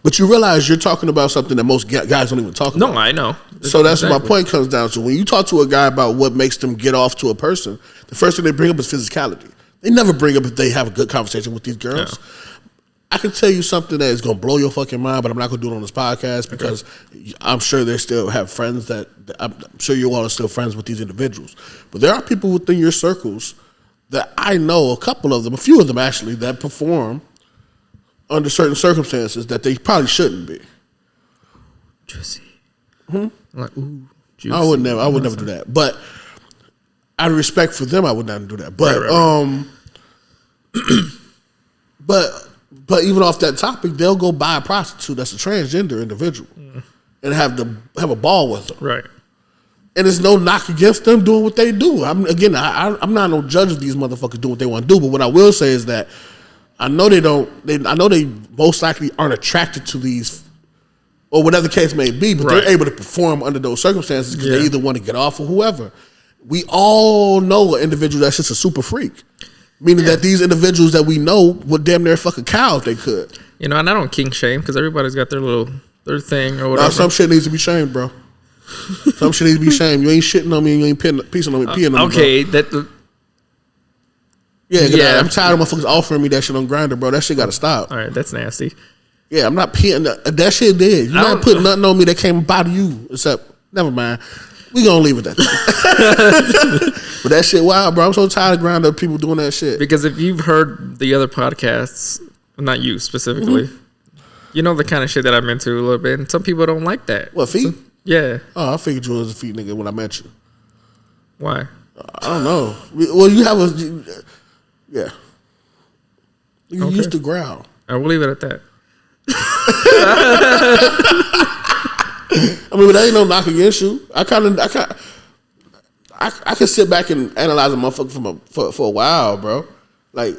But you realize you're talking about something that most guys don't even talk about. No, I know. So that's what my point comes down to. When you talk to a guy about what makes them get off to a person, the first thing they bring up is physicality. They never bring up if they have a good conversation with these girls. Yeah. I can tell you something that is going to blow your fucking mind, but I'm not going to do it on this podcast because I'm sure they still have friends I'm sure you all are still friends with these individuals. But there are people within your circles that I know, a few of them actually, that perform under certain circumstances that they probably shouldn't be. Juicy. Like, ooh, juicy. I would never do that. But out of respect for them, I would not do that. But But even off that topic, they'll go buy a prostitute that's a transgender individual and have a ball with them. Right. And there's no knock against them doing what they do. I'm not no judge of these motherfuckers doing what they want to do. But what I will say is that I know they most likely aren't attracted to these, or whatever the case may be, but they're able to perform under those circumstances because they either want to get off or whoever. We all know an individual that's just a super freak. Meaning that these individuals that we know would damn near fuck a cow if they could. You know, and I don't kink shame because everybody's got their thing or whatever. Some shit needs to be shamed, bro. Some shit needs to be shamed. You ain't shitting on me and you ain't peeing on me, peeing on me, okay, bro. Yeah, I'm tired of motherfuckers offering me that shit on Grindr, bro. That shit got to stop. All right, that's nasty. Yeah, I'm not peeing. That shit did. You're not putting nothing on me that came about you except, never mind. We gonna leave it at that. But that shit wild, bro. I'm so tired of Grindr people doing that shit. Because if you've heard the other podcasts, not you specifically, you know the kind of shit that I'm into a little bit. And some people don't like that. What, feet? Yeah. Oh, I figured you was a feet nigga when I met you. Why? I don't know. Well, you have yeah. You used to growl. I will leave it at that. I mean, but that ain't no knock against you. I can sit back and analyze a motherfucker for a while, bro. Like,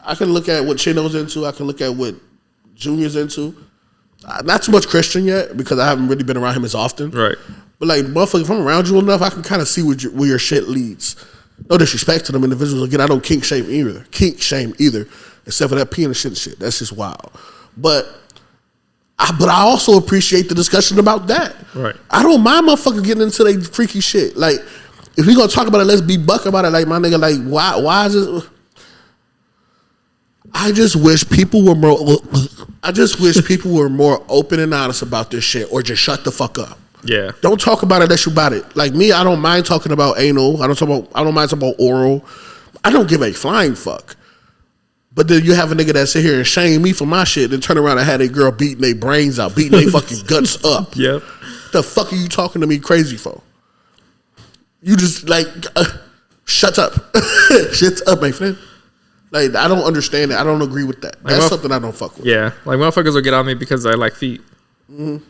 I can look at what Chino's into. I can look at what Junior's into. Not too much Christian yet because I haven't really been around him as often. Right. But like, motherfucker, if I'm around you enough, I can kind of see where your shit leads. No disrespect to them individuals. Again, I don't kink shame either, except for that peeing and shit. That's just wild. But I also appreciate the discussion about that. Right. I don't mind motherfuckers getting into their freaky shit. Like, if we gonna talk about it, let's be buck about it. Like, my nigga, like, why is it? I just wish people were more open and honest about this shit, or just shut the fuck up. Yeah. Don't talk about it unless you about it. Like me, I don't mind talking about anal. I don't mind talking about oral. I don't give a flying fuck. But then you have a nigga that sit here and shame me for my shit, then turn around and have a girl beating their brains out, beating their fucking guts up. Yep. The fuck are you talking to me crazy for? You just like, shut up. Shut up, my friend. Like, I don't understand it. I don't agree with that. That's something I don't fuck with. Yeah. Like, motherfuckers will get on me because I like feet. Mm-hmm.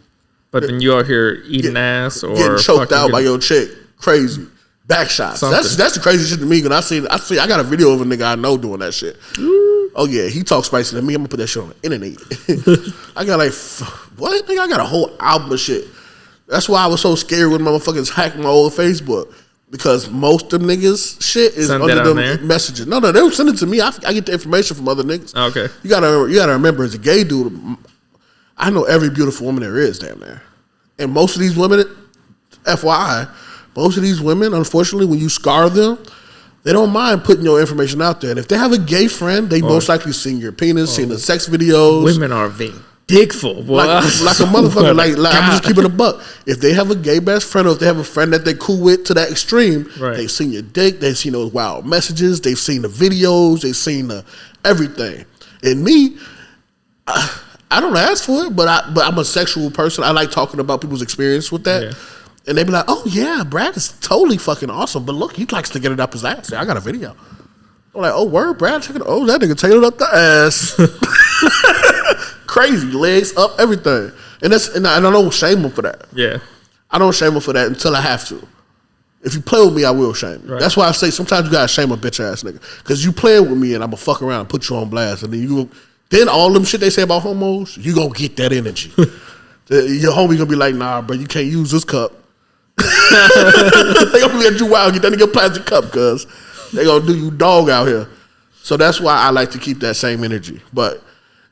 But then you out here eating ass or getting choked out by your chick. Crazy. Back shots. That's the crazy shit to me. Because I got a video of a nigga I know doing that shit. Oh yeah, he talks spicy to me. I'm gonna put that shit on the internet. I got like, what? Nigga, I got a whole album of shit. That's why I was so scared when motherfuckers hacked my old Facebook. Because most of them niggas shit is Send under that them on there? messages. No, they don't send it to me. I get the information from other niggas. Oh, okay. You gotta remember, as a gay dude, I know every beautiful woman there is damn there. And most of these women, FYI, most of these women, unfortunately, when you scar them, they don't mind putting your information out there. And if they have a gay friend, they most likely seen your penis, seen the sex videos. Women are vindictful. Boy. Like a motherfucker. like I'm just keeping a buck. If they have a gay best friend, or if they have a friend that they cool with to that extreme, they've seen your dick, they've seen those wild messages, they've seen the videos, they've seen the everything. And me, I don't ask for it, but I'm a sexual person. I like talking about people's experience with that. Yeah. And they be like, oh yeah, Brad is totally fucking awesome. But look, he likes to get it up his ass. I got a video. I'm like, oh word, Brad, check it. Oh, that nigga tailed up the ass. Crazy, legs up, everything. And I don't shame him for that. Yeah. I don't shame him for that until I have to. If you play with me, I will shame you. Right. That's why I say sometimes you gotta shame a bitch ass nigga. Cause you playing with me and I'm gonna fuck around and put you on blast. And then all them shit they say about homos, you gonna get that energy. Your homie gonna be like, nah, bro, you can't use this cup. They gonna let you wild, get that nigga a plastic cup, cuz they gonna do you dog out here. So that's why I like to keep that same energy. But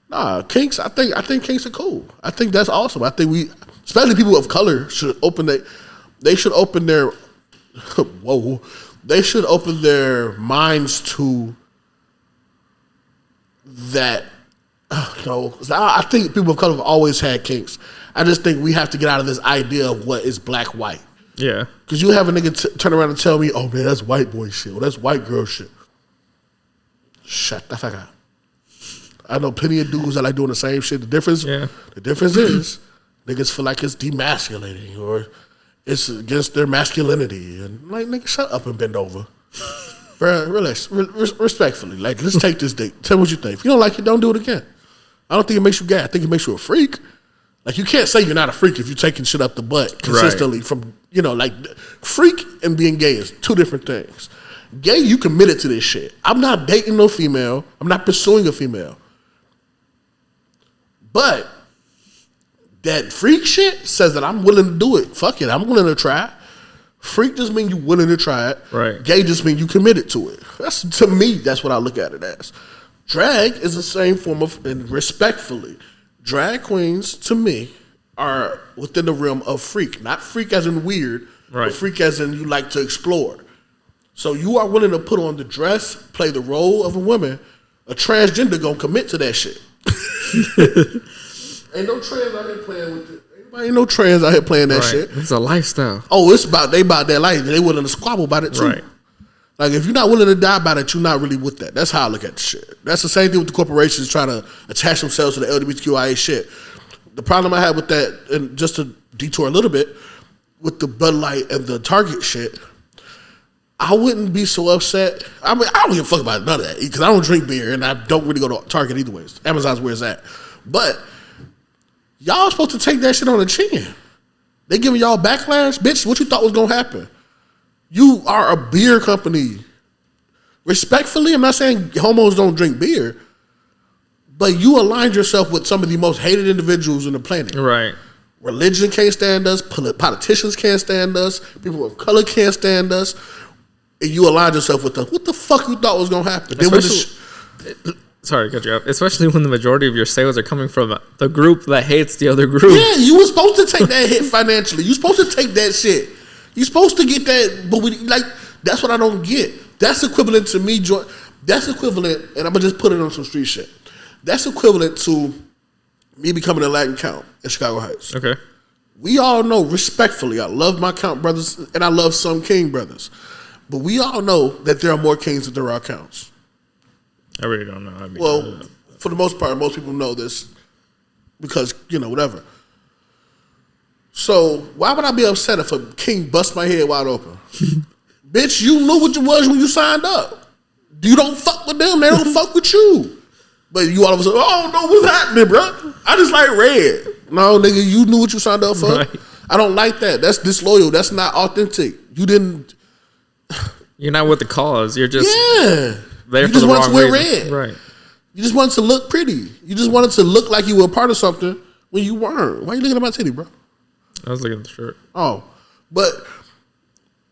nah, kinks, I think kinks are cool. I think that's awesome. I think especially people of color should open their they should open their minds to that. No, I think people of color have always had kinks. I just think we have to get out of this idea of what is black white. Yeah. Because you have a nigga turn around and tell me, oh man, that's white boy shit. Or that's white girl shit. Shut the fuck up. I know plenty of dudes that like doing the same shit. The difference is niggas feel like it's demasculating or it's against their masculinity. And like, nigga, shut up and bend over. Bruh, relax. Respectfully. Like, let's take this date. Tell me what you think. If you don't like it, don't do it again. I don't think it makes you gay. I think it makes you a freak. Like, you can't say you're not a freak if you're taking shit up the butt consistently from, like, freak and being gay is two different things. Gay, you committed to this shit. I'm not dating no female. I'm not pursuing a female. But that freak shit says that I'm willing to do it. Fuck it. I'm willing to try. Freak just mean you willing to try it. Right. Gay just mean you committed to it. To me, that's what I look at it as. Drag is the same form of, and respectfully, drag queens, to me, are within the realm of freak. Not freak as in weird, but freak as in you like to explore. So you are willing to put on the dress, play the role of a woman. A transgender gonna commit to that shit. Ain't no trans out here playing with it. Ain't no trans out here playing that shit. It's a lifestyle. Oh, they about that life. They willing to squabble about it too. Right. Like, if you're not willing to die about it, you're not really with that. That's how I look at the shit. That's the same thing with the corporations trying to attach themselves to the LGBTQIA shit. The problem I have with that, and just to detour a little bit, with the Bud Light and the Target shit, I wouldn't be so upset. I mean, I don't give a fuck about none of that because I don't drink beer and I don't really go to Target either ways. Amazon's where it's at. But y'all supposed to take that shit on the chin. They giving y'all backlash? Bitch, what you thought was going to happen? You are a beer company. Respectfully, I'm not saying homos don't drink beer, but you aligned yourself with some of the most hated individuals on the planet. Right. Religion can't stand us. Politicians can't stand us. People of color can't stand us. And you aligned yourself with us. What the fuck you thought was going to happen? Sorry to cut you off. Especially when the majority of your sales are coming from the group that hates the other group. Yeah, you were supposed to take that hit financially. You supposed to take that shit. You supposed to get that, but that's what I don't get. That's equivalent to me. That's equivalent, and I'm gonna just put it on some street shit. That's equivalent to me becoming a Latin count in Chicago Heights. Okay. We all know, respectfully, I love my count brothers and I love some king brothers, but we all know that there are more kings than there are counts. I really don't know. For the most part, most people know this because whatever. So why would I be upset if a king bust my head wide open? Bitch, you knew what you was when you signed up. You don't fuck with them. They don't fuck with you. But you all of a sudden, oh no, what's happening, bro? I just like red. No, nigga, you knew what you signed up for. Right. I don't like that. That's disloyal. That's not authentic. You're not with the cause. You're just there you for just the wanted wrong to wear reason. red. Right. You just wanted to look pretty. You just wanted to look like you were a part of something when you weren't. Why are you looking at my titty, bro? I was looking at the shirt. Oh, but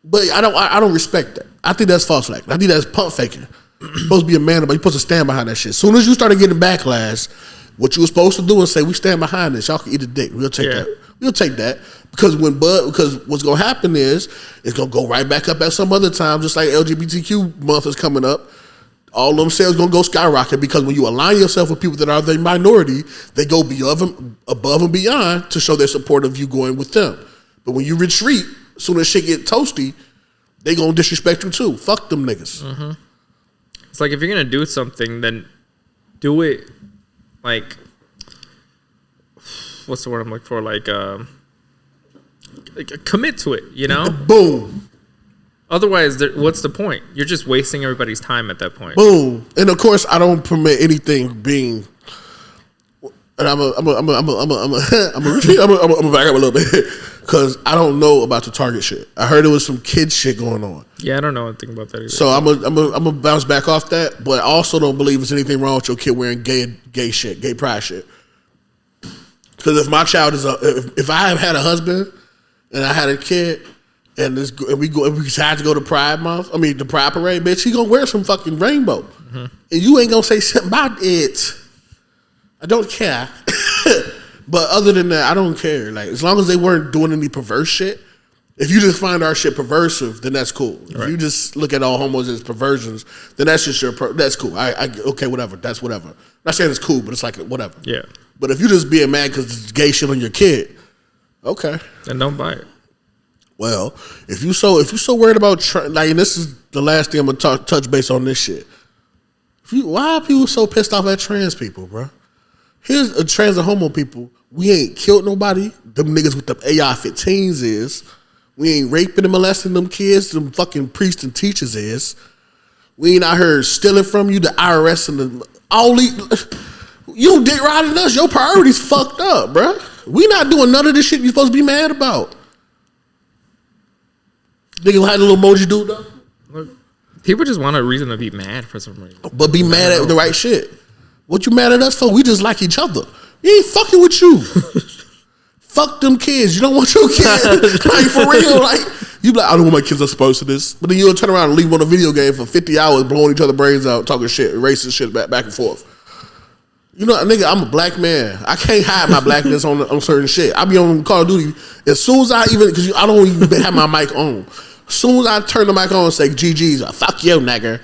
But I don't respect that. I think that's false flag. I think that's pump faking. You're supposed to be a man, but you're supposed to stand behind that shit. As soon as you started getting backlash, what you were supposed to do is say, we stand behind this. Y'all can eat a dick. We'll take that. We'll take that. Because what's gonna happen is it's gonna go right back up at some other time, just like LGBTQ month is coming up. All them sales gonna go skyrocket because when you align yourself with people that are the minority, they go above and beyond to show their support of you going with them. But when you retreat, as soon as shit get toasty, they gonna disrespect you too. Fuck them niggas. Mm-hmm. It's like if you're gonna do something, then do it like, what's the word I'm looking for? Like commit to it, you know? Boom. Otherwise, what's the point? You're just wasting everybody's time at that point. Boom. And of course, I don't permit anything being. And I'm gonna back up a little bit because I don't know about the Target shit. I heard there was some kid shit going on. Yeah, I don't know anything about that either. So I'm gonna bounce back off that, but I also don't believe there's anything wrong with your kid wearing gay shit, gay pride shit. Because if my child is if I have had a husband and I had a kid. And we decide to go to Pride Month. I mean, the Pride Parade, bitch. He gonna wear some fucking rainbow, and you ain't gonna say something about it. I don't care. But other than that, I don't care. Like as long as they weren't doing any perverse shit. If you just find our shit perversive, then that's cool. Right. If you just look at all homos as perversions, then that's just that's cool. Okay, whatever. That's whatever. I'm not saying it's cool, but it's like whatever. Yeah. But if you just being mad because it's gay shit on your kid, okay, then don't buy it. Well, if you so worried about like, and this is the last thing I'm gonna touch base on this shit. Why are people so pissed off at trans people, bro? Here's a trans and homo people. We ain't killed nobody. Them niggas with the AR-15s is. We ain't raping and molesting them kids. Them fucking priests and teachers is. We ain't out here stealing from you. The IRS and you dick riding us. Your priorities fucked up, bro. We not doing none of this shit you supposed to be mad about. Nigga had a little emoji dude though. Look, people just want a reason to be mad for some reason. But be mad at the right shit. What you mad at us for? We just like each other. We ain't fucking with you. Fuck them kids. You don't want your kids. Like for real. Like you be like, I don't want my kids exposed to this. But then you'll turn around and leave them on a video game for 50 hours blowing each other brains out, talking shit, racist shit back and forth. You know, nigga, I'm a black man. I can't hide my blackness on certain shit. I be on Call of Duty. As soon as I don't even have my mic on. As soon as I turn the mic on and say GG's, fuck you, nigga.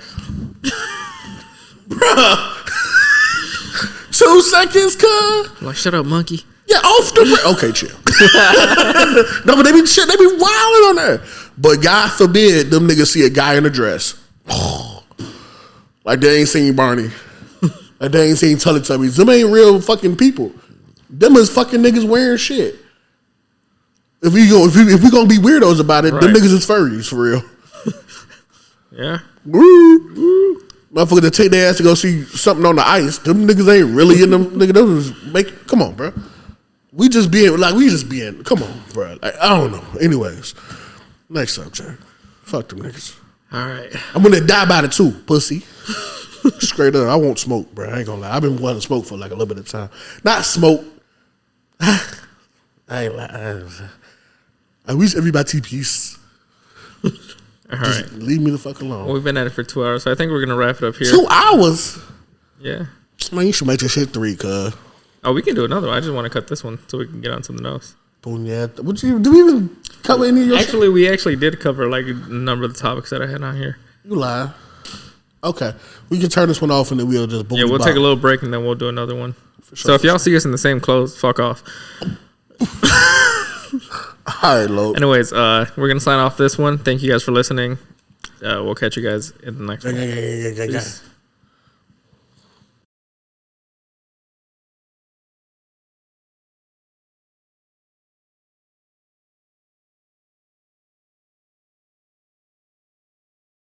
Bruh. 2 seconds, cuz. Like, shut up, monkey. Yeah, off the okay, chill. No, but they be wilding on there. But God forbid them niggas see a guy in a dress. Like they ain't seen Barney. Like they ain't seen Teletubbies. Them ain't real fucking people. Them is fucking niggas wearing shit. If we gonna be weirdos about it, right. Them niggas is furries for real. Yeah. Woo. Motherfucker that take their ass to go see something on the ice. Them niggas ain't really in them. Nigga, those come on, bro. We just being. Come on, bro. Like, I don't know. Anyways, next subject. Fuck them niggas. All right. I'm gonna die by it too, pussy. Straight up, I won't smoke, bro. I ain't gonna lie. I've been wanting to smoke for like a little bit of time. Not smoke. I ain't lying. I wish everybody peace. All just right. Leave me the fuck alone. Well, we've been at it for 2 hours, so I think we're gonna wrap it up here. 2 hours? Yeah. Man, you should make this shit 3, cuz. Oh, we can do another one. I just want to cut this one so we can get on something else. Boom, yeah. Do we even cover any of your shit? We actually did cover like a number of the topics that I had on here. You lie. Okay. We can turn this one off and then we'll just boom. Yeah, we'll take a little break and then we'll do another one. Sure, so if y'all see us in the same clothes, fuck off. All right, Lo. Anyways, we're going to sign off this one. Thank you guys for listening. We'll catch you guys in the next one. Peace.